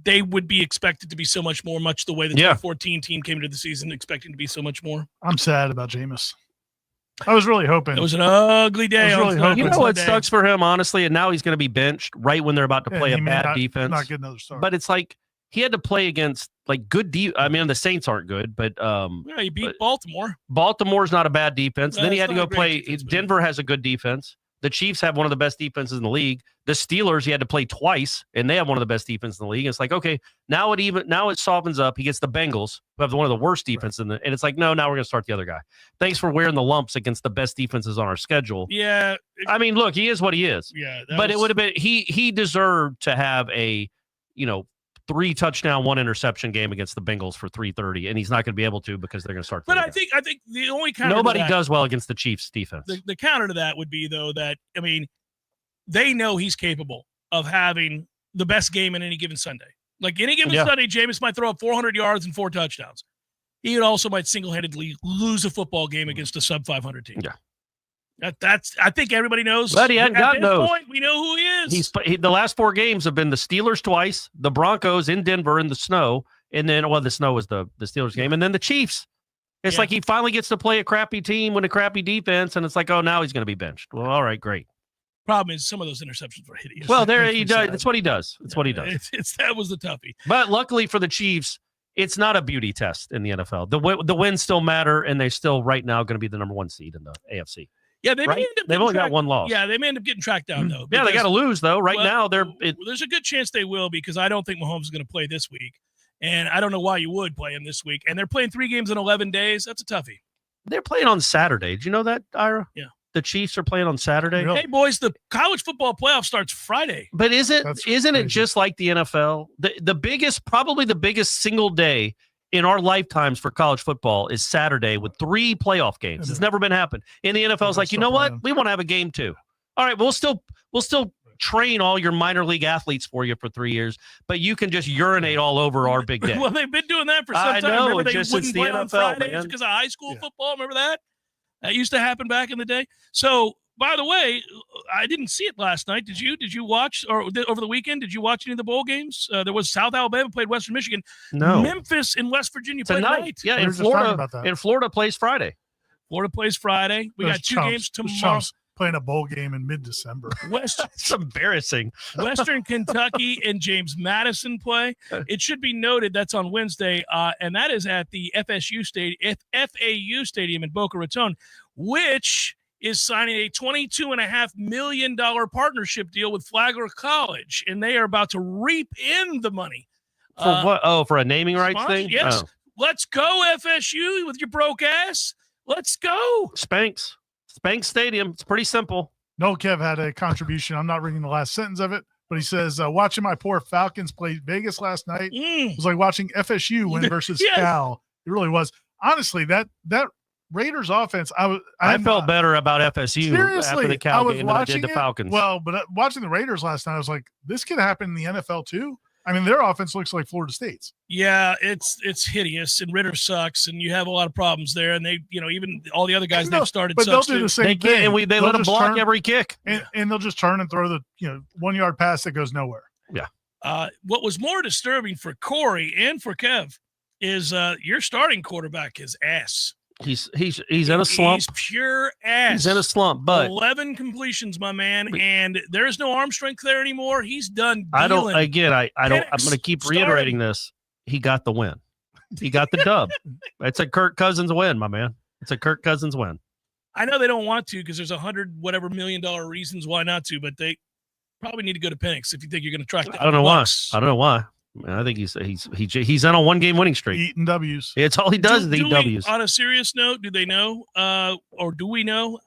they would be expected to be so much more, much the way the 2014 team came into the season expecting to be so much more. I'm sad about Jameis. I was really hoping. It was an ugly day. You know what sucks for him, honestly, and now he's going to be benched right when they're about to play a bad defense. Not get another start. But it's like he had to play against like good I mean, the Saints aren't good, but he beat Baltimore. Baltimore's not a bad defense. Then he had to go play. Denver has a good defense. The Chiefs have one of the best defenses in the league. The Steelers, he had to play twice, and they have one of the best defenses in the league. It's like, okay, now it softens up. He gets the Bengals, who have one of the worst defense and it's like, no, now we're going to start the other guy. Thanks for wearing the lumps against the best defenses on our schedule. Yeah. I mean, look, he is what he is. Yeah. But it would have been he deserved to have a 3 touchdown, 1 interception game against the Bengals for 330, and he's not going to be able to because they're going to start. But I think the only counter nobody to that, does well against the Chiefs defense. The counter to that would be though that they know he's capable of having the best game in any given Sunday. Like any given Sunday, Jameis might throw up 400 yards and 4 touchdowns. He also might single-handedly lose a football game against a sub 500 team. Yeah. I think everybody knows. But he hadn't gotten those. Point, we know who he is. The last 4 games have been the Steelers twice, the Broncos in Denver in the snow, and then the snow was the Steelers game, and then the Chiefs. It's like he finally gets to play a crappy team with a crappy defense, and it's like, oh, now he's going to be benched. Well, all right, great. Problem is some of those interceptions were hideous. Well, there he does. That's what he does. That's what he does. That was the toughie. But luckily for the Chiefs, it's not a beauty test in the NFL. The wins still matter, and they're still right now going to be the number 1 seed in the AFC. Yeah, they've only got 1 loss. Yeah, they may end up getting tracked down though. Yeah, they got to lose though. Right now, there's a good chance they will because I don't think Mahomes is going to play this week, and I don't know why you would play him this week. And they're playing 3 games in 11 days. That's a toughie. They're playing on Saturday. Did you know that, Ira? Yeah. The Chiefs are playing on Saturday. Hey boys, the college football playoff starts Friday. But isn't it just like the NFL? Probably the biggest single day in our lifetimes for college football is Saturday with 3 playoff games. It's never been happened. In the NFL, it's like, you know what? We want to have a game too. All right, we'll still train all your minor league athletes for you for 3 years, but you can just urinate all over our big day. Well, they've been doing that for some time. I know. Remember they It's wouldn't the play on NFL, Fridays because of high school football. Remember that? That used to happen back in the day. So, by the way, I didn't see it last night. Did you? Did you watch or over the weekend? Did you watch any of the bowl games? There was South Alabama played Western Michigan. No. Memphis and West Virginia played tonight. Yeah, in Florida plays Friday. Florida plays Friday. We got 2 games tomorrow. Playing a bowl game in mid-December. That's embarrassing. Western Kentucky and James Madison play. It should be noted that's on Wednesday, and that is at the FSU FAU Stadium in Boca Raton, which is signing a $22.5 million partnership deal with Flagler College, and they are about to reap in the money. For what? Oh, for a naming rights thing? Yes. Oh. Let's go, FSU, with your broke ass. Let's go. Spanx Stadium. It's pretty simple. No, Kev had a contribution. I'm not reading the last sentence of it, but he says, watching my poor Falcons play Vegas last night was like watching FSU win versus Cal. It really was. Honestly, that Raiders offense, I felt better about FSU after the Cal game than I did the Falcons. Well, but watching the Raiders last night, I was like, this could happen in the NFL too. I mean, their offense looks like Florida State's. Yeah, it's hideous, and Ritter sucks, and you have a lot of problems there. And they, even all the other guys they've started, but sucks they'll do too. the same thing. And they let them block every kick, and they'll just turn and throw the 1 yard pass that goes nowhere. Yeah. What was more disturbing for Corey and for Kev is your starting quarterback is ass. He's in a slump. He's pure ass. He's in a slump, but 11 completions, my man, and there is no arm strength there anymore. He's done. I don't. I'm going to keep reiterating this. He got the win. He got the dub. It's a Kirk Cousins win, my man. It's a Kirk Cousins win. I know they don't want to because there's $100 million reasons why not to, but they probably need to go to Penix if you think you're going to track that. I don't know why. I think he's on a 1 game winning streak. Eating W's. It's all he does is eat W's. On a serious note, do they know, or do we know?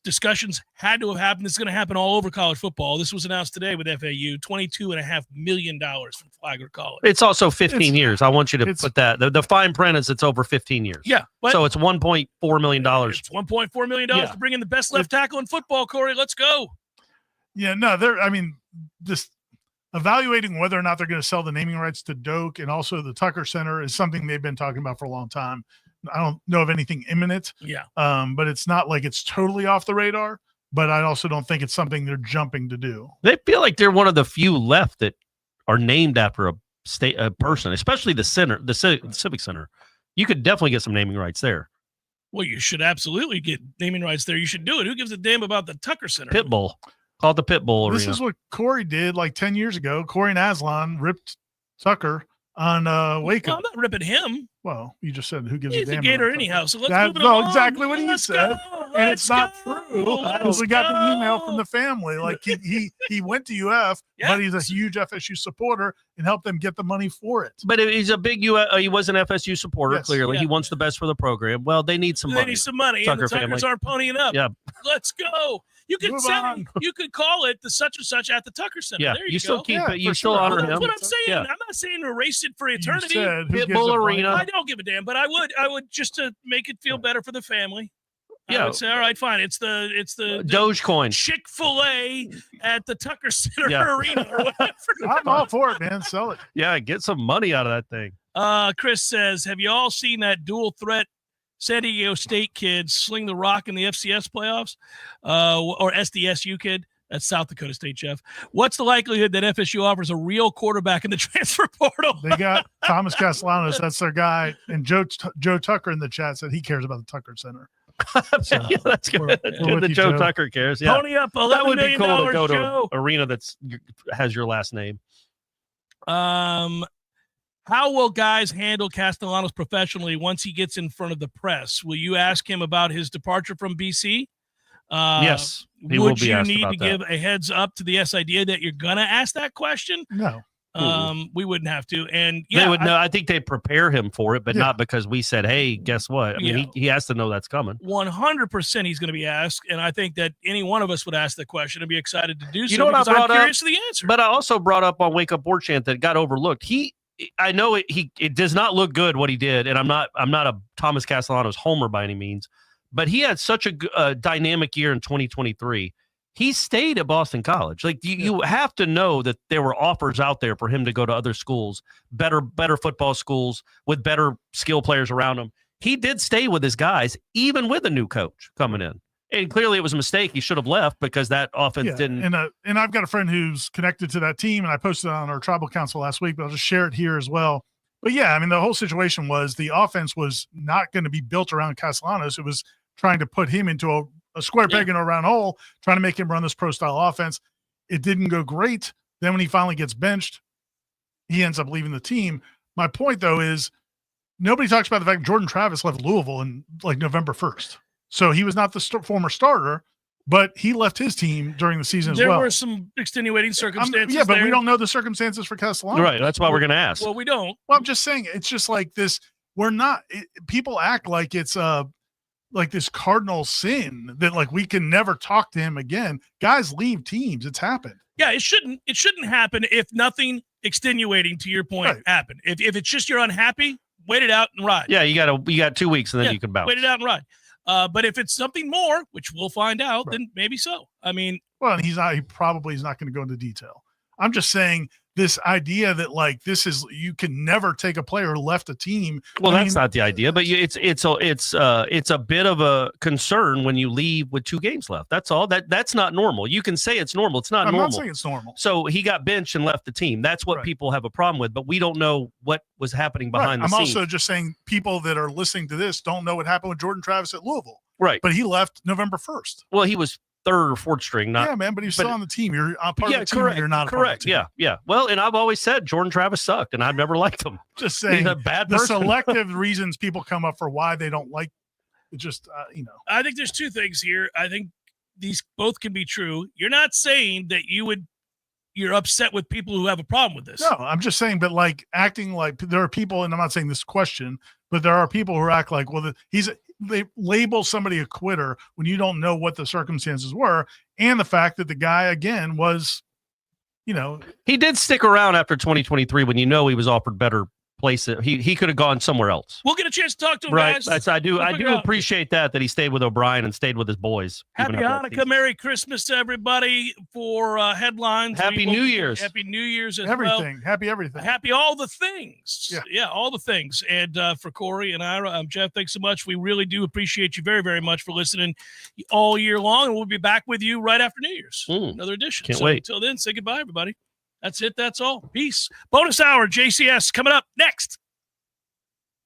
Discussions had to have happened. This is going to happen all over college football. This was announced today with FAU. $22.5 million from Flagler College. It's also 15 years. I want you to put that. The fine print is it's over 15 years. Yeah, so it's $1.4 million. It's $1.4 million to bring in the best left tackle in football. Corey, let's go. Yeah, no, this. Evaluating whether or not they're going to sell the naming rights to Doak and also the Tucker Center is something they've been talking about for a long time. I don't know of anything imminent. Yeah. But it's not like it's totally off the radar, but I also don't think it's something they're jumping to do. They feel like they're one of the few left that are named after a person, especially the center, the Civic Center. You could definitely get some naming rights there. Well, you should absolutely get naming rights there. You should do it. Who gives a damn about the Tucker Center? Pitbull. Called the Pitbull Arena. This is what Corey did like 10 years ago. Corey and Aslan ripped Tucker on Waco. Well, I'm not ripping him. Well, you just said who gives He's a damn. He's a Gator anyhow, so let's move it along. Exactly what he said. and it's not true. Because we got the email from the family. Like he went to UF, but he's a huge FSU supporter and helped them get the money for it. But he's a big he was an FSU supporter. Yes. Clearly, he wants the best for the program. Well, they need some money. They need some money. Tucker and the Tuckers aren't ponying up. Yeah, let's go. You could you could call it the such and such at the Tucker Center. Yeah, there you still go. keep it. You still honor him. That's what I'm saying. Yeah. I'm not saying erase it for eternity. Pitbull Arena. I don't give a damn, but I would just to make it feel better for the family. Yeah. I would say, all right, fine. It's the Dogecoin Chick-fil-A at the Tucker Center Arena or whatever. I'm all for it, man. Sell it. Yeah, get some money out of that thing. Chris says, have you all seen that dual threat San Diego State kid sling the rock in the FCS playoffs? Or SDSU kid? That's South Dakota State, Jeff. What's the likelihood that FSU offers a real quarterback in the transfer portal? Oh, They got Thomas Castanos. That's their guy. And Joe Tucker in the chat said he cares about the Tucker Center. So yeah, that's good. The Joe Tucker cares. Yeah. Pony up $11 that would be cool to go Joe. to an arena has your last name. How will guys handle Castellanos professionally once he gets in front of the press? Will you ask him about his departure from BC? Yes. Would you need to give a heads up to the idea that you're going to ask that question? No. We wouldn't have to. And they would know. I think they prepare him for it, but not because we said, hey, guess what? I mean, he has to know that's coming. 100% he's going to be asked. And I think that any one of us would ask the question and be excited to do so. You know what because I brought I'm curious up? to the answer. But I also brought up on Wake Up Warchant that got overlooked. I know it does not look good what he did, and I'm not a Thomas Castellanos homer by any means, but he had such a dynamic year in 2023. He stayed at Boston College. Like you have to know that there were offers out there for him to go to other schools, better football schools with better skill players around him. He did stay with his guys, even with a new coach coming in. And clearly it was a mistake. He should have left because that offense didn't. And I've got a friend who's connected to that team, and I posted it on our tribal council last week, but I'll just share it here as well. But yeah, I mean, the whole situation was the offense was not going to be built around Castellanos. It was trying to put him into a square peg in a round hole, trying to make him run this pro style offense. It didn't go great. Then when he finally gets benched, he ends up leaving the team. My point though is nobody talks about the fact Jordan Travis left Louisville in like November 1st. So he was not the former starter, but he left his team during the season as well. There were some extenuating circumstances. But we don't know the circumstances for Castellanos. Right. That's why we're going to ask. Well, we don't. Well, I'm just saying it's just like this. We're not. People act like it's like this cardinal sin that like we can never talk to him again. Guys leave teams. It's happened. Yeah, it shouldn't happen if nothing extenuating, to your point, happened. If it's just you're unhappy, wait it out and ride. Yeah, you got 2 weeks and then you can bounce. Wait it out and ride. But if it's something more, which we'll find out, then maybe so. I mean, well, he probably is not going to go into detail. I'm just saying this idea that like you can never take a player who left a team. Well, that's not the idea, but it's a bit of a concern when you leave with 2 games left. That's all. That's not normal. You can say it's normal. It's not normal. I'm not saying it's normal. So he got benched and left the team. That's what people have a problem with, but we don't know what was happening behind the scenes. I'm also just saying people that are listening to this don't know what happened with Jordan Travis at Louisville. Right. But he left November 1st. Well, he was 3rd or 4th string. But he's still on the team. You're a part of the team. Correct, you're not a part of the team. Yeah. Well, and I've always said Jordan Travis sucked, and I've never liked him. Just saying, he's a bad the person. selective reasons people come up for why they don't like it. Just I think there's 2 things here. I think these both can be true. You're not saying that you're upset with people who have a problem with this. No, I'm just saying, but like acting like there are people, and I'm not saying this question, but there are people who act like, well, they label somebody a quitter when you don't know what the circumstances were, and the fact that the guy again was, he did stick around after 2023 when he was offered better places. He could have gone somewhere else. We'll get a chance to talk to him, right. guys. I do appreciate that he stayed with O'Brien and stayed with his boys. Happy Hanukkah, Merry Christmas to everybody for headlines. Happy New Year's. Happy New Year's as everything. well. Happy everything. Happy all the things. Yeah, all the things. And for Corey and Ira, I'm Jeff. Thanks so much. We really do appreciate you very, very much for listening all year long. And we'll be back with you right after New Year's. Another edition. Can't wait. Until then, say goodbye, everybody. That's it. That's all. Peace. Bonus hour, JCS, coming up next.